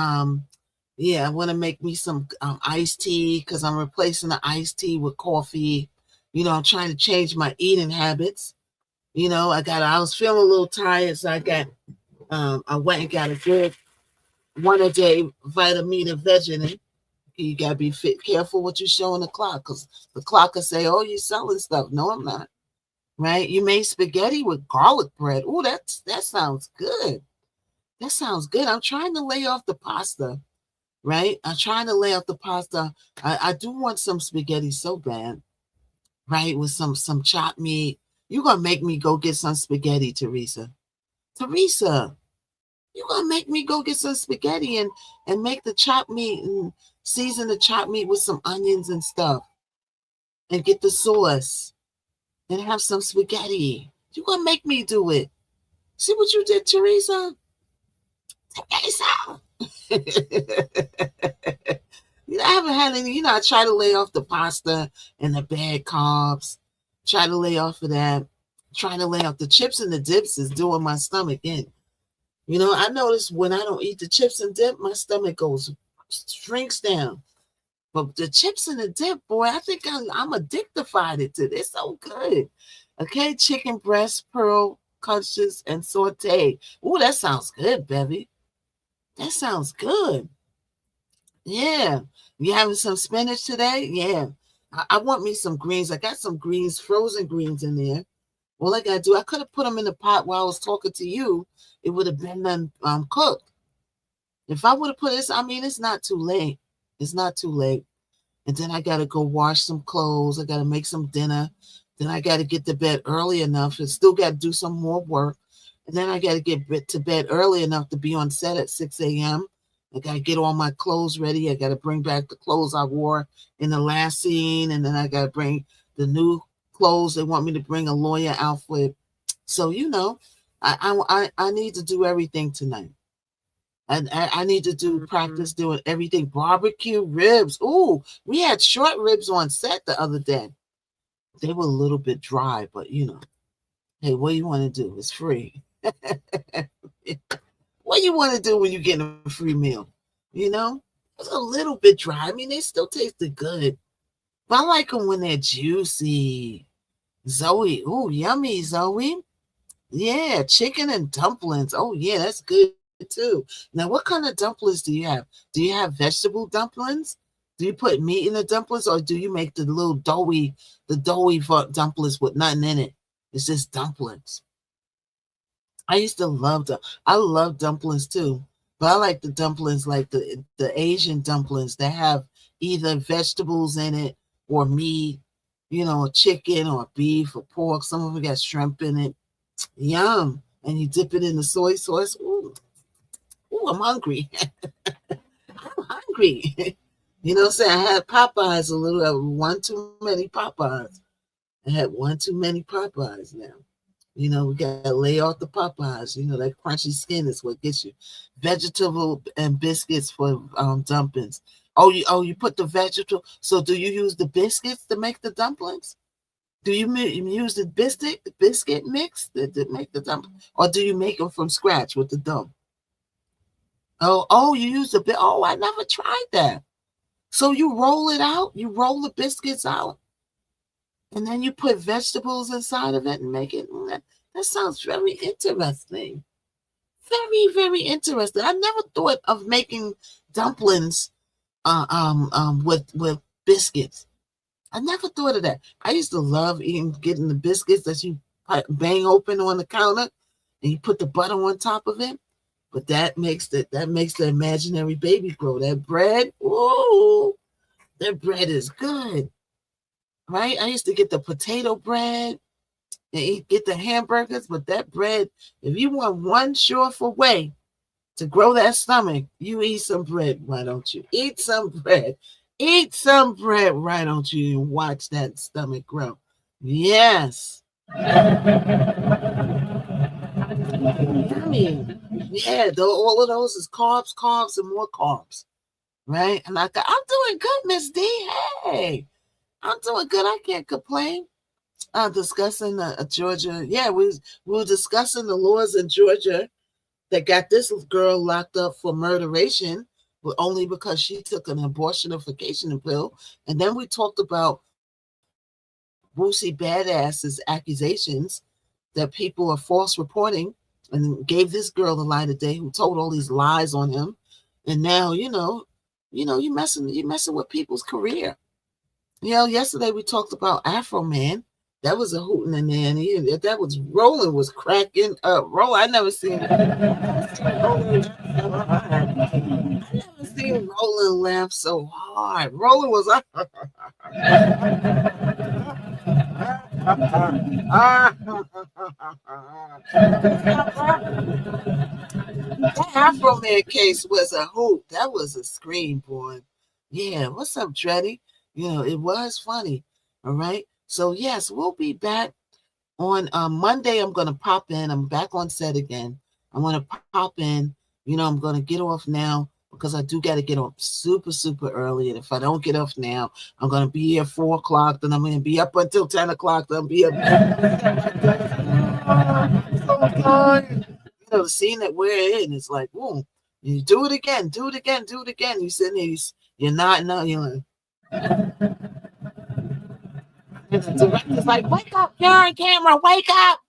Yeah, I want to make me some iced tea because I'm replacing the iced tea with coffee. I'm trying to change my eating habits. I was feeling a little tired, so I went and got a good one a day vitamin and vitamin. You gotta be careful what you show on the clock, because the clock will say, "Oh, you're selling stuff." No, I'm not. Right? You made spaghetti with garlic bread. Oh, that sounds good. That sounds good. I'm trying to lay off the pasta. Right? I'm trying to lay off the pasta. I do want some spaghetti so bad. Right? With some chopped meat. You're gonna make me go get some spaghetti, Teresa. Teresa, you're gonna make me go get some spaghetti and make the chopped meat and season the chopped meat with some onions and stuff and get the sauce and have some spaghetti. You're gonna make me do it. See what you did, Teresa? Teresa! I haven't had any, I try to lay off the pasta and the bad carbs. Try to lay off of that. Trying to lay off the chips and the dips is doing my stomach in. I notice when I don't eat the chips and dip, my stomach shrinks down. But the chips and the dip, boy, I think I'm addictified to it. It's so good. Okay, chicken breast, pearl, crunches, and saute. Ooh, that sounds good, baby. That sounds good. Yeah. You having some spinach today? Yeah. I want me some greens. I got some greens, frozen greens in there. All I got to do, I could have put them in the pot while I was talking to you. It would have been done cooked. If I would have put this, it's not too late. It's not too late. And then I got to go wash some clothes. I got to make some dinner. Then I got to get to bed early enough and still got to do some more work. And then I got to get to bed early enough to be on set at 6 a.m. I got to get all my clothes ready. I got to bring back the clothes I wore in the last scene. And then I got to bring the new clothes. They want me to bring a lawyer outfit. So, I need to do everything tonight. I need to practice doing everything. Barbecue ribs. Ooh, we had short ribs on set the other day. They were a little bit dry, but hey, what do you want to do? It's free. What do you want to do when you're getting a free meal? It's a little bit dry. They still tasted good, but I like them when they're juicy. Zoe, ooh, yummy, Zoe. Yeah, chicken and dumplings. Oh, yeah, that's good too. Now, what kind of dumplings do you have? Do you have vegetable dumplings? Do you put meat in the dumplings, or do you make the doughy dumplings with nothing in it? It's just dumplings. I used to I love dumplings too, but I like the dumplings like the Asian dumplings that have either vegetables in it or meat, chicken or beef or pork. Some of them got shrimp in it. Yum. And you dip it in the soy sauce. Ooh, I'm hungry. I'm hungry. You know what I'm saying? I had Popeyes one too many Popeyes. I had one too many Popeyes now. We got to lay off the Popeyes. That crunchy skin is what gets you. Vegetable and biscuits for dumplings. You put the vegetable. So do you use the biscuits to make the dumplings? Do you use the biscuit mix to make the dumpling? Or do you make them from scratch with the dough? Oh, you use the bit. Oh, I never tried that. So you roll it out, you roll the biscuits out, and then you put vegetables inside of it and make it. That sounds very interesting. Very, very interesting. I never thought of making dumplings with biscuits. I never thought of that. I used to love getting the biscuits that you bang open on the counter and you put the butter on top of it. But that makes the imaginary baby grow. That bread, ooh, that bread is good. Right? I used to get the potato bread and get the hamburgers, but that bread, if you want one sureful way to grow that stomach, you eat some bread, why don't you? Eat some bread. Eat some bread, why don't you? And watch that stomach grow. Yes. Yummy. Yeah, all of those is carbs, and more carbs. Right? And I'm doing good, Miss D. Hey, I'm doing good. I can't complain. Discussing Georgia. Yeah, we were discussing the laws in Georgia that got this girl locked up for murderation but only because she took an abortionification pill. And then we talked about Boosie Badass's accusations that people are false reporting, and gave this girl the light of day who told all these lies on him. And now, you messing with people's career. Yesterday we talked about Afro Man. That was a hooting in there, and that was Roland was cracking up. Roland, I never seen Roland laugh so hard. Roland was that Afro Man case was a hoot. That was a scream, boy. Yeah, what's up, Dreddy? It was funny. All right. So yes, we'll be back on Monday. I'm gonna pop in. I'm back on set again. I'm gonna pop in. I'm gonna get off now because I do gotta get off super, super early. And if I don't get off now, I'm gonna be here 4 o'clock, then I'm gonna be up until 10 o'clock, then I'll be up. The scene that we're in is like, whoa, you do it again, do it again, do it again. You sitting there, you're not, you're like, and the director's like, wake up, you're on camera, wake up,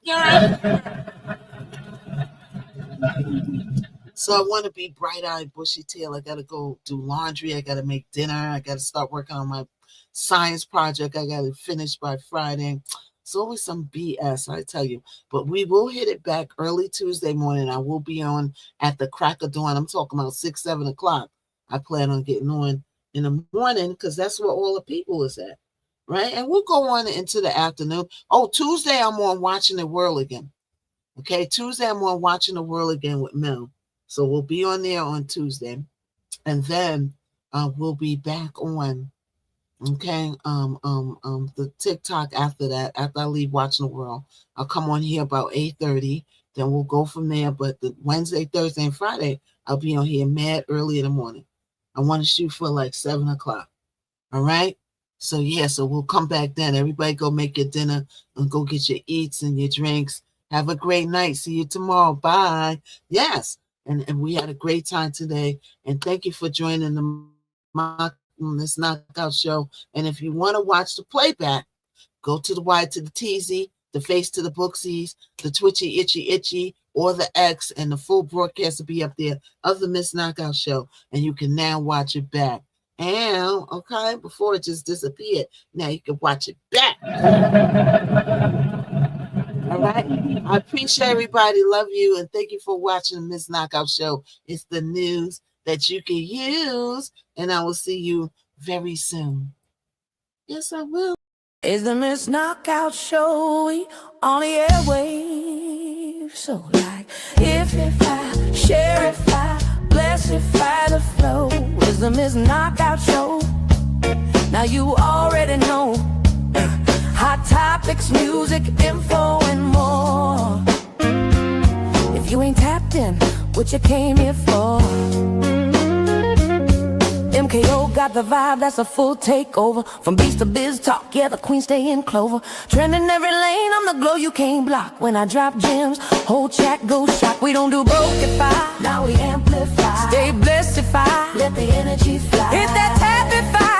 you're on. So I want to be bright-eyed, bushy-tailed. I got to go do laundry. I got to make dinner. I got to start working on my science project. I got to finish by Friday. It's always some BS, I tell you. But we will hit it back early Tuesday morning. I will be on at the crack of dawn. I'm talking about 6, 7 o'clock. I plan on getting on in the morning because that's where all the people is at, right? And we'll go on into the afternoon. Oh, Tuesday I'm on Watching the World again. Okay, Tuesday I'm on Watching the World again with Mel. So we'll be on there on Tuesday. And then we'll be back on, okay, the TikTok after that. After I leave Watching the World, I'll come on here about 8:30. Then we'll go from there. But the Wednesday, Thursday, and Friday, I'll be on here mad early in the morning. I want to shoot for like 7 o'clock. All right. So yeah, so we'll come back then. Everybody go make your dinner and go get your eats and your drinks. Have a great night. See you tomorrow. Bye. Yes. And we had a great time today. And thank you for joining this Knockout Show. And if you want to watch the playback, go to the Y to the TZ, the Face to the Booksies, the Twitchy Itchy, or the X, and the full broadcast will be up there of the Miss Knockout Show. And you can now watch it back. And, okay, before it just disappeared, now you can watch it back. All right. I appreciate everybody. Love you. And thank you for watching the Miss Knockout Show. It's the news that you can use. And I will see you very soon. Yes, I will. It's the Miss Knockout Show on the airwaves. So like, if I share, if I bless, if I the flow. It's the Miss Knockout Show. Now you already know. Hot topics, music, info, and more. If you ain't tapped in, what you came here for? MKO got the vibe, that's a full takeover. From beats to biz talk, yeah, the queen stay in clover. Trending every lane, I'm the glow you can't block. When I drop gems, whole chat goes shock. We don't do brokeify, now we amplify. Stay blessed if I let the energy fly. Hit that happy fire.